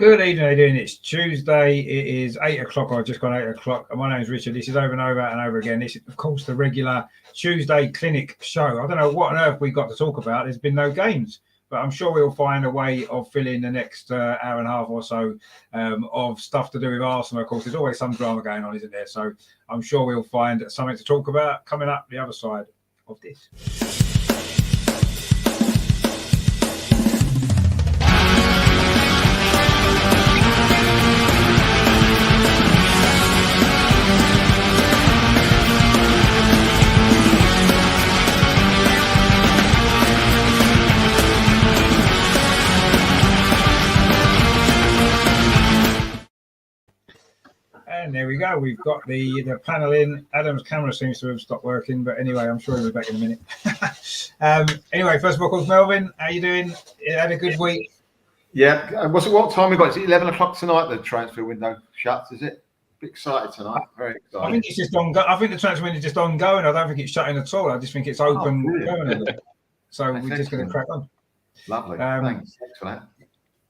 Good evening, how are you doing? It's Tuesday. It is 8 o'clock. I've just gone 8 o'clock. My name's Richard. This is over and over and over again. This is, of course, the regular Tuesday clinic show. I don't know what on earth we got to talk about. There's been no games, but I'm sure we'll find a way of filling the next hour and a half or so of stuff to do with Arsenal. Of course, there's always some drama going on, isn't there? So I'm sure we'll find something to talk about coming up the other side of this. And there we go. We've got the panel in. Adam's camera seems to have stopped working, but anyway, I'm sure he'll be back in a minute. Anyway, first of all, of course, Melvin, how you doing? You had a good week? Yeah. What time we got? Is it 11 o'clock tonight? The transfer window shuts, is it? Bit excited tonight. Very excited. I think it's just ongoing. I think the transfer window is just ongoing. I don't think it's shutting at all. I just think it's open permanently. So we're just going to crack on. Lovely. Thanks for that.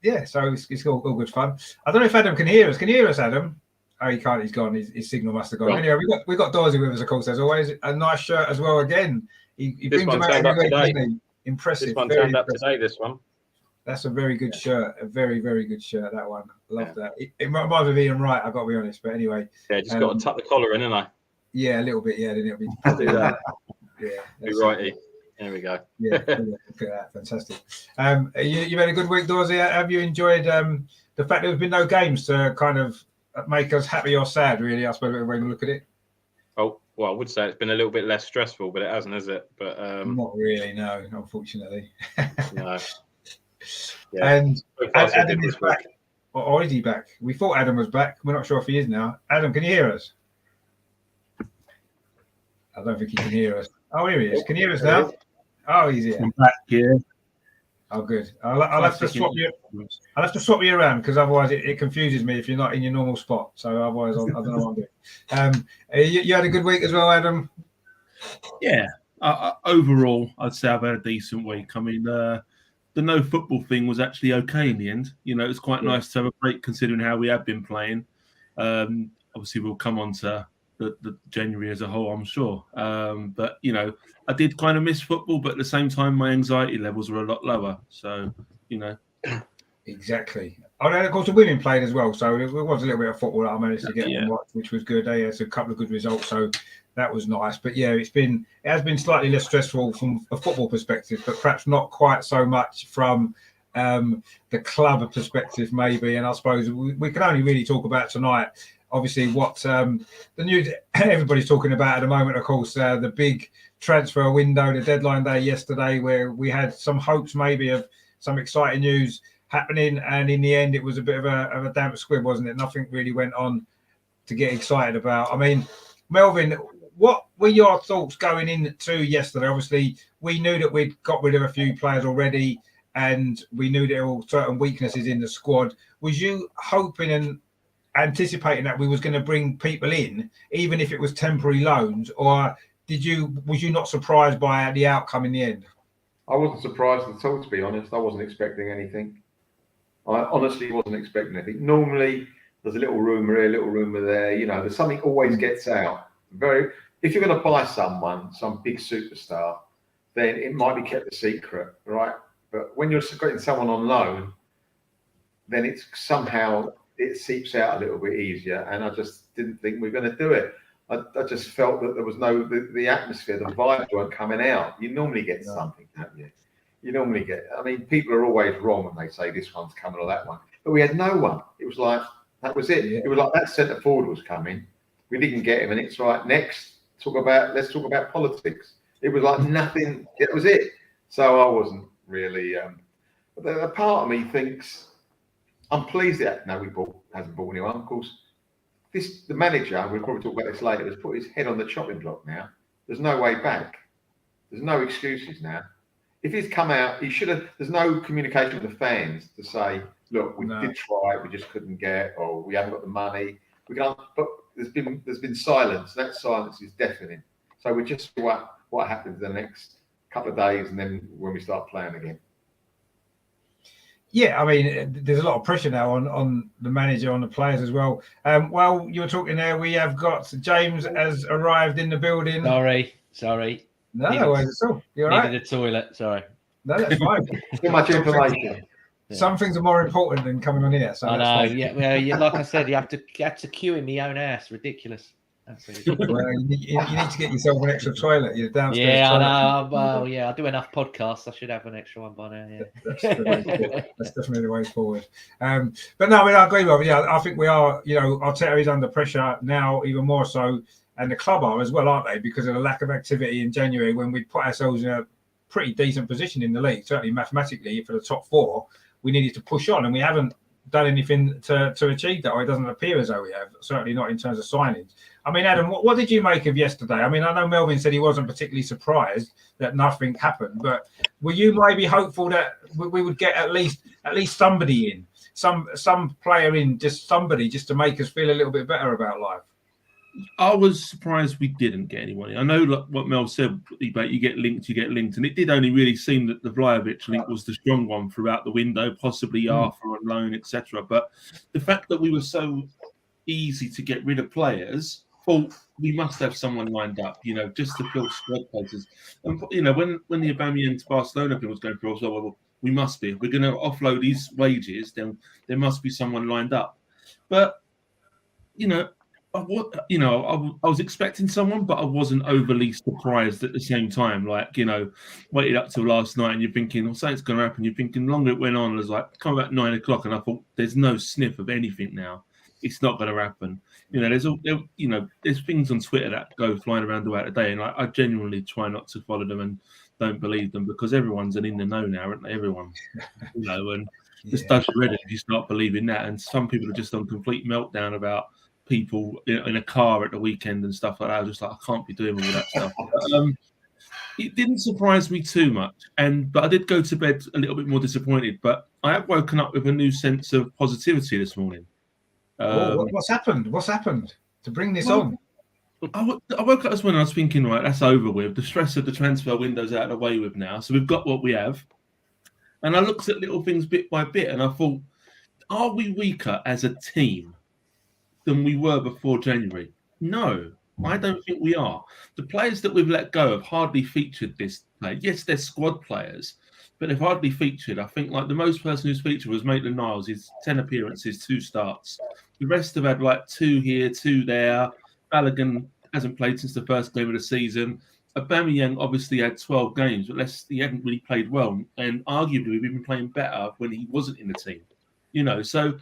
Yeah, so it's all good fun. I don't know if Adam can hear us. Can you hear us, Adam? Oh, he can't. He's gone. His signal must have gone. Right. Anyway, we got Dorsey with us, of course, as always. A nice shirt as well. Again, he brings them out every week. Impressive. This one turned up today. This one. That's a very good shirt. A very, very good shirt. That one. Love that. It reminds me of Ian Wright. I've got to be honest. But anyway. Yeah, just got to tuck the collar in, haven't I? Yeah, a little bit. Yeah, didn't it? Do that. Yeah. Be righty. There we go. Yeah, look at that. Fantastic. You've had a good week, Dorsey. Have you enjoyed the fact there's been no games to kind of make us happy or sad, really, I suppose, when we look at it? Oh, well, I would say it's been a little bit less stressful, but it hasn't, has it? But not really, no, unfortunately. No. Yeah. And Adam is back. Or is he back? We thought Adam was back. We're not sure if he is now. Adam, can you hear us? I don't think he can hear us. Oh, here he is. Can you hear us now? Oh, he's here. I'm back here. Oh, good. I'll have to swap you. I'll have to swap you around because otherwise it confuses me if you're not in your normal spot. So otherwise, I don't know what I'm doing. You had a good week as well, Adam. Yeah. Overall, I'd say I've had a decent week. I mean, the no football thing was actually okay in the end. You know, it's quite nice to have a break considering how we have been playing. Obviously, we'll come on to the January as a whole, I'm sure. But, you know, I did kind of miss football, but at the same time, my anxiety levels were a lot lower. So, you know. Exactly. Oh, and of course, the women played as well. So it was a little bit of football that I managed to get and watch, which was good. They had a couple of good results. So that was nice. But yeah, it has been slightly less stressful from a football perspective, but perhaps not quite so much from the club perspective, maybe. And I suppose we can only really talk about tonight. Obviously, what the news everybody's talking about at the moment, of course, the big transfer window, the deadline day yesterday, where we had some hopes maybe of some exciting news happening, and in the end, it was a bit of a damp squib, wasn't it? Nothing really went on to get excited about. I mean, Melvin, what were your thoughts going into yesterday? Obviously, we knew that we'd got rid of a few players already, and we knew there were certain weaknesses in the squad. Was you hoping and anticipating that we was going to bring people in, even if it was temporary loans, or was you not surprised by the outcome in the end? I wasn't surprised at all, to be honest. I wasn't expecting anything. I honestly wasn't expecting anything. Normally, there's a little rumour here, a little rumour there. You know, there's something always gets out. If you're going to buy someone, some big superstar, then it might be kept a secret, right? But when you're getting someone on loan, then it's somehow it seeps out a little bit easier. And I just didn't think we were going to do it. I just felt that there was the atmosphere, the vibes weren't coming out. You normally get something, don't you? You normally get, I mean, people are always wrong when they say this one's coming or that one. But we had no one. It was like, that was it. Yeah. It was like that centre forward was coming. We didn't get him. And it's right, next, let's talk about politics. It was like nothing. That was it. So I wasn't really, but a part of me thinks, I'm pleased that hasn't bought anyone, of course. The manager, we'll probably talk about this later, has put his head on the chopping block now. There's no way back. There's no excuses now. If he's come out, he should have. There's no communication with the fans to say, "Look, we did try, we just couldn't get, or we haven't got the money." We can't. But there's been silence. That silence is deafening. So we just see what happens the next couple of days, and then when we start playing again. Yeah, I mean, there's a lot of pressure now on the manager, on the players as well. While you were talking there, we have got James has arrived in the building. Sorry. No, no worries at all. You're right. Needed a toilet. Sorry. No, that's fine. Too much information. Some things are more important than coming on here. So I that's know. fine. Yeah, well, like I said, you have to queue in my own ass. Ridiculous. Absolutely. Well, you need to get yourself an extra toilet. You're downstairs. Yeah, toilet. I know. Well, yeah, I do enough podcasts. I should have an extra one by now. Yeah, that's definitely the way forward. But no, I mean, I agree with you. Yeah, I think we are. You know, Arteta is under pressure now, even more so, and the club are as well, aren't they? Because of the lack of activity in January, when we put ourselves in a pretty decent position in the league, certainly mathematically for the top four, we needed to push on, and we haven't done anything to achieve that, or it doesn't appear as though we have. Certainly not in terms of signings. I mean, Adam, what did you make of yesterday? I mean, I know Melvin said he wasn't particularly surprised that nothing happened, but were you maybe hopeful that we would get at least somebody in, some player in, just somebody, just to make us feel a little bit better about life? I was surprised we didn't get anyone in. I know like what Mel said about you get linked, and it did only really seem that the Vlahovic link was the strong one throughout the window, possibly Arthur on loan, etc. But the fact that we were so easy to get rid of players, thought we must have someone lined up, you know, just to fill squad places. And you know, when the Aubameyang to Barcelona thing was going through, I was like, well, we must be. If we're going to offload his wages, then there must be someone lined up. But you know, I was expecting someone, but I wasn't overly surprised at the same time. Like, you know, waited up till last night and you're thinking, well, something's going to happen. You're thinking, longer it went on, it was like, come about 9 o'clock, and I thought, there's no sniff of anything now. It's not going to happen. You know, there's things on Twitter that go flying around throughout the day, and I genuinely try not to follow them and don't believe them, because everyone's in the know now, aren't they? Everyone, you know, and just does you ready if you start believing that. And some people are just on complete meltdown about people in a car at the weekend and stuff like that. I was just like, I can't be doing all that stuff. But, it didn't surprise me too much, but I did go to bed a little bit more disappointed. But I have woken up with a new sense of positivity this morning. What's happened? What's happened to bring this on? I woke up this morning, I was thinking, right, that's over with. The stress of the transfer window's out of the way with now. So we've got what we have. And I looked at little things bit by bit, and I thought, are we weaker as a team than we were before January? No, I don't think we are. The players that we've let go have hardly featured this play. Yes, they're squad players, but they've hardly featured. I think like the most person who's featured was Maitland-Niles. He's 10 appearances, 2 starts. The rest have had like 2 here, 2 there. Balogun hasn't played since the first game of the season. Aubameyang obviously had 12 games, but he hadn't really played well. And arguably, we've been playing better when he wasn't in the team. You know, so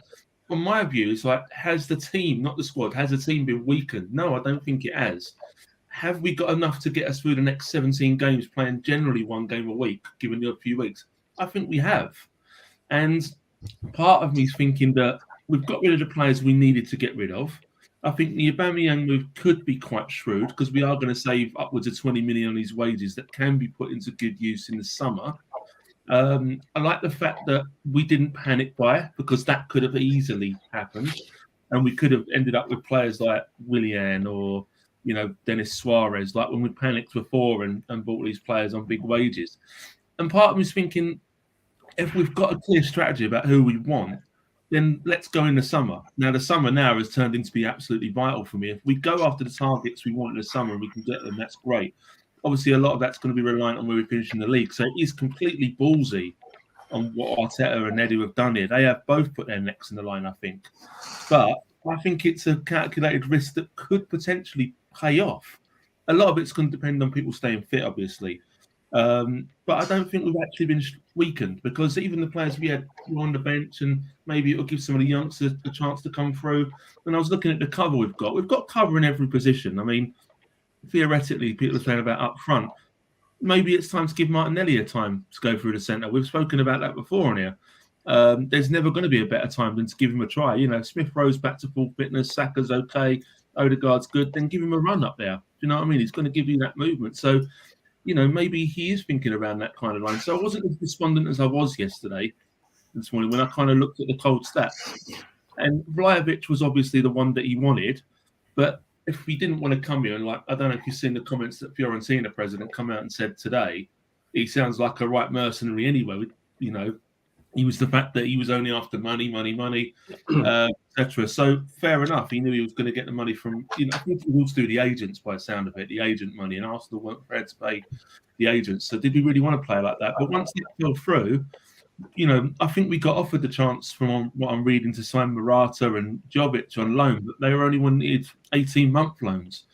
from my view, it's like, has the team, not the squad, has the team been weakened? No, I don't think it has. Have we got enough to get us through the next 17 games, playing generally 1 game a week, given the few weeks? I think we have. And part of me is thinking that we've got rid of the players we needed to get rid of. I think the Aubameyang move could be quite shrewd, because we are going to save upwards of 20 million on his wages that can be put into good use in the summer. I like the fact that we didn't panic buy, because that could have easily happened. And we could have ended up with players like Willian or, you know, Denis Suarez, like when we panicked before and bought these players on big wages. And part of me is thinking, if we've got a clear strategy about who we want, then let's go in the summer. Now, the summer now has turned into be absolutely vital for me. If we go after the targets we want in the summer and we can get them, that's great. Obviously, a lot of that's going to be reliant on where we finish in the league. So it is completely ballsy on what Arteta and Edu have done here. They have both put their necks in the line, I think. But I think it's a calculated risk that could potentially pay off. A lot of it's going to depend on people staying fit, obviously. But I don't think we've actually been weakened, because even the players we had were on the bench, and maybe it'll give some of the youngsters a chance to come through. And I was looking at the cover we've got. We've got cover in every position. I mean, theoretically, people are saying about up front. Maybe it's time to give Martinelli a time to go through the centre. We've spoken about that before on here. There's never going to be a better time than to give him a try. You know, Smith Rowe's back to full fitness, Saka's okay, Odegaard's good, then give him a run up there. Do you know what I mean? He's going to give you that movement. So, you know, maybe he is thinking around that kind of line. So I wasn't as despondent as I was this morning, when I kind of looked at the cold stats. And Vlahovic was obviously the one that he wanted. But if we didn't want to come here, and like, I don't know if you've seen the comments that Fiorentina president come out and said today, he sounds like a right mercenary anyway. You know, He was the fact that he was only after money, etc. So fair enough. He knew he was going to get the money from, I think he will do the agents by the sound of it, the agent money, and Arsenal weren't prepared to pay the agents. So did we really want to play like that? But once it fell through, I think we got offered the chance from what I'm reading to sign Morata and Jovic on loan, but they were only wanted 18-month loans,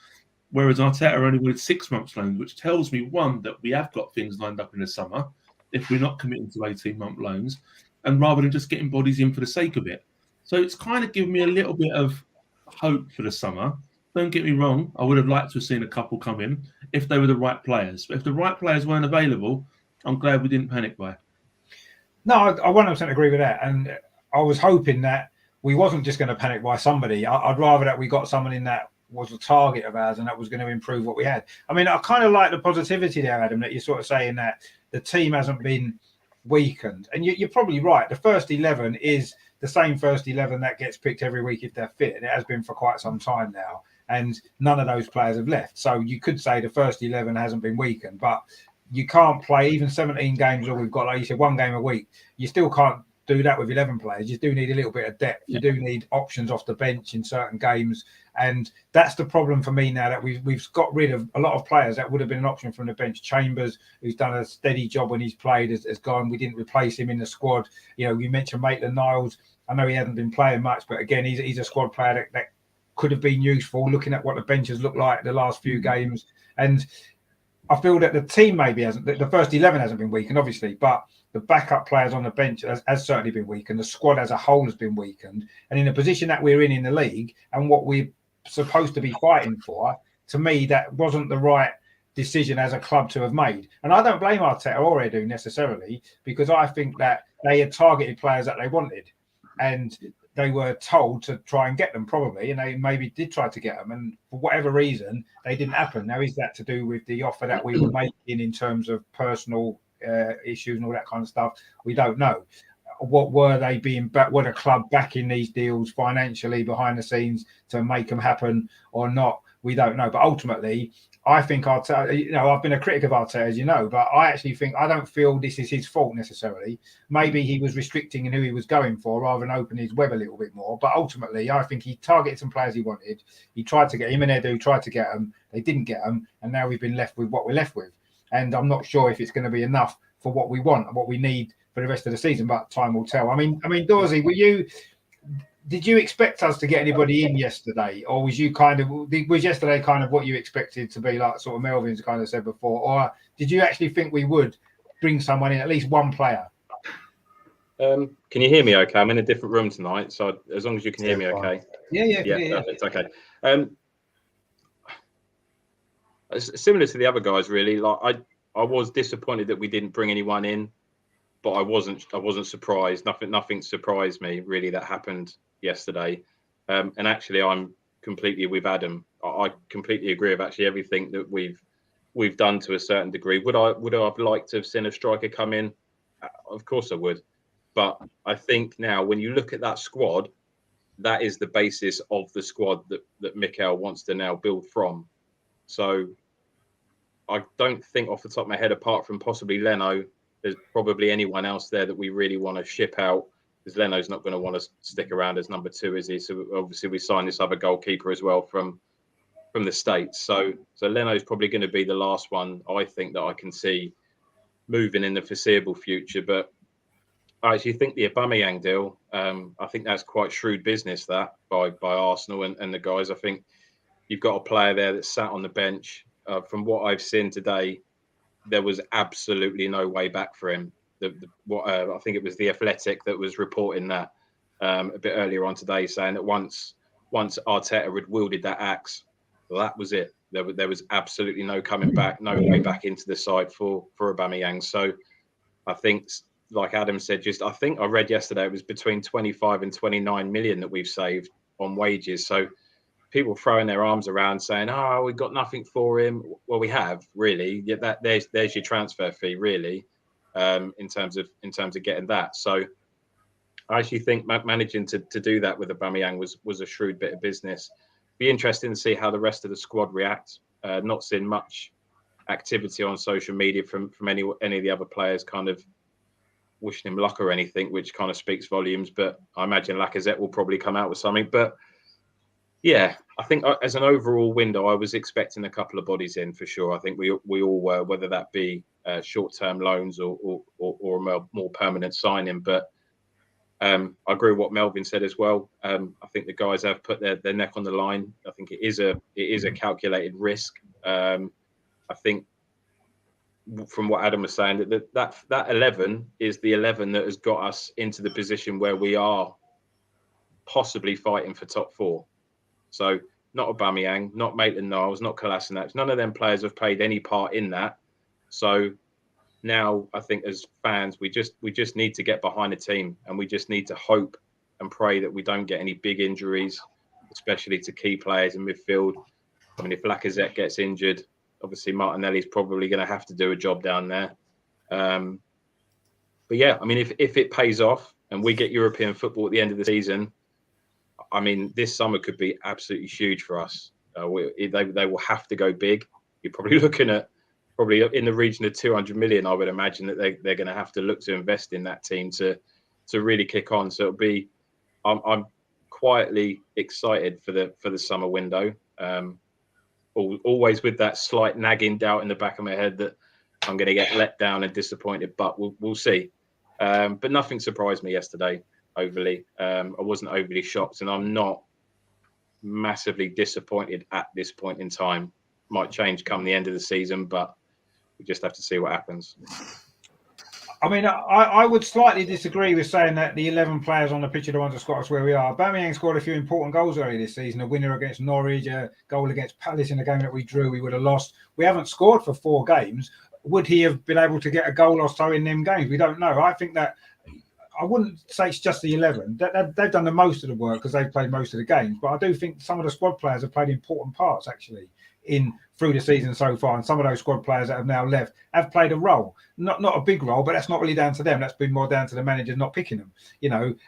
whereas Arteta only wanted 6 months loans, which tells me, one, that we have got things lined up in the summer if we're not committing to 18-month loans, and rather than just getting bodies in for the sake of it. So it's kind of given me a little bit of hope for the summer. Don't get me wrong, I would have liked to have seen a couple come in if they were the right players. But if the right players weren't available, I'm glad we didn't panic buy. No, I 100% agree with that. And I was hoping that we wasn't just going to panic buy somebody. I'd rather that we got someone in that was a target of ours and that was going to improve what we had. I mean, I kind of like the positivity there, Adam, that you're sort of saying that the team hasn't been weakened. And you're probably right. The first 11 is the same first 11 that gets picked every week if they're fit. And it has been for quite some time now. And none of those players have left. So you could say the first 11 hasn't been weakened. But you can't play even 17 games, or we've got, like you said, 1 game a week. You still can't do that with 11 players. You do need a little bit of depth. You do need options off the bench in certain games. And that's the problem for me now, that we've got rid of a lot of players that would have been an option from the bench. Chambers, who's done a steady job when he's played, has gone. We didn't replace him in the squad. You mentioned Maitland-Niles. I know he hasn't been playing much, but again, he's a squad player that could have been useful, looking at what the bench has looked like the last few games. And I feel that the team maybe hasn't, the first 11 hasn't been weakened, obviously, but the backup players on the bench has certainly been weakened. The squad as a whole has been weakened. And in the position that we're in the league and what we're supposed to be fighting for, to me, that wasn't the right decision as a club to have made. And I don't blame Arteta or Edu necessarily, because I think that they had targeted players that they wanted. And they were told to try and get them, probably, and they maybe did try to get them, and for whatever reason they didn't happen. Now, is that to do with the offer that we were making in terms of personal issues and all that kind of stuff? We don't know. What were they being back? Were the club backing these deals financially behind the scenes to make them happen or not? We don't know. But ultimately, I think Arteta, I've been a critic of Arteta, as you know, but I don't feel this is his fault necessarily. Maybe he was restricting in who he was going for rather than opening his web a little bit more. But ultimately, I think he targeted some players he wanted. He tried to get him and Edu, tried to get them. They didn't get them. And now we've been left with what we're left with. And I'm not sure if it's going to be enough for what we want and what we need for the rest of the season, but time will tell. I mean, Dorsey, did you expect us to get anybody in yesterday, or was yesterday kind of what you expected to be, like sort of Melvin's kind of said before, or did you actually think we would bring someone in, at least one player? Can you hear me okay? I'm in a different room tonight, so as long as you can hear me okay. Yeah. Perfect. Okay. Similar to the other guys, really. Like I was disappointed that we didn't bring anyone in, but I wasn't surprised. Nothing surprised me really that happened yesterday. And actually, I'm completely with Adam. I completely agree with actually everything that we've done to a certain degree. Would I have liked to have seen a striker come in? Of course I would. But I think now when you look at that squad, that is the basis of the squad that Mikel wants to now build from. So I don't think off the top of my head, apart from possibly Leno, there's probably anyone else there that we really want to ship out, because Leno's not going to want to stick around as number 2, is he? So obviously we signed this other goalkeeper as well from the States. So Leno's probably going to be the last one I think that I can see moving in the foreseeable future. But I actually think the Aubameyang deal, I think that's quite shrewd business that by Arsenal and the guys. I think you've got a player there that sat on the bench. From what I've seen today, there was absolutely no way back for him. I think it was The Athletic that was reporting that a bit earlier on today, saying that once Arteta had wielded that axe, that was it. There was absolutely no coming back, no way back into the side for Aubameyang. So I think, like Adam said, I think I read yesterday it was between 25 and 29 million that we've saved on wages. So people throwing their arms around saying, "Oh, we've got nothing for him." Well, we have really. Yeah, there's your transfer fee really, in terms of getting that. So I actually think managing to do that with Aubameyang was a shrewd bit of business. Be interesting to see how the rest of the squad react. Not seeing much activity on social media from any of the other players kind of wishing him luck or anything, which kind of speaks volumes. But I imagine Lacazette will probably come out with something. But yeah, I think as an overall window, I was expecting a couple of bodies in for sure. I think we all were, whether that be short-term loans or a more permanent signing. But I agree with what Melvin said as well. I think the guys have put their neck on the line. I think it is a calculated risk. I think from what Adam was saying, that 11 is the 11 that has got us into the position where we are possibly fighting for top 4. So not Aubameyang, not Maitland-Niles, not Kolasinac. None of them players have played any part in that. So now I think as fans, we just need to get behind the team, and we just need to hope and pray that we don't get any big injuries, especially to key players in midfield. I mean, if Lacazette gets injured, obviously Martinelli's probably going to have to do a job down there. But yeah, I mean, if it pays off and we get European football at the end of the season, I mean, this summer could be absolutely huge for us. They will have to go big. You're probably looking at in the region of 200 million. I would imagine that they're going to have to look to invest in that team to really kick on. So it'll be. I'm quietly excited for the summer window. Always with that slight nagging doubt in the back of my head that I'm going to get let down and disappointed, but we'll see. But nothing surprised me yesterday overly. I wasn't overly shocked, and I'm not massively disappointed at this point in time. Might change come the end of the season, but we just have to see what happens. I mean, I would slightly disagree with saying that the 11 players on the pitch are the ones that got us where we are. Aubameyang scored a few important goals early this season, a winner against Norwich, a goal against Palace in a game that we drew, we would have lost. We haven't scored for 4 games. Would he have been able to get a goal or so in them games? We don't know. I think that I wouldn't say it's just the 11. They've done the most of the work because they've played most of the games. But I do think some of the squad players have played important parts, actually, through the season so far. And some of those squad players that have now left have played a role. Not a big role, but that's not really down to them. That's been more down to the manager not picking them,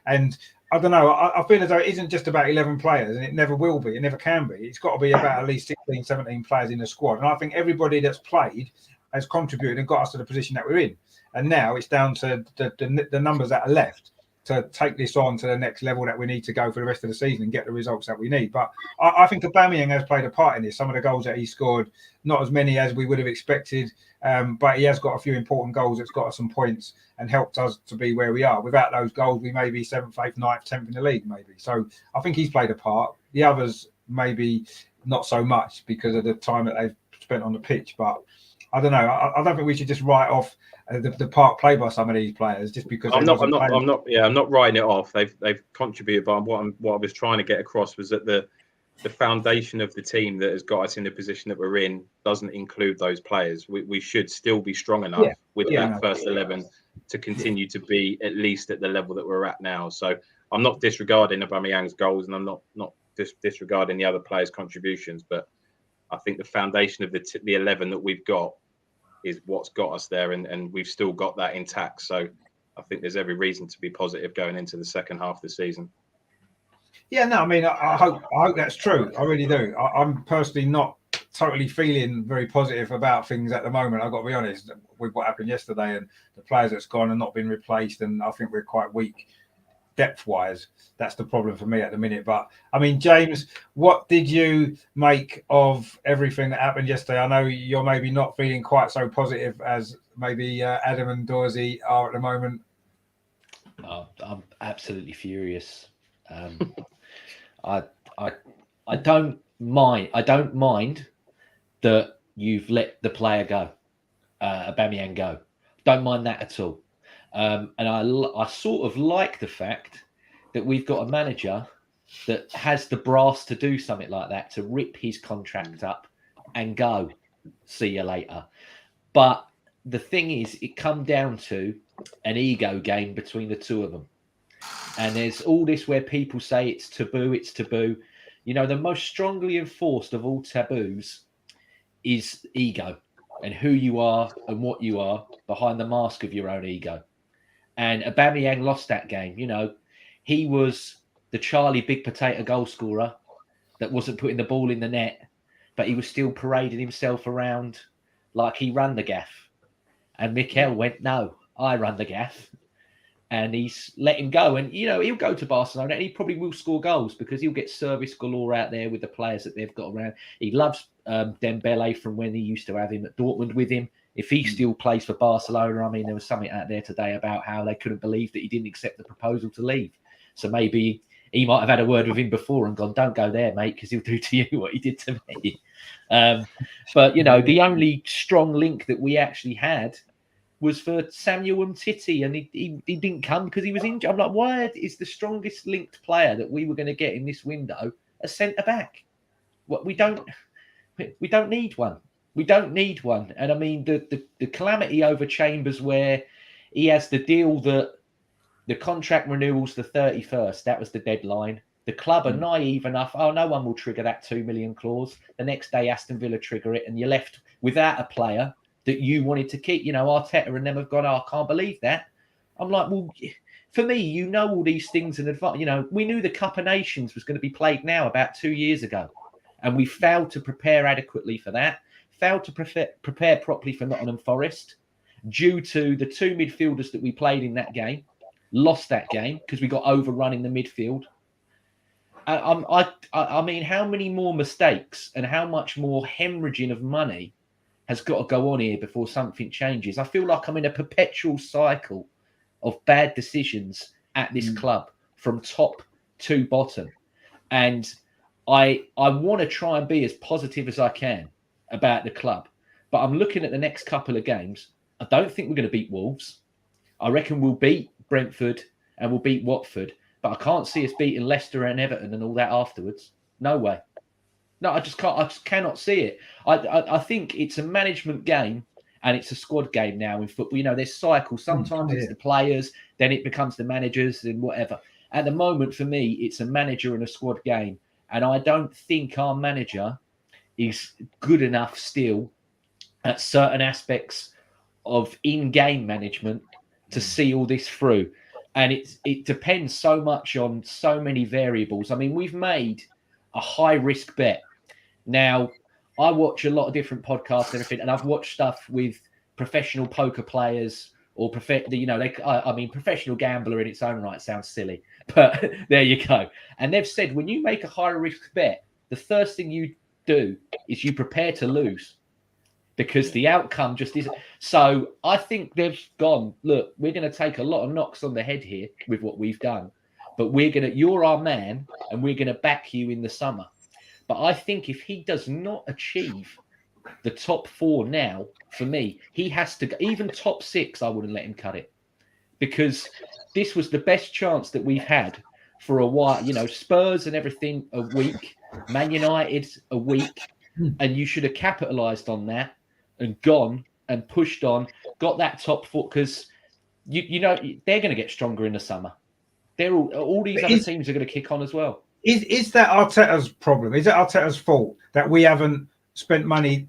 And I don't know. I feel as though it isn't just about 11 players, and it never will be. It never can be. It's got to be about at least 16, 17 players in the squad. And I think everybody that's played has contributed and got us to the position that we're in. And now it's down to the numbers that are left to take this on to the next level that we need to go for the rest of the season and get the results that we need. But I think Aubameyang has played a part in this. Some of the goals that he scored, not as many as we would have expected, but he has got a few important goals that's got us some points and helped us to be where we are. Without those goals, we may be 7th, 8th, 9th, 10th in the league, maybe. So I think he's played a part. The others maybe not so much because of the time that they've spent on the pitch. But I don't know. I don't think we should just write off the part played by some of these players just because I'm not writing it off. They've contributed, but what I was trying to get across was that the foundation of the team that has got us in the position that we're in doesn't include those players. We should still be strong enough with that first 11 to continue to be at least at the level that we're at now. So I'm not disregarding Aubameyang's goals, and I'm not disregarding the other players' contributions, but I think the foundation of the 11 that we've got is what's got us there, and we've still got that intact. So I think there's every reason to be positive going into the second half of the season. Yeah, no, I mean, I hope that's true. I really do. I'm personally not totally feeling very positive about things at the moment. I've got to be honest with what happened yesterday and the players that's gone and not been replaced, and I think we're quite weak depth-wise. That's the problem for me at the minute. But I mean, James, what did you make of everything that happened yesterday? I know you're maybe not feeling quite so positive as maybe Adam and Dorsey are at the moment. I'm absolutely furious. I don't mind. I don't mind that you've let the player go, Aubameyang go. Don't mind that at all. And I sort of like the fact that we've got a manager that has the brass to do something like that, to rip his contract up and go, see you later. But the thing is, it come down to an ego game between the two of them. And there's all this where people say it's taboo, it's taboo. You know, the most strongly enforced of all taboos is ego and who you are and what you are behind the mask of your own ego. And Aubameyang lost that game. You know, he was the Charlie Big Potato goal scorer that wasn't putting the ball in the net, but he was still parading himself around like he ran the gaff. And Mikel went, no, I run the gaff. and he's let him go. And, you know, he'll go to Barcelona and he probably will score goals because he'll get service galore out there with the players that they've got around. He loves Dembele from when he used to have him at Dortmund with him. If he still plays for Barcelona, I mean, there was something out there today about how they couldn't believe that he didn't accept the proposal to leave. So maybe he might have had a word with him before and gone, don't go there, mate, because he'll do to you what he did to me. But, you know, the only strong link that we actually had was for Samuel Umtiti, and he didn't come because he was injured. I'm like, why is the strongest linked player that we were going to get in this window a centre-back? What we don't need one. We don't need one. And I mean, the calamity over Chambers, where he has the deal that the contract renewal's the 31st. That was the deadline. The club are naive enough. Oh, no one will trigger that 2 million clause. The next day, Aston Villa trigger it, and you're left without a player that you wanted to keep. You know, Arteta and them have gone, oh, I can't believe that. I'm like, well, for me, you know all these things in advance. You know, we knew the Cup of Nations was going to be played now about 2 years ago, and we failed to prepare adequately for that. Failed to prepare properly for Nottingham Forest due to the two midfielders that we played in that game. Lost that game because we got overrun in the midfield. I mean, how many more mistakes and how much more hemorrhaging of money has got to go on here before something changes? I feel like I'm in a perpetual cycle of bad decisions at this club from top to bottom. And I want to try and be as positive as I can about the club. But I'm looking at the next couple of games. I don't think we're going to beat Wolves. I reckon we'll beat Brentford and we'll beat Watford. But I can't see us beating Leicester and Everton and all that afterwards. No way. No, I just cannot see it. I think it's a management game and it's a squad game now in football. You know, there's cycles. Sometimes it's the players, then it becomes the managers and whatever. At the moment, for me, it's a manager and a squad game. And I don't think our manager is good enough still at certain aspects of in-game management to see all this through. And it depends so much on so many variables. I mean, we've made a high-risk bet. Now, I watch a lot of different podcasts and everything, and I've watched stuff with professional poker players or professional gambler in its own right sounds silly, but there you go. And they've said when you make a high-risk bet, the first thing you do is you prepare to lose because the outcome just isn't. So I think they've gone, look, we're going to take a lot of knocks on the head here with what we've done, but you're our man and we're going to back you in the summer. But I think if he does not achieve the top four now, for me, he has to go. Even top six, I wouldn't let him cut it because this was the best chance that we've had for a while. You know, Spurs and everything a week, Man United a week, and you should have capitalised on that and gone and pushed on, got that top four because you know they're going to get stronger in the summer. They're all these other teams are going to kick on as well. Is that Arteta's problem? Is it Arteta's fault that we haven't spent money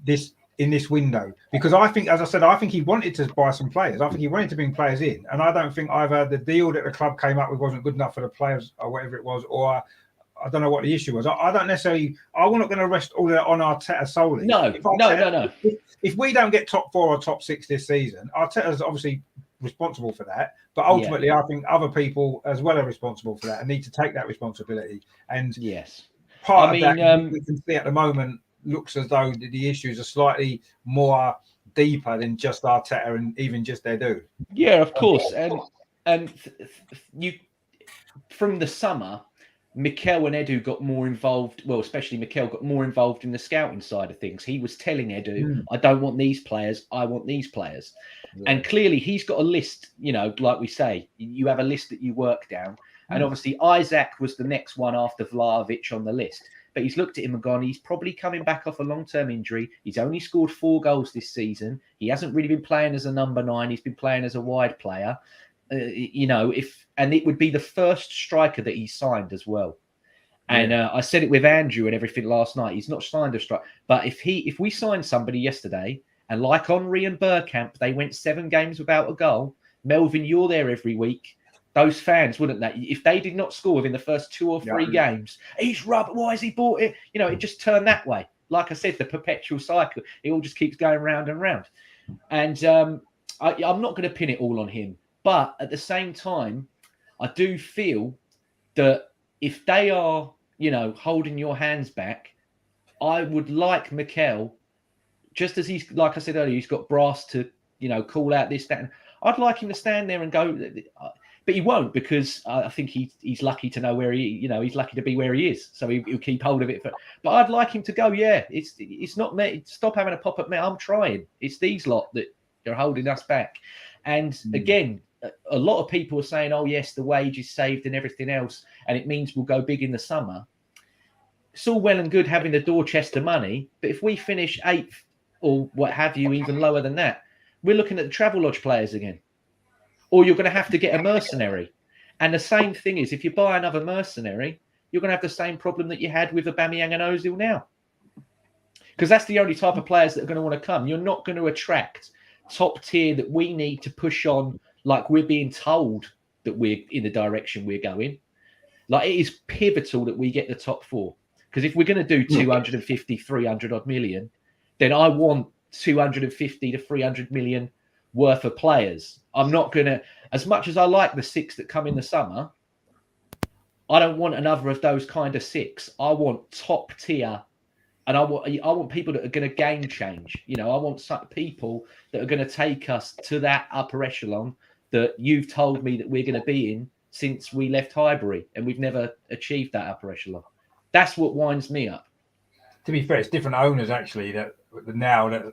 in this window? Because I think, as I said, I think he wanted to buy some players. I think he wanted to bring players in, and I don't think either the deal that the club came up with wasn't good enough for the players or whatever it was, or I don't know what the issue was. I don't necessarily. I'm not going to rest all that on Arteta solely. No. If we don't get top four or top six this season, Arteta's obviously responsible for that, but ultimately I think other people as well are responsible for that and need to take that responsibility. And part of that we can see at the moment looks as though the issues are slightly more deeper than just Arteta and even just their dude. Yeah, of course. And you from the summer, Mikel and Edu got more involved. Well, especially Mikel got more involved in the scouting side of things. He was telling Edu, I don't want these players. I want these players. Yeah. And clearly he's got a list, you know, like we say, you have a list that you work down. And obviously Isaac was the next one after Vlahovic on the list. But he's looked at him and gone, he's probably coming back off a long-term injury. He's only scored 4 goals this season. He hasn't really been playing as a number 9. He's been playing as a wide player. And it would be the first striker that he signed as well. And I said it with Andrew and everything last night. He's not signed a striker, but if we signed somebody yesterday, and like Henry and Bergkamp, they went 7 games without a goal. Melvin, you're there every week. Those fans, wouldn't they? If they did not score within the first 2 or 3 games, he's rubber. Why has he bought it? You know, it just turned that way. Like I said, the perpetual cycle. It all just keeps going round and round. And I'm not going to pin it all on him. But at the same time, I do feel that if they are, holding your hands back, I would like Mikel, just as he's, like I said earlier, he's got brass to, call out this, that. And I'd like him to stand there and go, but he won't, because I think he's lucky to know where he's lucky to be where he is. So he'll keep hold of it. But I'd like him to go, it's not me. Stop having a pop at me. I'm trying. It's these lot that are holding us back. And again, a lot of people are saying, oh, yes, the wage is saved and everything else, and it means we'll go big in the summer. It's all well and good having the Dorchester money, but if we finish 8th or what have you, even lower than that, we're looking at the Travelodge players again. Or you're going to have to get a mercenary. And the same thing is, if you buy another mercenary, you're going to have the same problem that you had with Aubameyang and Ozil now. Because that's the only type of players that are going to want to come. You're not going to attract top tier that we need to push on, like we're being told that we're in the direction we're going. Like, it is pivotal that we get the top 4. Because if we're going to do 250, 300 odd million, then I want 250 to 300 million worth of players. I'm not going to, as much as I like the 6 that come in the summer, I don't want another of those kind of 6. I want top tier, and I want people that are going to game change. I want some people that are going to take us to that upper echelon that you've told me that we're going to be in since we left Highbury, and we've never achieved that upper echelon. That's what winds me up. To be fair, it's different owners actually that now that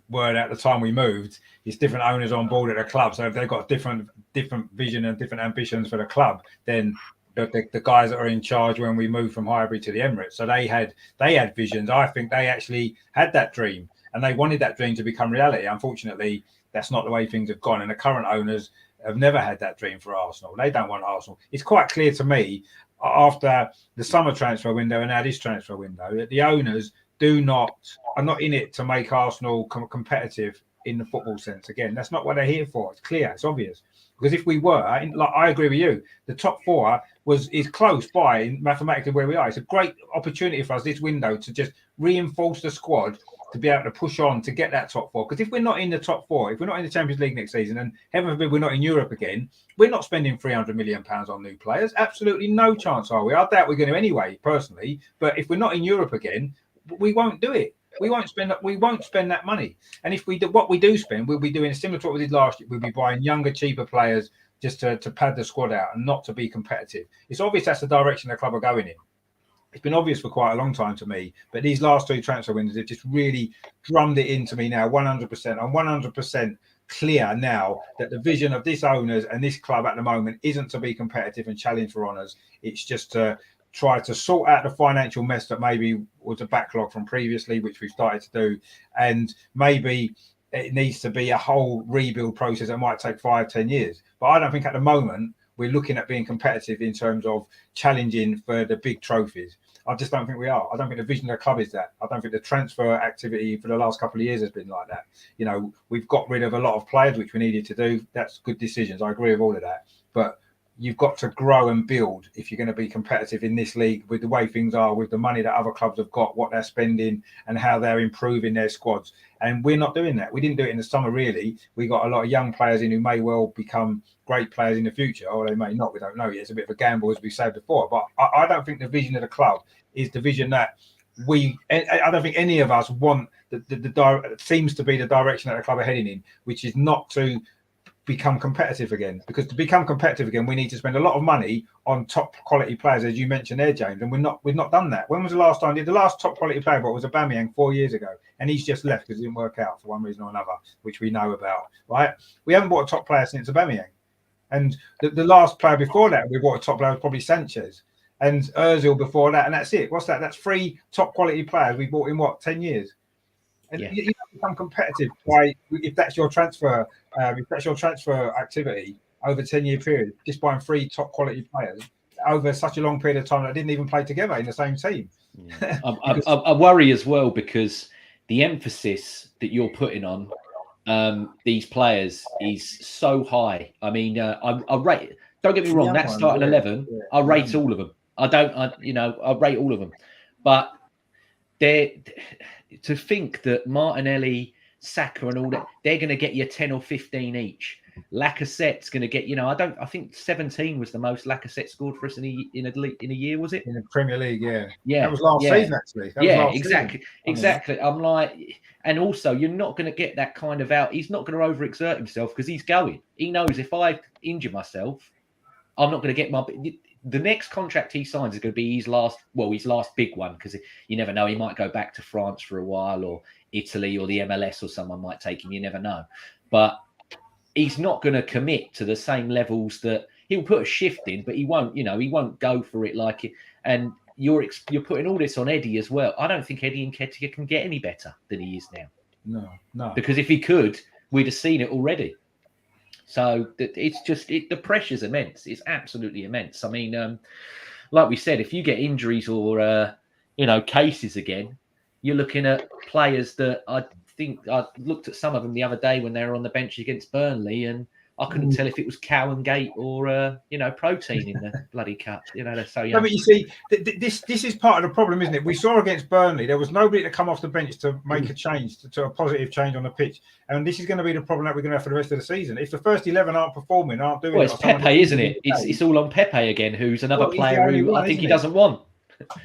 were at the time we moved. It's different owners on board at the club. So if they've got different vision and different ambitions for the club, then the guys that are in charge when we moved from Highbury to the Emirates, so they had visions. I think they actually had that dream, and they wanted that dream to become reality. Unfortunately, that's not the way things have gone, and the current owners have never had that dream for Arsenal. They don't want Arsenal. It's quite clear to me after the summer transfer window and now this transfer window that the owners are not in it to make Arsenal competitive in the football sense. Again, that's not what they're here for. It's clear, it's obvious. Because if we were, I agree with you, the top 4 is close by mathematically where we are. It's a great opportunity for us this window to just reinforce the squad to be able to push on to get that top 4. Because if we're not in the top 4, if we're not in the Champions League next season, and heaven forbid we're not in Europe again, we're not spending £300 million on new players. Absolutely no chance, are we? I doubt we're going to anyway, personally. But if we're not in Europe again, we won't do it. We won't spend that money. And if we do what we do spend, we'll be doing similar to what we did last year. We'll be buying younger, cheaper players just to pad the squad out and not to be competitive. It's obvious that's the direction the club are going in. It's been obvious for quite a long time to me, but these last 2 transfer windows have just really drummed it into me now 100%. I'm 100% clear now that the vision of this owners and this club at the moment isn't to be competitive and challenge for honours. It's just to try to sort out the financial mess that maybe was a backlog from previously, which we've started to do. And maybe it needs to be a whole rebuild process that might take 5-10 years. But I don't think at the moment we're looking at being competitive in terms of challenging for the big trophies. I just don't think we are. I don't think the vision of the club is that. I don't think the transfer activity for the last couple of years has been like that. We've got rid of a lot of players, which we needed to do. That's good decisions. I agree with all of that. But you've got to grow and build if you're going to be competitive in this league with the way things are, with the money that other clubs have got, what they're spending and how they're improving their squads. And we're not doing that. We didn't do it in the summer, really. We got a lot of young players in who may well become great players in the future, or they may not. We don't know yet. It's a bit of a gamble, as we said before. But I don't think the vision of the club is the vision that I don't think any of us want. It seems to be the direction that the club are heading in, which is not to become competitive again. Because to become competitive again, we need to spend a lot of money on top quality players, as you mentioned there, James. And we've not done that. When was the last time? The last top quality player was Aubameyang 4 years ago, and he's just left because it didn't work out for one reason or another, which we know about. Right? We haven't bought a top player since Aubameyang, and the last player before that we bought a top player was probably Sanchez, and Ozil before that, and that's it. What's that? That's 3 top quality players we bought in 10 years. And you don't become competitive if that's your transfer activity over a 10-year period, just buying 3 top quality players over such a long period of time that didn't even play together in the same team. Yeah. I worry as well, because the emphasis that you're putting on these players is so high. I mean, I rate. Don't get me wrong. That starting 11, I rate all of them. I rate all of them, but to think that Martinelli, Saka, and all that, they're going to get you 10 or 15 each. Lacazette's going to get, I think 17 was the most Lacazette scored for us in a year, was it? In the Premier League, yeah. Yeah. That was last season, actually. Exactly. I'm like, and also you're not going to get that kind of out. He's not going to overexert himself because he's going. He knows if I injure myself, I'm not going to get the next contract he signs is going to be his last big one, because you never know. He might go back to France for a while, or Italy, or the MLS, or someone might take him. You never know. But he's not going to commit to the same levels that he'll put a shift in, but he won't, he won't go for it like it. And you're putting all this on Eddie as well. I don't think Eddie Nketiah can get any better than he is now. No. Because if he could, we'd have seen it already. So it's just the pressure's immense. It's absolutely immense. I mean, like we said, if you get injuries or cases again, you're looking at players that I think I looked at some of them the other day when they were on the bench against Burnley, and I couldn't tell if it was Cowangate or Protein in the bloody cup. They're so young. I mean, you see, this is part of the problem, isn't it? We saw against Burnley, there was nobody to come off the bench to make a change, to a positive change on the pitch. And this is going to be the problem that we're going to have for the rest of the season. If the first 11 aren't performing, aren't doing it's Pepe, isn't it? It's all on Pepe again, who's another player who I think he doesn't want.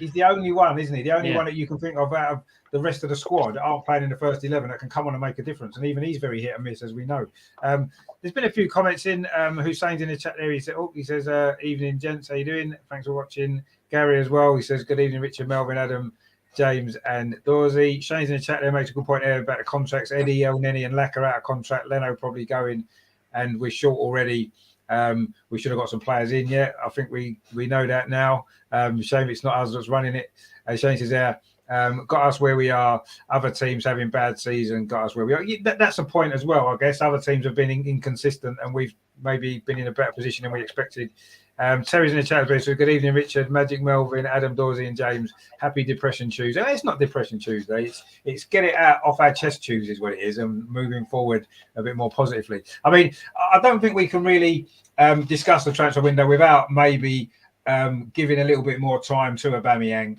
He's the only one, isn't he? The only one that you can think of out of the rest of the squad that aren't playing in the first 11 that can come on and make a difference. And even he's very hit and miss, as we know. There's been a few comments in. Hussein's in the chat there. He says, evening, gents. How you doing? Thanks for watching. Gary as well. He says, good evening, Richard, Melvin, Adam, James, and Dorsey. Shane's in the chat there. Makes a good point there about the contracts. Eddie, El Neni, and Laka out of contract. Leno probably going, and we're short already. We should have got some players in yet. I think we know that now. Shame it's not us that's running it. Shane says there, got us where we are. Other teams having bad season got us where we are. That's a point as well, I guess. Other teams have been inconsistent, and we've maybe been in a better position than we expected. Terry's in the chat. So good evening, Richard, Magic, Melvin, Adam, Dorsey, and James. Happy Depression Tuesday. It's not Depression Tuesday. It's get it out off our chest Tuesday is what it is, and moving forward a bit more positively. I mean, I don't think we can really discuss the transfer window without maybe giving a little bit more time to Aubameyang.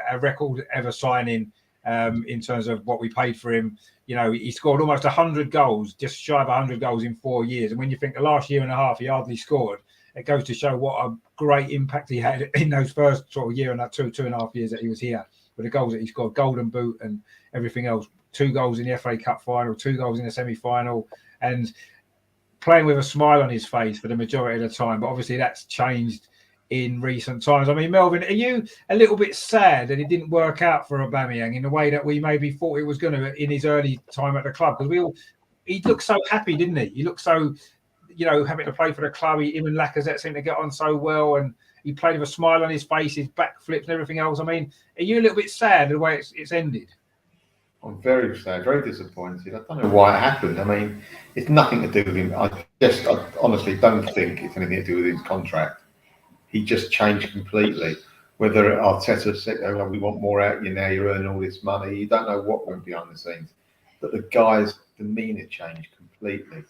A record ever signing in terms of what we paid for him. He scored almost 100 goals, just shy of 100 goals in 4 years. And when you think the last year and a half he hardly scored, it goes to show what a great impact he had in those first sort of year and that 2.5 years that he was here. With the goals that he scored, Golden Boot and everything else, 2 goals in the FA Cup final, 2 goals in the semi-final, and playing with a smile on his face for the majority of the time. But obviously that's changed in recent times. I mean, Melvin, are you a little bit sad that it didn't work out for Aubameyang in the way that we maybe thought it was going to in his early time at the club? Because he looked so happy, didn't he? He looked so, having to play for the club. Him and Lacazette seemed to get on so well, and he played with a smile on his face, his back flips and everything else. I mean, are you a little bit sad the way it's ended? I'm very sad, very disappointed. I don't know why it happened. I mean, it's nothing to do with him. I honestly don't think it's anything to do with his contract. He just changed completely. Whether Arteta said, "Oh, we want more out of you now, you're earning all this money," you don't know what went behind the scenes. But the guy's demeanour changed completely.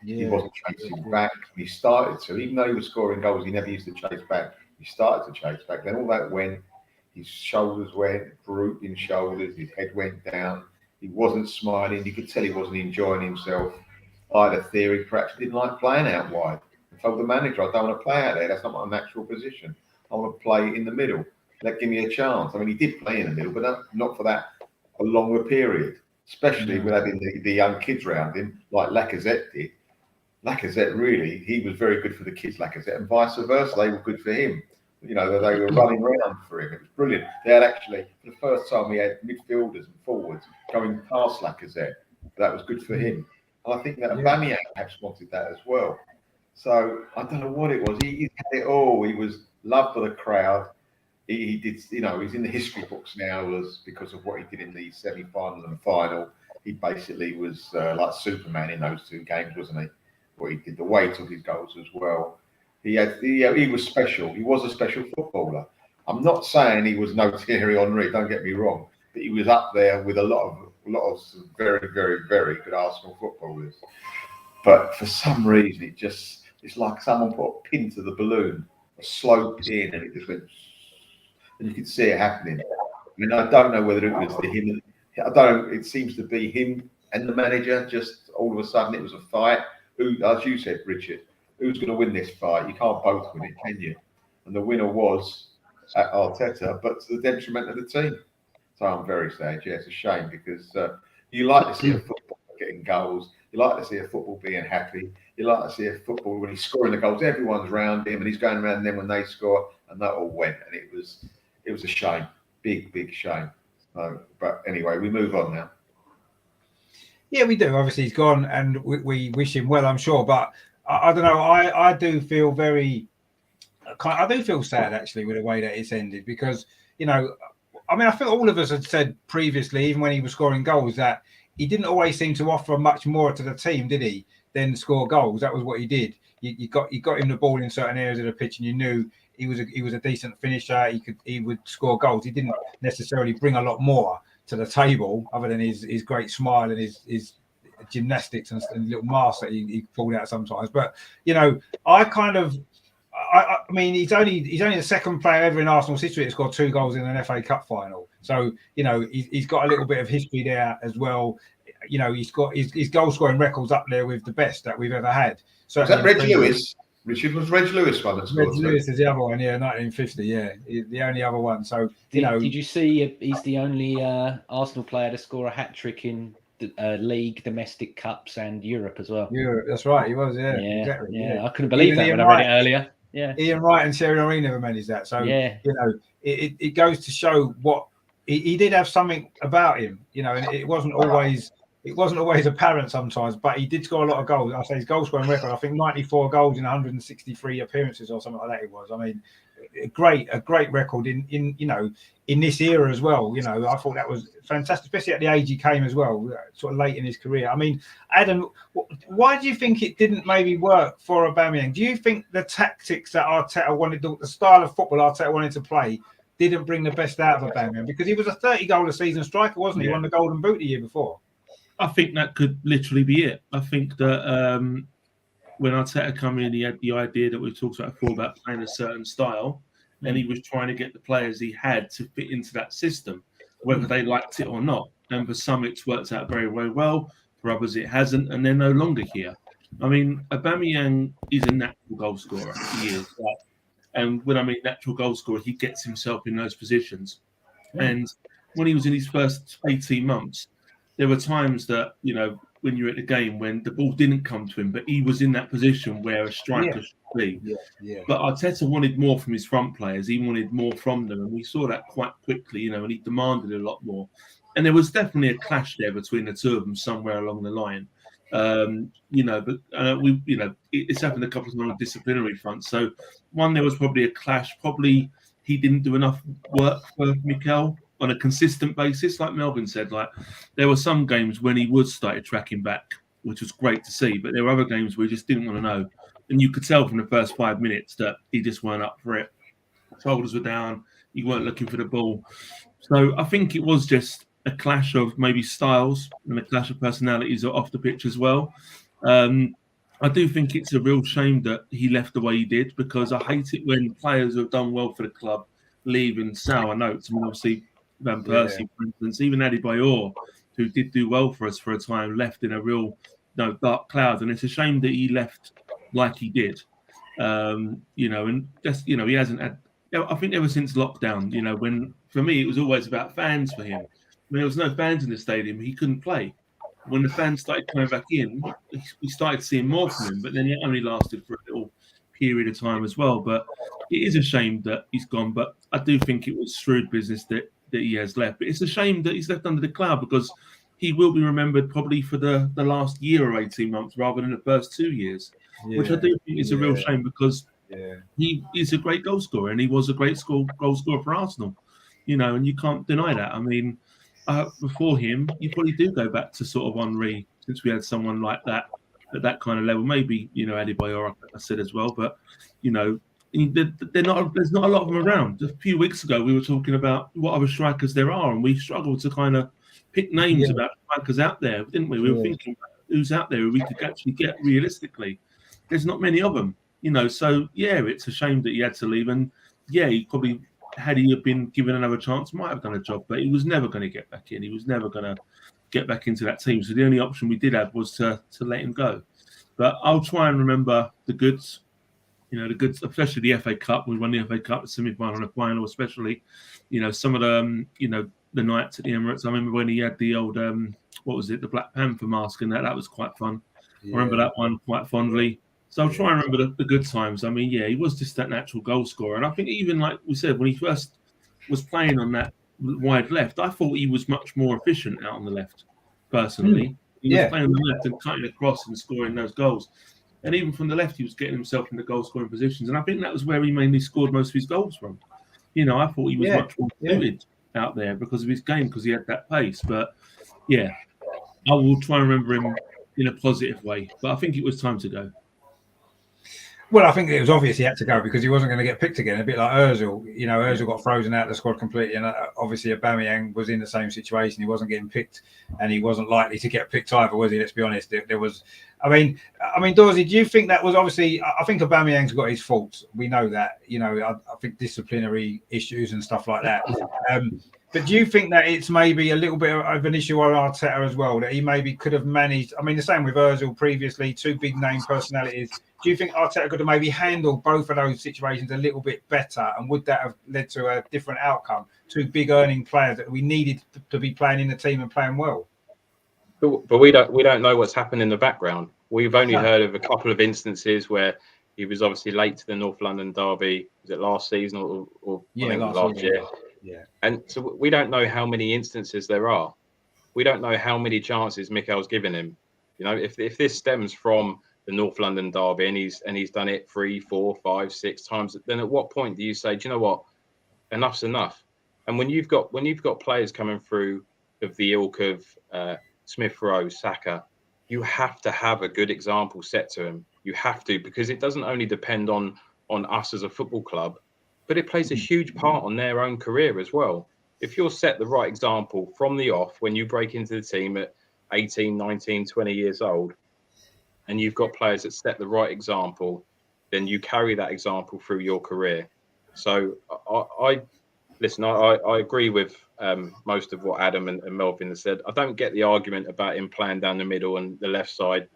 Yeah. He wasn't chasing back. He started to, even though he was scoring goals, he never used to chase back. He started to chase back. Then all that went. His shoulders went, drooping shoulders. His head went down. He wasn't smiling. You could tell he wasn't enjoying himself. I had a theory, perhaps he didn't like playing out wide. I told the manager, I don't want to play out there. That's not my natural position. I want to play in the middle. Give me a chance. I mean, he did play in the middle, but not for that a longer period, especially with having the young kids around him, like Lacazette did. Lacazette, really, he was very good for the kids, Lacazette, and vice versa. They were good for him. They were running around for him. It was brilliant. They had actually, for the first time, we had midfielders and forwards going past Lacazette. That was good for him. And I think that Aubameyang perhaps wanted that as well. So I don't know what it was. He had it all. He was loved by the crowd. He did, he's in the history books now because of what he did in the semi-final and final. He basically was like Superman in those 2 games, wasn't he? What he did, the weight of his goals as well. He was special. He was a special footballer. I'm not saying he was no Thierry Henry. Don't get me wrong, but he was up there with a lot of very, very, very good Arsenal footballers. But for some reason, it's like someone put a pin to the balloon, a slow pin, and it just went, and you could see it happening. I mean, I don't know whether it was him. It seems to be him and the manager. Just all of a sudden, it was a fight. who, as you said, Richard, who's going to win this fight? You can't both win it, can you? And the winner was Arteta, but to the detriment of the team. So I'm very sad. Yeah, it's a shame because you like to see a football getting goals. You like to see a football being happy. You like to see a football when he's scoring the goals. Everyone's around him and he's going around them when they score, and that all went. And it was a shame, big shame. But anyway, we move on now. Yeah, we do. Obviously, he's gone, and we wish him well, I'm sure. But I don't know. I do feel I do feel sad actually with the way that it's ended because I mean, I feel all of us had said previously, even when he was scoring goals, that he didn't always seem to offer much more to the team, did he? Than score goals. That was what he did. You got him the ball in certain areas of the pitch, and you knew he was a decent finisher. He would score goals. He didn't necessarily bring a lot more to the table other than his great smile and his gymnastics and little masks that he pulled out sometimes. But I mean, he's only the second player ever in Arsenal's history to score 2 goals in an FA Cup final. So he's got a little bit of history there as well. He's got his goal scoring records up there with the best that we've ever had. So is that Reg Lewis? Richard, was Reg Lewis one that scored? Reg Lewis is the other one, 1950, the only other one. So did you see he's the only Arsenal player to score a hat trick in league, domestic cups, and Europe as well? Europe, that's right, he was. Exactly. Yeah. I couldn't believe that when I read it earlier. Yeah, Ian Wright and Thierry Henry never managed that. So it goes to show what he did have something about him, and it wasn't always apparent sometimes, but he did score a lot of goals. I say his goal scoring record, I think 94 goals in 163 appearances or something like that. It was. I mean, a great record in this era as well. I thought that was fantastic, especially at the age he came as well, sort of late in his career. I mean, Adam, why do you think it didn't maybe work for Aubameyang? Do you think the tactics that Arteta wanted, the style of football Arteta wanted to play, didn't bring the best out of Aubameyang? Because he was a 30-goal a season striker, wasn't he? He won the Golden Boot the year before. I think that could literally be it. I think that when Arteta came in, he had the idea that we've talked about before about playing a certain style, and he was trying to get the players he had to fit into that system, whether they liked it or not. And for some, it's worked out very, very well. For others, it hasn't, and they're no longer here. I mean, Aubameyang is a natural goal scorer. He is. And when I mean natural goal scorer, he gets himself in those positions. And when he was in his first 18 months, there were times that, when you're at the game, when the ball didn't come to him, but he was in that position where a striker should be. But Arteta wanted more from his front players. He wanted more from them. And we saw that quite quickly, and he demanded a lot more. And there was definitely a clash there between the two of them somewhere along the line. It's happened a couple of times on a disciplinary front. So there was probably a clash. Probably he didn't do enough work for Mikel on a consistent basis, like Melvin said. Like, there were some games when he would start tracking back, which was great to see, but there were other games where he just didn't want to know. And you could tell from the first 5 minutes that he just weren't up for it. Shoulders were down. He weren't looking for the ball. So I think it was just a clash of maybe styles and a clash of personalities off the pitch as well. I do think it's a real shame that he left the way he did, because I hate it when players who have done well for the club leave in sour notes. I mean, obviously, Van Persie, for instance, even Adebayor, who did do well for us for a time, left in a real dark cloud. And it's a shame that he left like he did. And just, he hasn't had, I think ever since lockdown, when, for me, it was always about fans for him. When there was no fans in the stadium, he couldn't play. When the fans started coming back in, we started seeing more from him, but then it only lasted for a little period of time as well. But it is a shame that he's gone, but I do think it was shrewd business that he has left. But it's a shame that he's left under the cloud, because he will be remembered probably for the last year or 18 months rather than the first 2 years, which I do think is a real shame, because he is a great goal scorer, and he was a great goal scorer for Arsenal, and you can't deny that. I mean, before him, you probably do go back to sort of Henry, since we had someone like that at that kind of level. Maybe, Adebayor, I said as well, but, there's not a lot of them around. A few weeks ago, we were talking about what other strikers there are, and we struggled to kind of pick names about strikers out there, didn't we? We were thinking who's out there who we could actually get realistically. There's not many of them, So it's a shame that he had to leave, and he probably, had he been given another chance, might have done a job, but he was never going to get back in. He was never going to get back into that team. So the only option we did have was to let him go. But I'll try and remember the goods. The goods, especially the FA Cup. We won the FA Cup, the semi-final and the final, especially. Some of the, the nights at the Emirates. I remember when he had the old, the Black Panther mask, and that was quite fun. Yeah. I remember that one quite fondly. So I'll try and remember the good times. I mean, he was just that natural goal scorer. And I think even like we said, when he first was playing on that wide left, I thought he was much more efficient out on the left, personally. He was playing on the left and cutting across and scoring those goals. And even from the left, he was getting himself into goal-scoring positions. And I think that was where he mainly scored most of his goals from. I thought he was much more suited out there because of his game, because he had that pace. But, I will try and remember him in a positive way. But I think it was time to go. Well, I think it was obvious he had to go because he wasn't going to get picked again. A bit like Ozil. Ozil got frozen out of the squad completely. And obviously, Aubameyang was in the same situation. He wasn't getting picked and he wasn't likely to get picked either, was he? Let's be honest. There was... I mean, Dorsey, do you think that was obviously... I think Aubameyang's got his faults. We know that. I think disciplinary issues and stuff like that. But do you think that it's maybe a little bit of an issue on Arteta as well, that he maybe could have managed... I mean, the same with Ozil previously, two big-name personalities. Do you think Arteta could have maybe handled both of those situations a little bit better? And would that have led to a different outcome? Two big-earning players that we needed to be playing in the team and playing well. But we don't know what's happened in the background. We've only heard of a couple of instances where he was obviously late to the North London derby. Was it last season or last year? Yeah. And so we don't know how many instances there are. We don't know how many chances Mikel's given him. If this stems from the North London derby and he's done it 3, 4, 5, 6 times, then at what point do you say, do you know what, enough's enough? And when you've got players coming through of the ilk of Smith Rowe, Saka, you have to have a good example set to him. You have to, because it doesn't only depend on us as a football club, but it plays a huge part on their own career as well. If you're set the right example from the off, when you break into the team at 18, 19, 20 years old, and you've got players that set the right example, then you carry that example through your career. So I agree with most of what Adam and Melvin have said. I don't get the argument about him playing down the middle and the left side.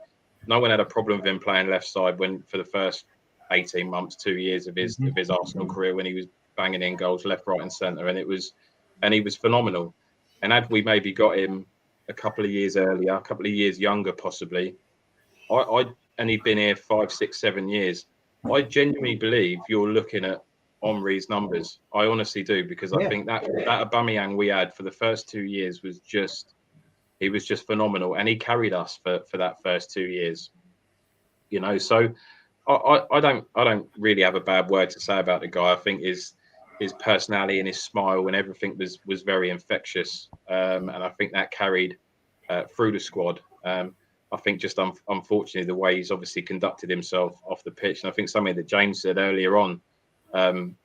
No one had a problem with him playing left side for the first 18 months, 2 years of his Arsenal career, when he was banging in goals left, right, and centre, and he was phenomenal. And had we maybe got him a couple of years earlier, a couple of years younger, possibly, and he'd been here 5, 6, 7 years, I genuinely believe you're looking at Omri's numbers. I honestly do, because I think that Aubameyang we had for the first 2 years was just phenomenal, and he carried us for that first 2 years. So I don't really have a bad word to say about the guy. I think his personality and his smile and everything was very infectious, and I think that carried through the squad. I think just unfortunately the way he's obviously conducted himself off the pitch, and I think something that James said earlier on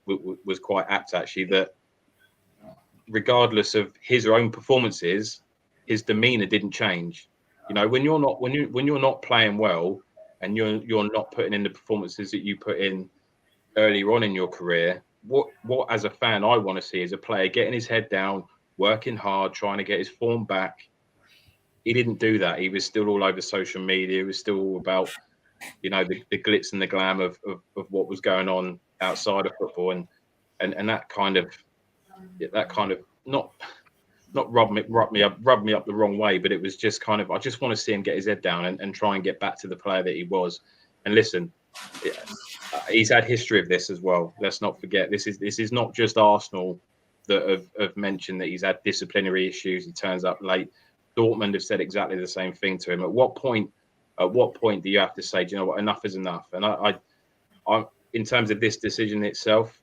was quite apt, actually, that regardless of his own performances, his demeanor didn't change. When you're not playing well and you're not putting in the performances that you put in earlier on in your career, what as a fan I want to see is a player getting his head down, working hard, trying to get his form back. He didn't do that. He was still all over social media. It was still all about, the glitz and the glam of what was going on outside of football, and that kind of not rubbed me up the wrong way, but it was just kind of, I just want to see him get his head down and try and get back to the player that he was. And listen, he's had history of this as well. Let's not forget, this is not just Arsenal that have mentioned that he's had disciplinary issues. He turns up late. Dortmund have said exactly the same thing to him. At what point do you have to say, do you know what, enough is enough? And I'm in terms of this decision itself,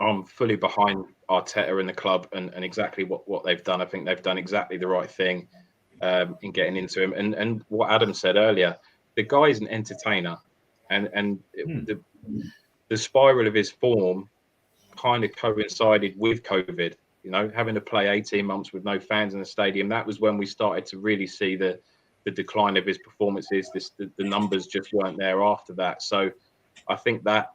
I'm fully behind Arteta and the club and exactly what they've done. I think they've done exactly the right thing in getting into him. And what Adam said earlier, the guy is an entertainer, and the spiral of his form kind of coincided with COVID. Having to play 18 months with no fans in the stadium, that was when we started to really see the decline of his performances. The numbers just weren't there after that. So I think that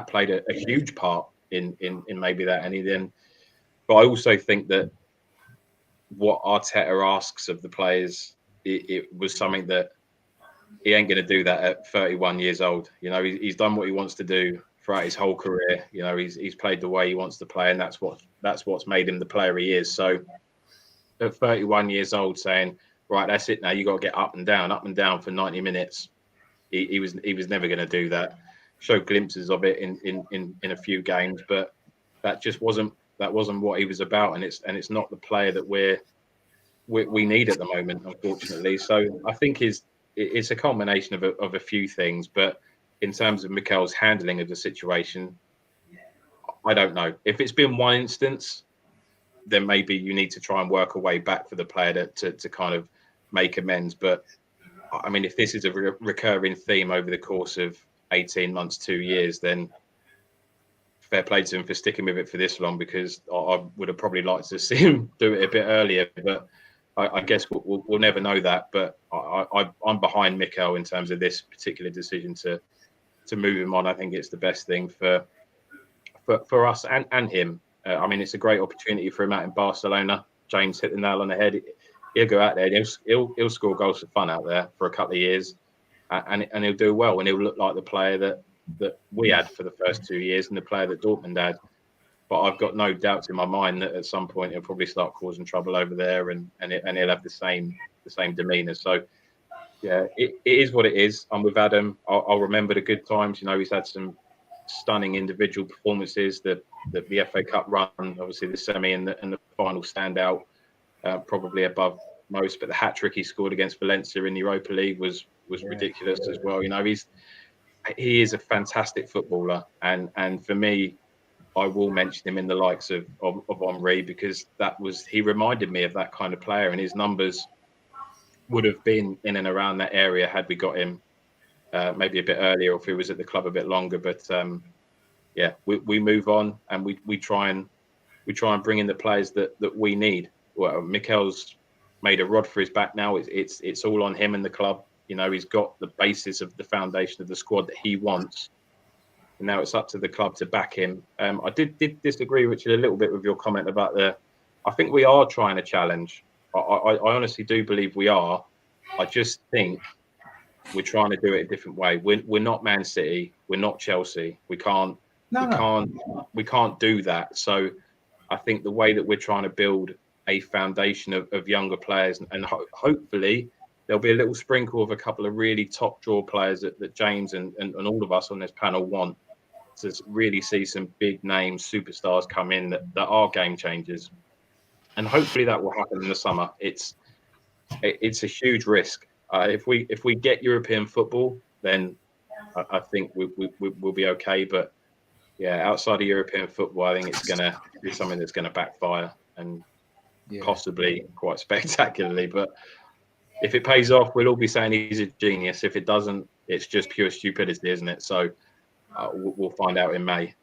played a huge part in maybe that. But I also think that what Arteta asks of the players, it was something that he ain't going to do that at 31 years old. You know, he's done what he wants to do throughout his whole career. You know, he's played the way he wants to play, and that's what's made him the player he is. So at 31 years old, saying, right, that's it now, you got to get up and down for 90 minutes. He was never going to do that. Showed glimpses of it in a few games, but that just wasn't what he was about, and it's not the player that we need at the moment, unfortunately. So I think it's a culmination of a few things, but in terms of Mikel's handling of the situation, I don't know. If it's been one instance, then maybe you need to try and work a way back for the player to kind of make amends. But I mean, if this is a recurring theme over the course of 18 months, 2 years, then fair play to him for sticking with it for this long, because I would have probably liked to see him do it a bit earlier. But I guess we'll never know that. But I'm behind Mikel in terms of this particular decision to move him on. I think it's the best thing for us and him. I mean, it's a great opportunity for him out in Barcelona. James hit the nail on the head. He'll go out there and he'll score goals for fun out there for a couple of years, and he'll do well, and he'll look like the player that we had for the first 2 years and the player that Dortmund had. But I've got no doubts in my mind that at some point he'll probably start causing trouble over there, and he'll have the same demeanour. So yeah, it is what it is. I'm with Adam. I'll remember the good times. You know, he's had some stunning individual performances. The FA Cup run, obviously the semi and the final standout, probably above most. But the hat trick he scored against Valencia in the Europa League was ridiculous as well. You know, he is a fantastic footballer, and for me, I will mention him in the likes of Henry, because he reminded me of that kind of player, and his numbers would have been in and around that area had we got him maybe a bit earlier, or if he was at the club a bit longer. But yeah, we move on, and we try and bring in the players that we need. Well, Mikel's made a rod for his back now. It's all on him and the club. You know, he's got the basis of the foundation of the squad that he wants. And now it's up to the club to back him. I did disagree, Richard, a little bit with your comment about I think we are trying to challenge. I honestly do believe we are. I just think we're trying to do it a different way. We're not Man City. We're not Chelsea. We can't do that. So I think the way that we're trying to build a foundation of younger players, and hopefully there'll be a little sprinkle of a couple of really top draw players that James and all of us on this panel want to really see some big name superstars come in that are game changers. And hopefully that will happen in the summer. It's a huge risk. If we get European football, then I think we'll be okay. But yeah, outside of European football, I think it's going to be something that's going to backfire, and possibly quite spectacularly. But if it pays off, we'll all be saying he's a genius. If it doesn't, it's just pure stupidity, isn't it? So we'll find out in May.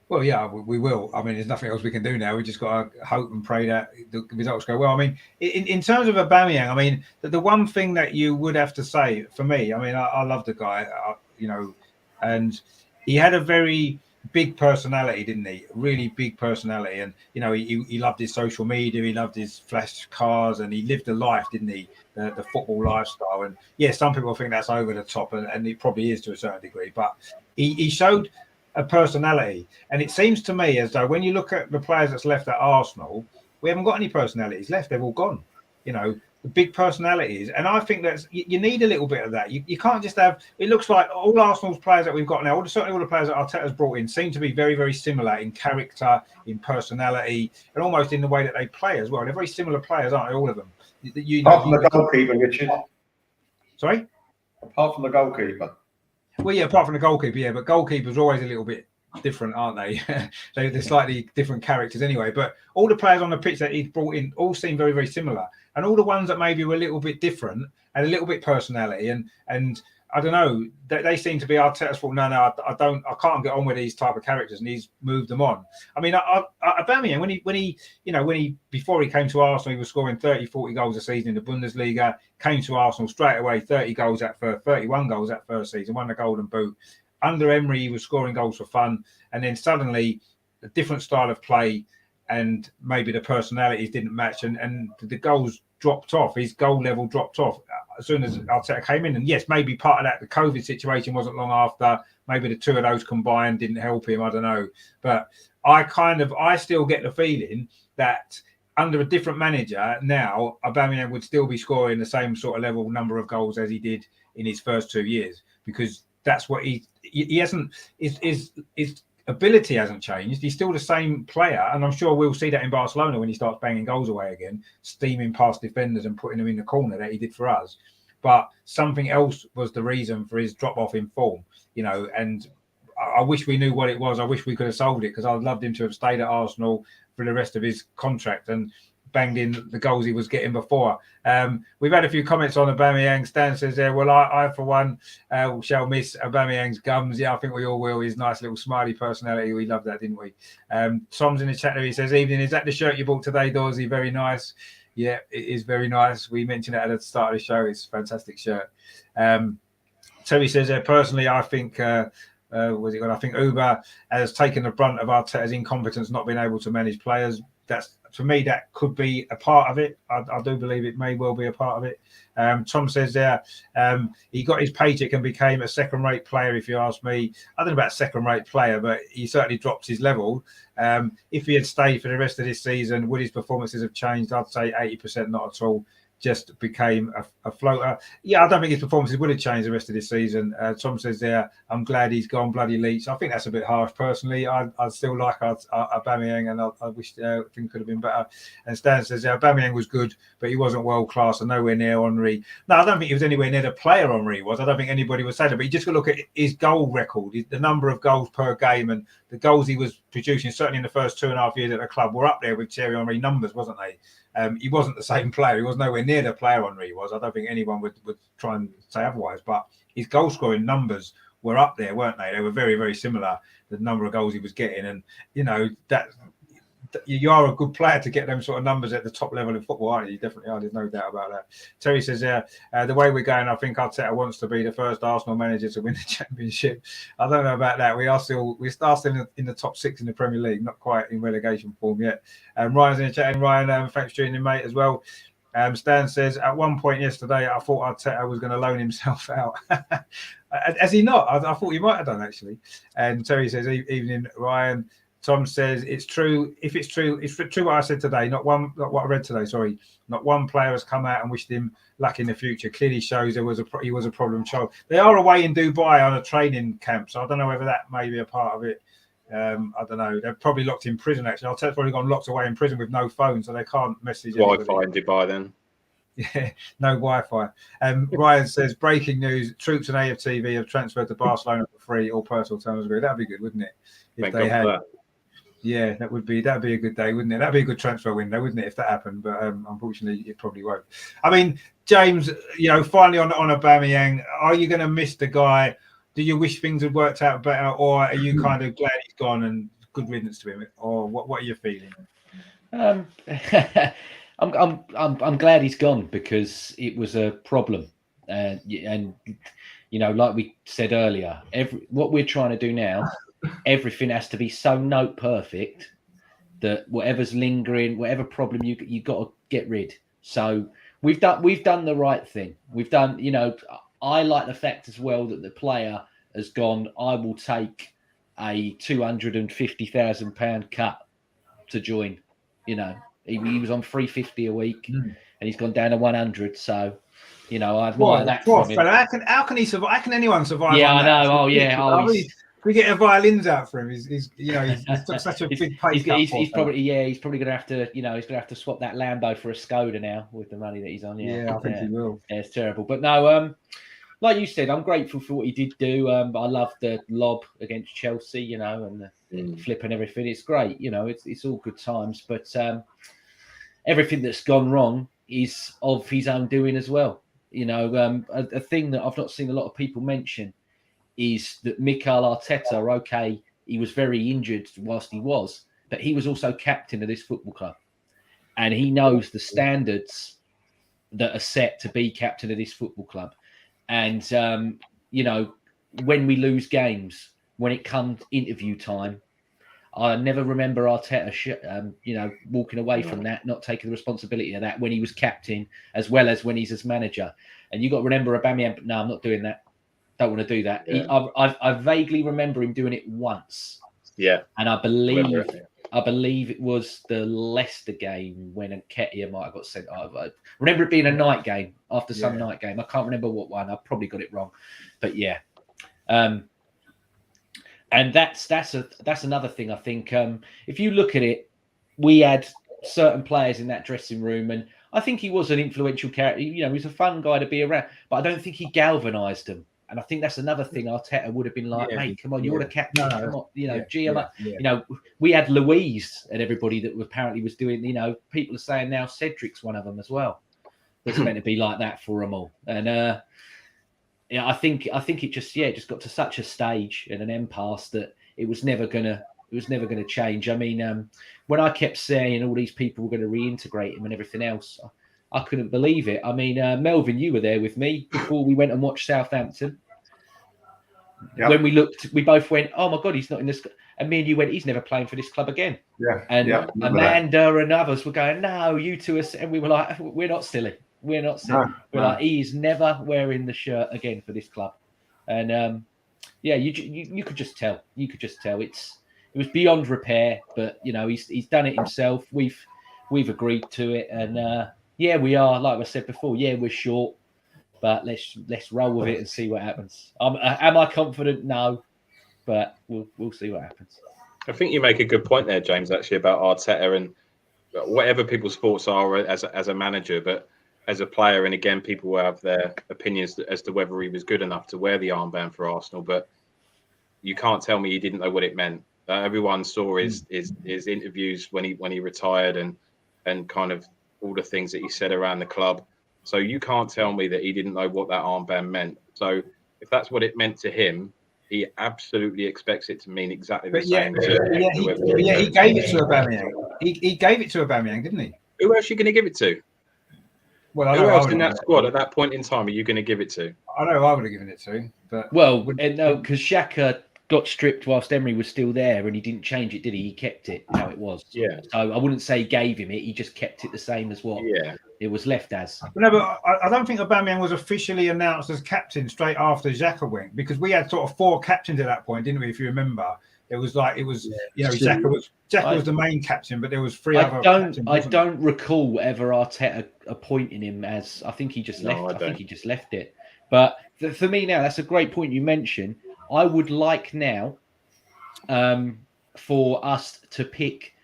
Well, yeah, we will. I mean, there's nothing else we can do now. We just got to hope and pray that the results go well. I mean, in terms of Aubameyang, I mean, the one thing that you would have to say for me, I mean, I love the guy, you know, and he had a very big personality, didn't he? Really big personality. And, you know, he loved his social media. He loved his flash cars, and he lived a life, didn't he? The football lifestyle. And yeah, some people think that's over the top, and it probably is to a certain degree, but he showed a personality. And it seems to me as though when you look at the players that's left at Arsenal, we haven't got any personalities left. They've all gone, you know, the big personalities. And I think that's, you need a little bit of that. You can't just have, it looks like all Arsenal's players that we've got now, certainly all the players that Arteta's brought in seem to be very, very similar in character, in personality, and almost in the way that they play as well. They're very similar players, aren't they, all of them? Apart from the goalkeeper, Richard. Sorry? Apart from the goalkeeper. Well, yeah, apart from the goalkeeper, yeah, but goalkeepers are always a little bit different, aren't they? They're slightly different characters anyway. But all the players on the pitch that he's brought in all seem very, very similar. And all the ones that maybe were a little bit different and a little bit personality, and I don't know, they seem to be Arteta's fault. No, I can't get on with these type of characters, and he's moved them on. I mean, Aubameyang, when he before he came to Arsenal, he was scoring 30, 40 goals a season in the Bundesliga. Came to Arsenal straight away, 31 goals that first season, won the Golden Boot. Under Emery, he was scoring goals for fun, and then suddenly a different style of play, and maybe the personalities didn't match, and the goals dropped off. His goal level dropped off. as soon as Arteta came in. And yes, maybe part of that, the COVID situation wasn't long after. Maybe the two of those combined didn't help him. I don't know. But I still get the feeling that under a different manager now, Aubameyang would still be scoring the same sort of level number of goals as he did in his first 2 years, because that's what he hasn't, his ability hasn't changed. He's still the same player, and I'm sure we'll see that in Barcelona when he starts banging goals away again, steaming past defenders and putting them in the corner that he did for us. But something else was the reason for his drop off in form, and I wish we knew what it was. I wish we could have solved it, because I'd loved him to have stayed at Arsenal for the rest of his contract and banged in the goals he was getting before. We've had a few comments on Aubameyang. Stan says there, well, I for one shall miss Aubameyang's gums. Yeah, I think we all will. His nice little smiley personality. We loved that, didn't we? Tom's in the chat there. He says, evening, is that the shirt you bought today, Dorsey? Very nice. Yeah, it is very nice. We mentioned it at the start of the show. It's a fantastic shirt. Terry says there, personally, I think... I think Uber has taken the brunt of Arteta's incompetence, not being able to manage players. That's, for me, that could be a part of it. I do believe it may well be a part of it. Tom says there, he got his paycheck and became a second-rate player, if you ask me. I don't know about second-rate player, but he certainly dropped his level. If he had stayed for the rest of this season, would his performances have changed? I'd say 80% not at all. Just became a floater. Yeah, I don't think his performances would have changed the rest of this season. Tom says there, I'm glad he's gone, bloody Leach. I think that's a bit harsh, personally. I still like Aubameyang, and I wish things could have been better. And Stan says Aubameyang was good, but he wasn't world class and nowhere near Henry. No, I don't think he was anywhere near the player Henry was. I don't think anybody would say that. But you just got to look at his goal record, the number of goals per game, and the goals he was producing, certainly in the first 2.5 years at the club, were up there with Thierry Henry numbers, wasn't they? He wasn't the same player. He was nowhere near the player Henry was. I don't think anyone would try and say otherwise. But his goal scoring numbers were up there, weren't they? They were very, very similar, the number of goals he was getting. And, that you are a good player to get them sort of numbers at the top level of football, aren't you? You definitely are. There's no doubt about that. Terry says, the way we're going, I think Arteta wants to be the first Arsenal manager to win the Championship. I don't know about that. We're still in the top 6 in the Premier League, not quite in relegation form yet. Ryan's in the chat, and Ryan, thanks for tuning in, mate, as well. Stan says, at one point yesterday, I thought Arteta was going to loan himself out. Has he not? I thought he might have done, actually. And Terry says, evening, Ryan. Tom says it's true. If it's true what I said today. Not what I read today. Sorry, not one player has come out and wished him luck in the future. Clearly shows he was a problem child. They are away in Dubai on a training camp, so I don't know whether that may be a part of it. I don't know. They're probably locked in prison. Actually, Arteta's probably gone locked away in prison with no phone, so they can't message. Wi-Fi in Dubai, then. Yeah, no Wi-Fi. Ryan says, breaking news: troops and AFTV have transferred to Barcelona for free. All personal terms agree. That'd be good, wouldn't it? If they had. Yeah, that'd be a good day, wouldn't it? That'd be a good transfer window, wouldn't it, if that happened? But unfortunately, it probably won't. I mean, James, finally on Aubameyang, are you going to miss the guy? Do you wish things had worked out better, or are you kind of glad he's gone and good riddance to him? Or what are you feeling? I'm glad he's gone, because it was a problem, and like we said earlier, what we're trying to do now. Everything has to be so note perfect that whatever's lingering, whatever problem you got to get rid. So we've done the right thing. We've done, I like the fact as well that the player has gone, I will take a £250,000 cut to join. He was on $350 a week and he's gone down to 100. So, I admire that from him. How can he survive? How can anyone survive? Yeah, I know. Oh, yeah. We get the violins out for him. He's took such a big pay cut. He's probably going to have to, he's going to have to swap that Lambo for a Skoda now with the money that he's on. Yeah, I think he will. Yeah, it's terrible. But no, like you said, I'm grateful for what he did do. I love the lob against Chelsea, and the flip and everything. It's great, it's all good times. But everything that's gone wrong is of his own doing as well. A thing that I've not seen a lot of people mention is that Mikel Arteta, okay, he was very injured whilst he was, but he was also captain of this football club. And he knows the standards that are set to be captain of this football club. And, when we lose games, when it comes interview time, I never remember Arteta, walking away from that, not taking the responsibility of that when he was captain, as well as when he's as manager. And you got to remember Aubameyang. No, I'm not doing that. Don't want to do that. Yeah. I vaguely remember him doing it once. Yeah, and I believe it was the Leicester game when Nketiah might have got sent out. I remember it being a night game after some night game. I can't remember what one. I probably got it wrong, but yeah. And that's another thing. I think if you look at it, we had certain players in that dressing room, and I think he was an influential character. He was a fun guy to be around, but I don't think he galvanised them. And I think that's another thing Arteta would have been like, mate, come on, you're the captain. Come on, G him up. We had Louise and everybody that apparently was doing, people are saying now Cedric's one of them as well. It's meant to be like that for them all. And I think it just got to such a stage and an impasse that it was never gonna change. I mean, when I kept saying all these people were going to reintegrate him and everything else, I couldn't believe it. I mean, Melvin, you were there with me before we went and watched Southampton. Yep. When we looked, we both went, "Oh my God, he's not in this." And me and you went, "He's never playing for this club again." Yeah. And Amanda and others were going, "No, you two are," and we were like, "We're not silly. We're not silly." We're like, "He is never wearing the shirt again for this club." And you could just tell. You could just tell it was beyond repair. But he's done it himself. We've agreed to it, and we are, like I said before. Yeah, we're short. But let's roll with it and see what happens. Am I confident? No, but we'll see what happens. I think you make a good point there, James, actually, about Arteta and whatever people's thoughts are as a manager, but as a player, and again, people will have their opinions as to whether he was good enough to wear the armband for Arsenal. But you can't tell me he didn't know what it meant. Everyone saw his interviews when he retired and kind of all the things that he said around the club. So you can't tell me that he didn't know what that armband meant. So if that's what it meant to him, he absolutely expects it to mean exactly the same. He gave it to Aubameyang. He gave it to Aubameyang, didn't he? Who else are you going to give it to? Well, who else in that squad at that point in time are you going to give it to? I know I would have given it to, but no, because Xhaka got stripped whilst Emery was still there, and he didn't change it, did he? He kept it how it was. Yeah. So I wouldn't say he gave him it; he just kept it the same as what it was left as. No, but I don't think Aubameyang was officially announced as captain straight after Xhaka went, because we had sort of 4 captains at that point, didn't we? If you remember, Xhaka was the main captain, but there was 3 other. I don't recall ever Arteta appointing him as. I think he just left. I think he just left it. But for me now, that's a great point you mentioned. I would like now for us to pick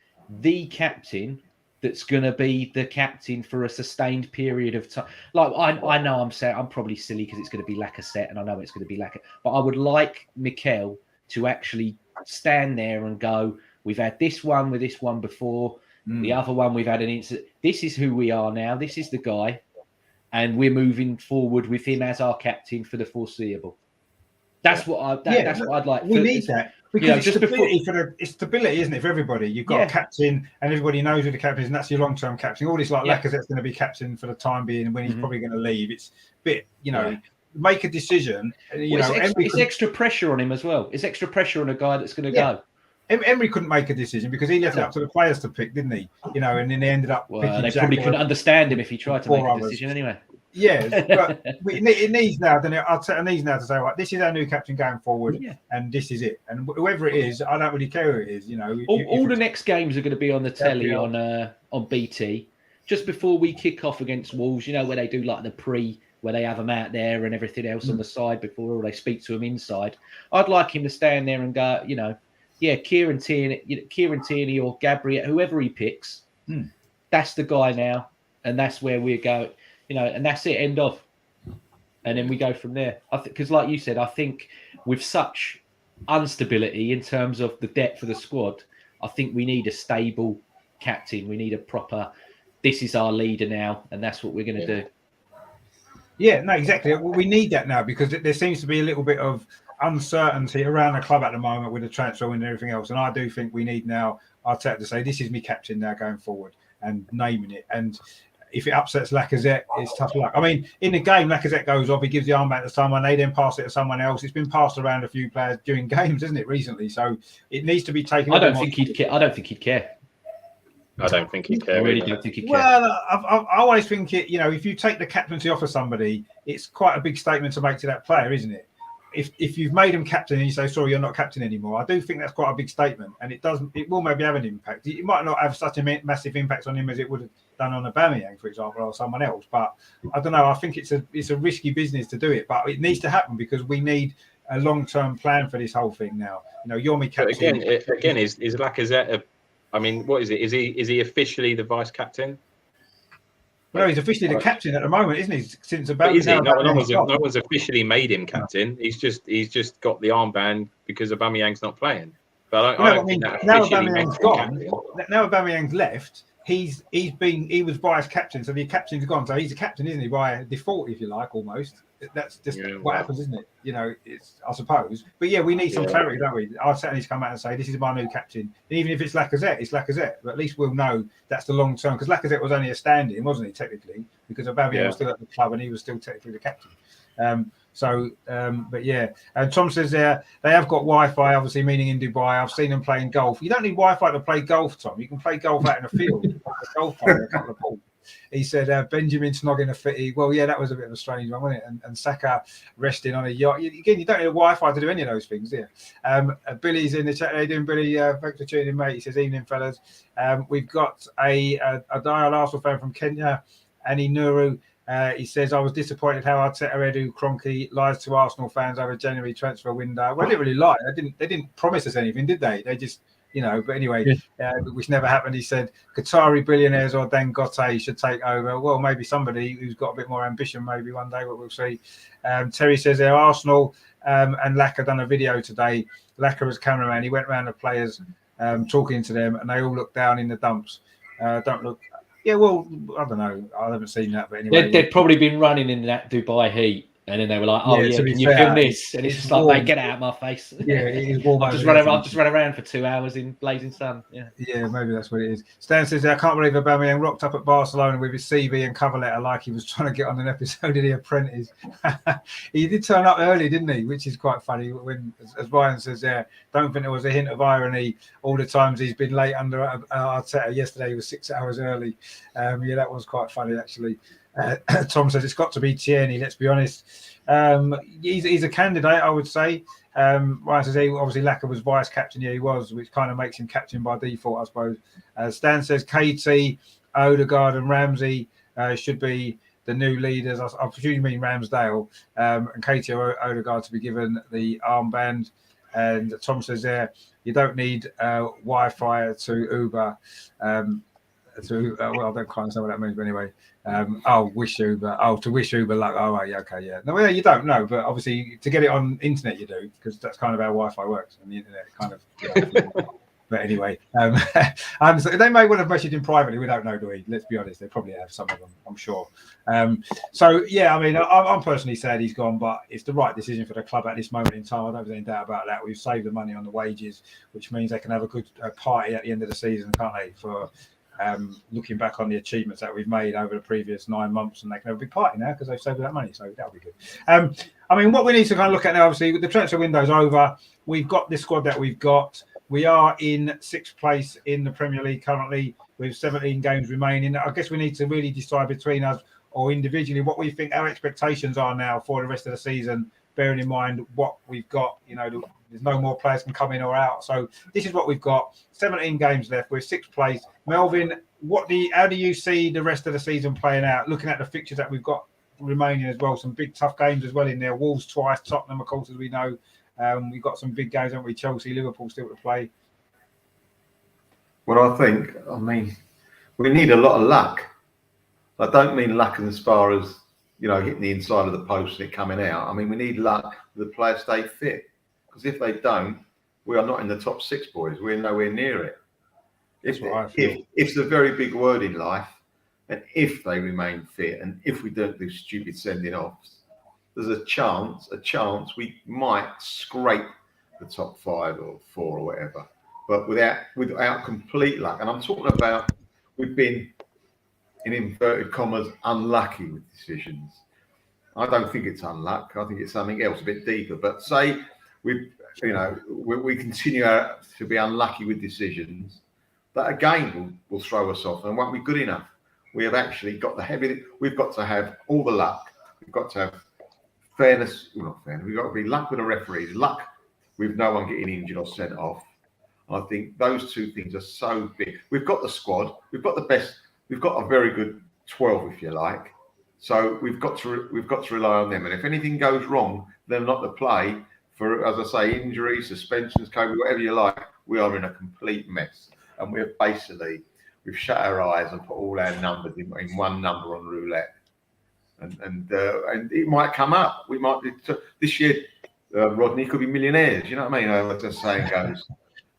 the captain that's going to be the captain for a sustained period of time. Like I know I'm probably silly because it's going to be Lacazette, and I know it's going to be Lacazette, but I would like Mikel to actually stand there and go, "We've had this one with this one before, the other one we've had an incident. This is who we are now. This is the guy, and we're moving forward with him as our captain for the foreseeable." That's what that's what I'd like. We need that because it's stability, isn't it, for everybody? You've got a captain, and everybody knows who the captain is, and that's your long-term captain. All this Lacazette's going to be captain for the time being, when he's probably going to leave. It's a bit, make a decision. It's extra pressure on him as well. It's extra pressure on a guy that's going to go. Emery couldn't make a decision because he left it up to the players to pick, didn't he? And then they ended up. Well, they probably couldn't understand him if he tried to make a decision anyway. Yeah, but it needs now. Then Arteta needs now to say, right, this is our new captain going forward, and this is it. And whoever it is, I don't really care who it is. All the next games are going to be on the telly on BT just before we kick off against Wolves. Where they do like the where they have them out there and everything else on the side before they speak to him inside. I'd like him to stand there and go, Kieran Tierney or Gabriel, whoever he picks, that's the guy now, and that's where we're going. And that's it, end of. And then we go from there. Because like you said, I think with such instability in terms of the depth of the squad, I think we need a stable captain. We need a proper, this is our leader now, and that's what we're going to do. Yeah, no, exactly. We need that now because there seems to be a little bit of uncertainty around the club at the moment with the transfer and everything else. And I do think we need now Arteta to say, this is me captain now going forward, and naming it. And if it upsets Lacazette, it's tough luck. I mean, in the game, Lacazette goes off, he gives the armband to someone, they then pass it to someone else. It's been passed around a few players during games, isn't it, recently? So it needs to be taken. I don't think he'd care. I don't think he'd care. I don't think he'd care. I really either. don't think he'd care. Well, I always think it. You know, if you take the captaincy off of somebody, it's quite a big statement to make to that player, isn't it? If you've made him captain and you say sorry, you're not captain anymore, I do think that's quite a big statement, and it will maybe have an impact. It might not have such a massive impact on him as it would have done on Aubameyang, for example, or someone else. But I don't know. I think it's a risky business to do it, but it needs to happen because we need a long-term plan for this whole thing now. You know, you're my captain. Again, is Lacazette? I mean, what is it? Is he officially the vice captain? No, he's officially the captain at the moment, isn't he? Since about is he? No one's officially made him captain. He's just got the armband because Aubameyang's not playing. But I don't think that now officially Aubameyang's makes him gone. captain. Now Aubameyang's left. He was vice captain, so the captain's gone. So he's a captain, isn't he? By default, if you like, almost. That's just what happens, isn't it? You know, I suppose. But yeah, we need some clarity, don't we? I'll certainly come out and say this is my new captain. And even if it's Lacazette, it's Lacazette. But at least we'll know that's the long term, because Lacazette was only a stand-in, wasn't he? Technically, because Aubameyang was still at the club and he was still technically the captain. But yeah, and Tom says they have got Wi-Fi, obviously meaning in Dubai. I've seen them playing golf. You don't need Wi-Fi to play golf, Tom. You can play golf out in a field, a golf player, a couple of balls. He said Benjamin snogging a fitty. Well, yeah, that was a bit of a strange one, wasn't it? And Saka resting on a yacht. Again, you don't need a Wi-Fi to do any of those things, do you? Billy's in the chat. How you doing, Billy? Thanks for tuning in, mate. He says, evening, fellas. We've got a dial Arsenal fan from Kenya, Annie Nuru. He says, I was disappointed how Arteta, Edu, Kroenke lies to Arsenal fans over January transfer window. Well, they didn't really lie. They didn't promise us anything, did they? They just, you know, but anyway, which never happened. He said, Qatari billionaires or Dangote should take over. Well, maybe somebody who's got a bit more ambition, maybe one day, but we'll see. Terry says, Arsenal and Laka done a video today. Laka was cameraman. He went around the players talking to them, and they all looked down in the dumps. Don't look. Yeah, well, I don't know. I haven't seen that, but anyway. They'd probably been running in that Dubai heat. And then they were like, "Oh yeah, can you film this?" And it's just like, "Mate, get out of my face!" Yeah, it is warm. I've just run around for 2 hours in blazing sun. Yeah, maybe that's what it is. Stan says, "I can't believe Aubameyang rocked up at Barcelona with his CV and cover letter like he was trying to get on an episode of The Apprentice." He did turn up early, didn't he? Which is quite funny. When, as Ryan says, don't think there was a hint of irony all the times he's been late under Arteta. Yesterday he was 6 hours early. Yeah, that was quite funny actually. Tom says it's got to be Tierney. Let's be honest. He's a candidate, I would say. Ryan says obviously Laka was vice captain. Yeah, he was, which kind of makes him captain by default, I suppose. Stan says KT, Odegaard, and Ramsey should be the new leaders. I presume you mean Ramsdale and KT or Odegaard to be given the armband. And Tom says you don't need Wi-Fi to Uber. Well, I don't quite understand what that means, but anyway. Wish Uber. To wish Uber luck. Oh, right, yeah, okay, yeah. No, you don't know, but obviously to get it on internet, you do, because that's kind of how Wi-Fi works on the internet. Kind of. But anyway, so they may well have messaged him privately. We don't know, do we? Let's be honest. They probably have some of them, I'm sure. So yeah, I mean, I'm personally sad he's gone, but it's the right decision for the club at this moment in time. I don't have any doubt about that. We've saved the money on the wages, which means they can have a good party at the end of the season, can't they? For looking back on the achievements that we've made over the previous 9 months, and they can have a big party now because they've saved that money, so that'll be good. I mean, what we need to kind of look at now, obviously, the transfer window's over. We've got this squad that we've got. We are in 6th place in the Premier League currently with 17 games remaining. I guess we need to really decide between us or individually what we think our expectations are now for the rest of the season, bearing in mind what we've got. You know, there's no more players can come in or out. So this is what we've got. 17 games left. We're 6th place. Melvin, how do you see the rest of the season playing out? Looking at the fixtures that we've got remaining as well, some big tough games as well in there. Wolves twice, Tottenham, of course, as we know. We've got some big games, haven't we? Chelsea, Liverpool still to play. Well, I mean, we need a lot of luck. I don't mean luck as far as, hitting the inside of the post and it coming out. I mean, we need luck the players stay fit. Because if they don't, we are not in the top 6, boys. We're nowhere near it. It's a very big word in life. And if they remain fit and if we don't do stupid sending offs, there's a chance we might scrape the top 5 or 4 or whatever. But without complete luck. And I'm talking about we've been in inverted commas, unlucky with decisions. I don't think it's unluck. I think it's something else, a bit deeper. But say we continue to be unlucky with decisions, that again will throw us off and won't be good enough. We have actually got we've got to have all the luck. We've got to have fairness. Well, not fairness. We've got to be luck with the referees, luck with no one getting injured or sent off. I think those two things are so big. We've got the squad. We've got the best. We've got a very good 12, if you like. So we've got to rely on them. And if anything goes wrong, they're not to play for, as I say, injuries, suspensions, COVID, whatever you like. We are in a complete mess, and we've shut our eyes and put all our numbers in one number on roulette. And it might come up. We might be this year. Rodney could be millionaires. You know what I mean? As the saying goes.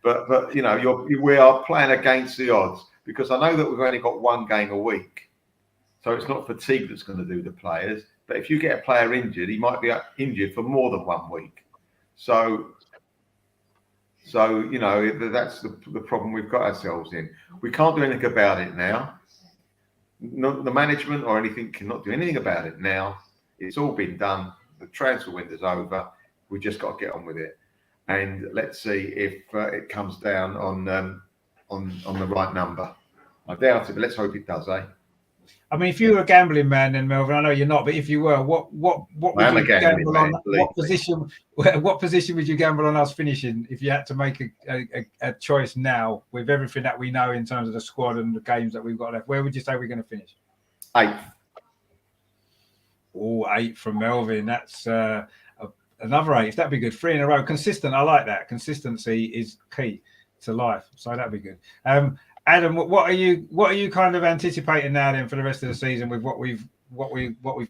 But you know, we are playing against the odds, because I know that we've only got one game a week. So it's not fatigue that's going to do the players. But if you get a player injured, he might be injured for more than 1 week. So you know, that's the problem we've got ourselves in. We can't do anything about it now. The management or anything cannot do anything about it now. It's all been done. The transfer window's over. We just got to get on with it. And let's see if it comes down on the right number. I doubt it, but let's hope it does, eh? I mean, if you were a gambling man, then Melvin, I know you're not, but if you were, what would you gamble on? What position would you gamble on us finishing if you had to make a choice now with everything that we know in terms of the squad and the games that we've got left? Where would you say we're going to finish? 8th. Oh, 8 from Melvin. That's another 8. That'd be good. 3 in a row. Consistent. I like that. Consistency is key to life. So that'd be good. Adam, what are you kind of anticipating now then for the rest of the season with what we've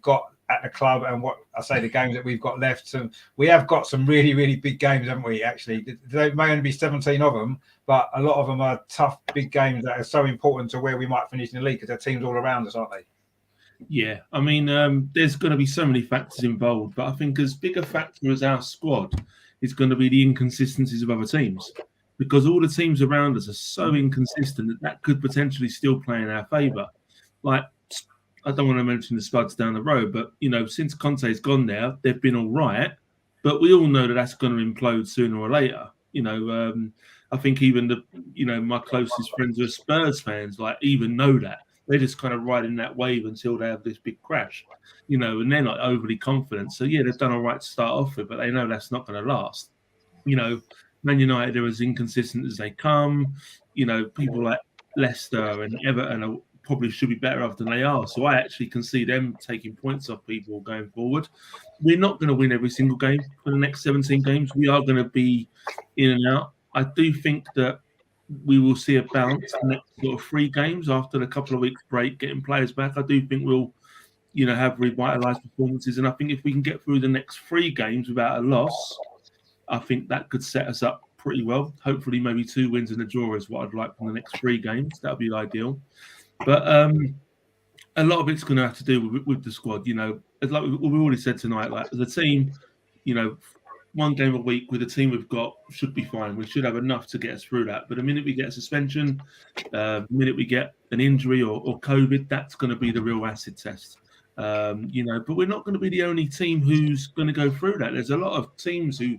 got at the club and what I say the games that we've got left? So we have got some really, really big games, haven't we? Actually, there may only be 17 of them, but a lot of them are tough, big games that are so important to where we might finish in the league because they're teams all around us, aren't they? Yeah, I mean, there's going to be so many factors involved, but I think as big a factor as our squad is going to be the inconsistencies of other teams. Because all the teams around us are so inconsistent that could potentially still play in our favour. Like, I don't want to mention the Spuds down the road, but, you know, since Conte's gone there, they've been all right. But we all know that that's going to implode sooner or later. You know, I think even my closest friends are Spurs fans, like, even know that. They're just kind of riding that wave until they have this big crash, you know, and they're not overly confident. So, yeah, they've done all right to start off with, but they know that's not going to last. You know, Man United are as inconsistent as they come. You know, people like Leicester and Everton probably should be better off than they are. So I actually can see them taking points off people going forward. We're not going to win every single game for the next 17 games. We are going to be in and out. I do think that we will see a bounce in the next sort of 3 games after a couple of weeks break, getting players back. I do think we'll, you know, have revitalised performances. And I think if we can get through the next 3 games without a loss, I think that could set us up pretty well. Hopefully, maybe 2 wins and a draw is what I'd like from the next 3 games. That would be ideal. But a lot of it's going to have to do with the squad. You know, like we already said tonight, like as a team, you know, 1 game a week with the team we've got should be fine. We should have enough to get us through that. But the minute we get a suspension, the minute we get an injury or COVID, that's going to be the real acid test. You know, but we're not going to be the only team who's going to go through that. There's a lot of teams who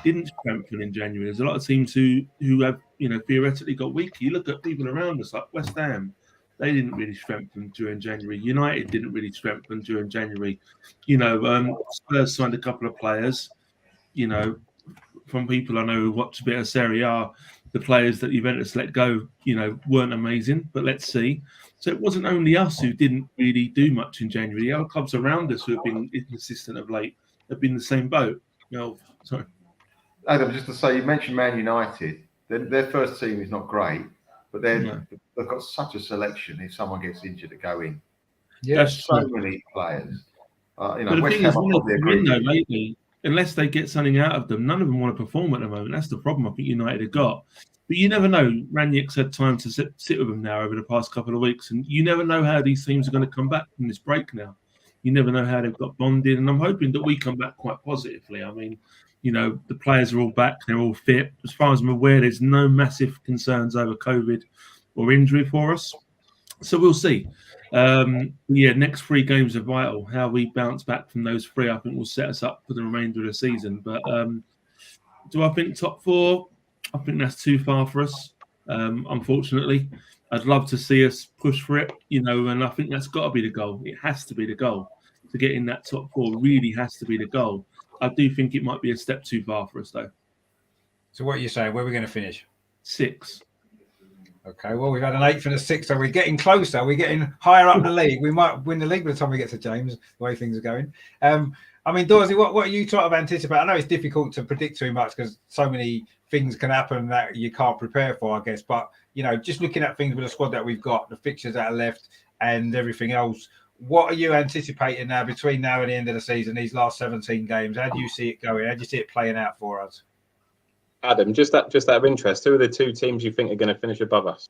didn't strengthen in January. There's a lot of teams who have, you know, theoretically got weaker. You look at people around us like West Ham, they didn't really strengthen during January. United didn't really strengthen during January. You know, Spurs signed a couple of players. You know, from people I know who watch a bit of Serie A, the players that Juventus let go, you know, weren't amazing. But let's see. So it wasn't only us who didn't really do much in January. The other clubs around us who have been inconsistent of late have been in the same boat. No, sorry. Adam, just to say, you mentioned Man United. Their first team is not great, but they've got such a selection. If someone gets injured, to go in. Yeah, there's so many players. You know, but the West thing Ham is, probably agree. lately, unless they get something out of them, none of them want to perform at the moment. That's the problem I think United have got. But you never know. Ranieri's had time to sit with them now over the past couple of weeks, and you never know how these teams are going to come back from this break now. You never know how they've got bonded, and I'm hoping that we come back quite positively. I mean, you know, the players are all back. They're all fit. As far as I'm aware, there's no massive concerns over COVID or injury for us. So we'll see. Yeah, next 3 games are vital. How we bounce back from those 3, I think, will set us up for the remainder of the season. But do I think top 4? I think that's too far for us. Unfortunately, I'd love to see us push for it, and I think that's got to be the goal. It has to be the goal to get in that top 4. Really has to be the goal. I do think it might be a step too far for us, though. So what are you saying? Where are we going to finish? 6. Okay, well, we've had an 8th and a 6th, so we're getting closer. We're getting higher up the league. We might win the league by the time we get to James, the way things are going. I mean, Dorsey, what are you sort of anticipate? I know it's difficult to predict too much because so many things can happen that you can't prepare for, I guess. But, just looking at things with the squad that we've got, the fixtures that are left and everything else, what are you anticipating now between now and the end of the season, these last 17 games? How do you see it going? How do you see it playing out for us? Adam, just out of interest, who are the 2 teams you think are going to finish above us?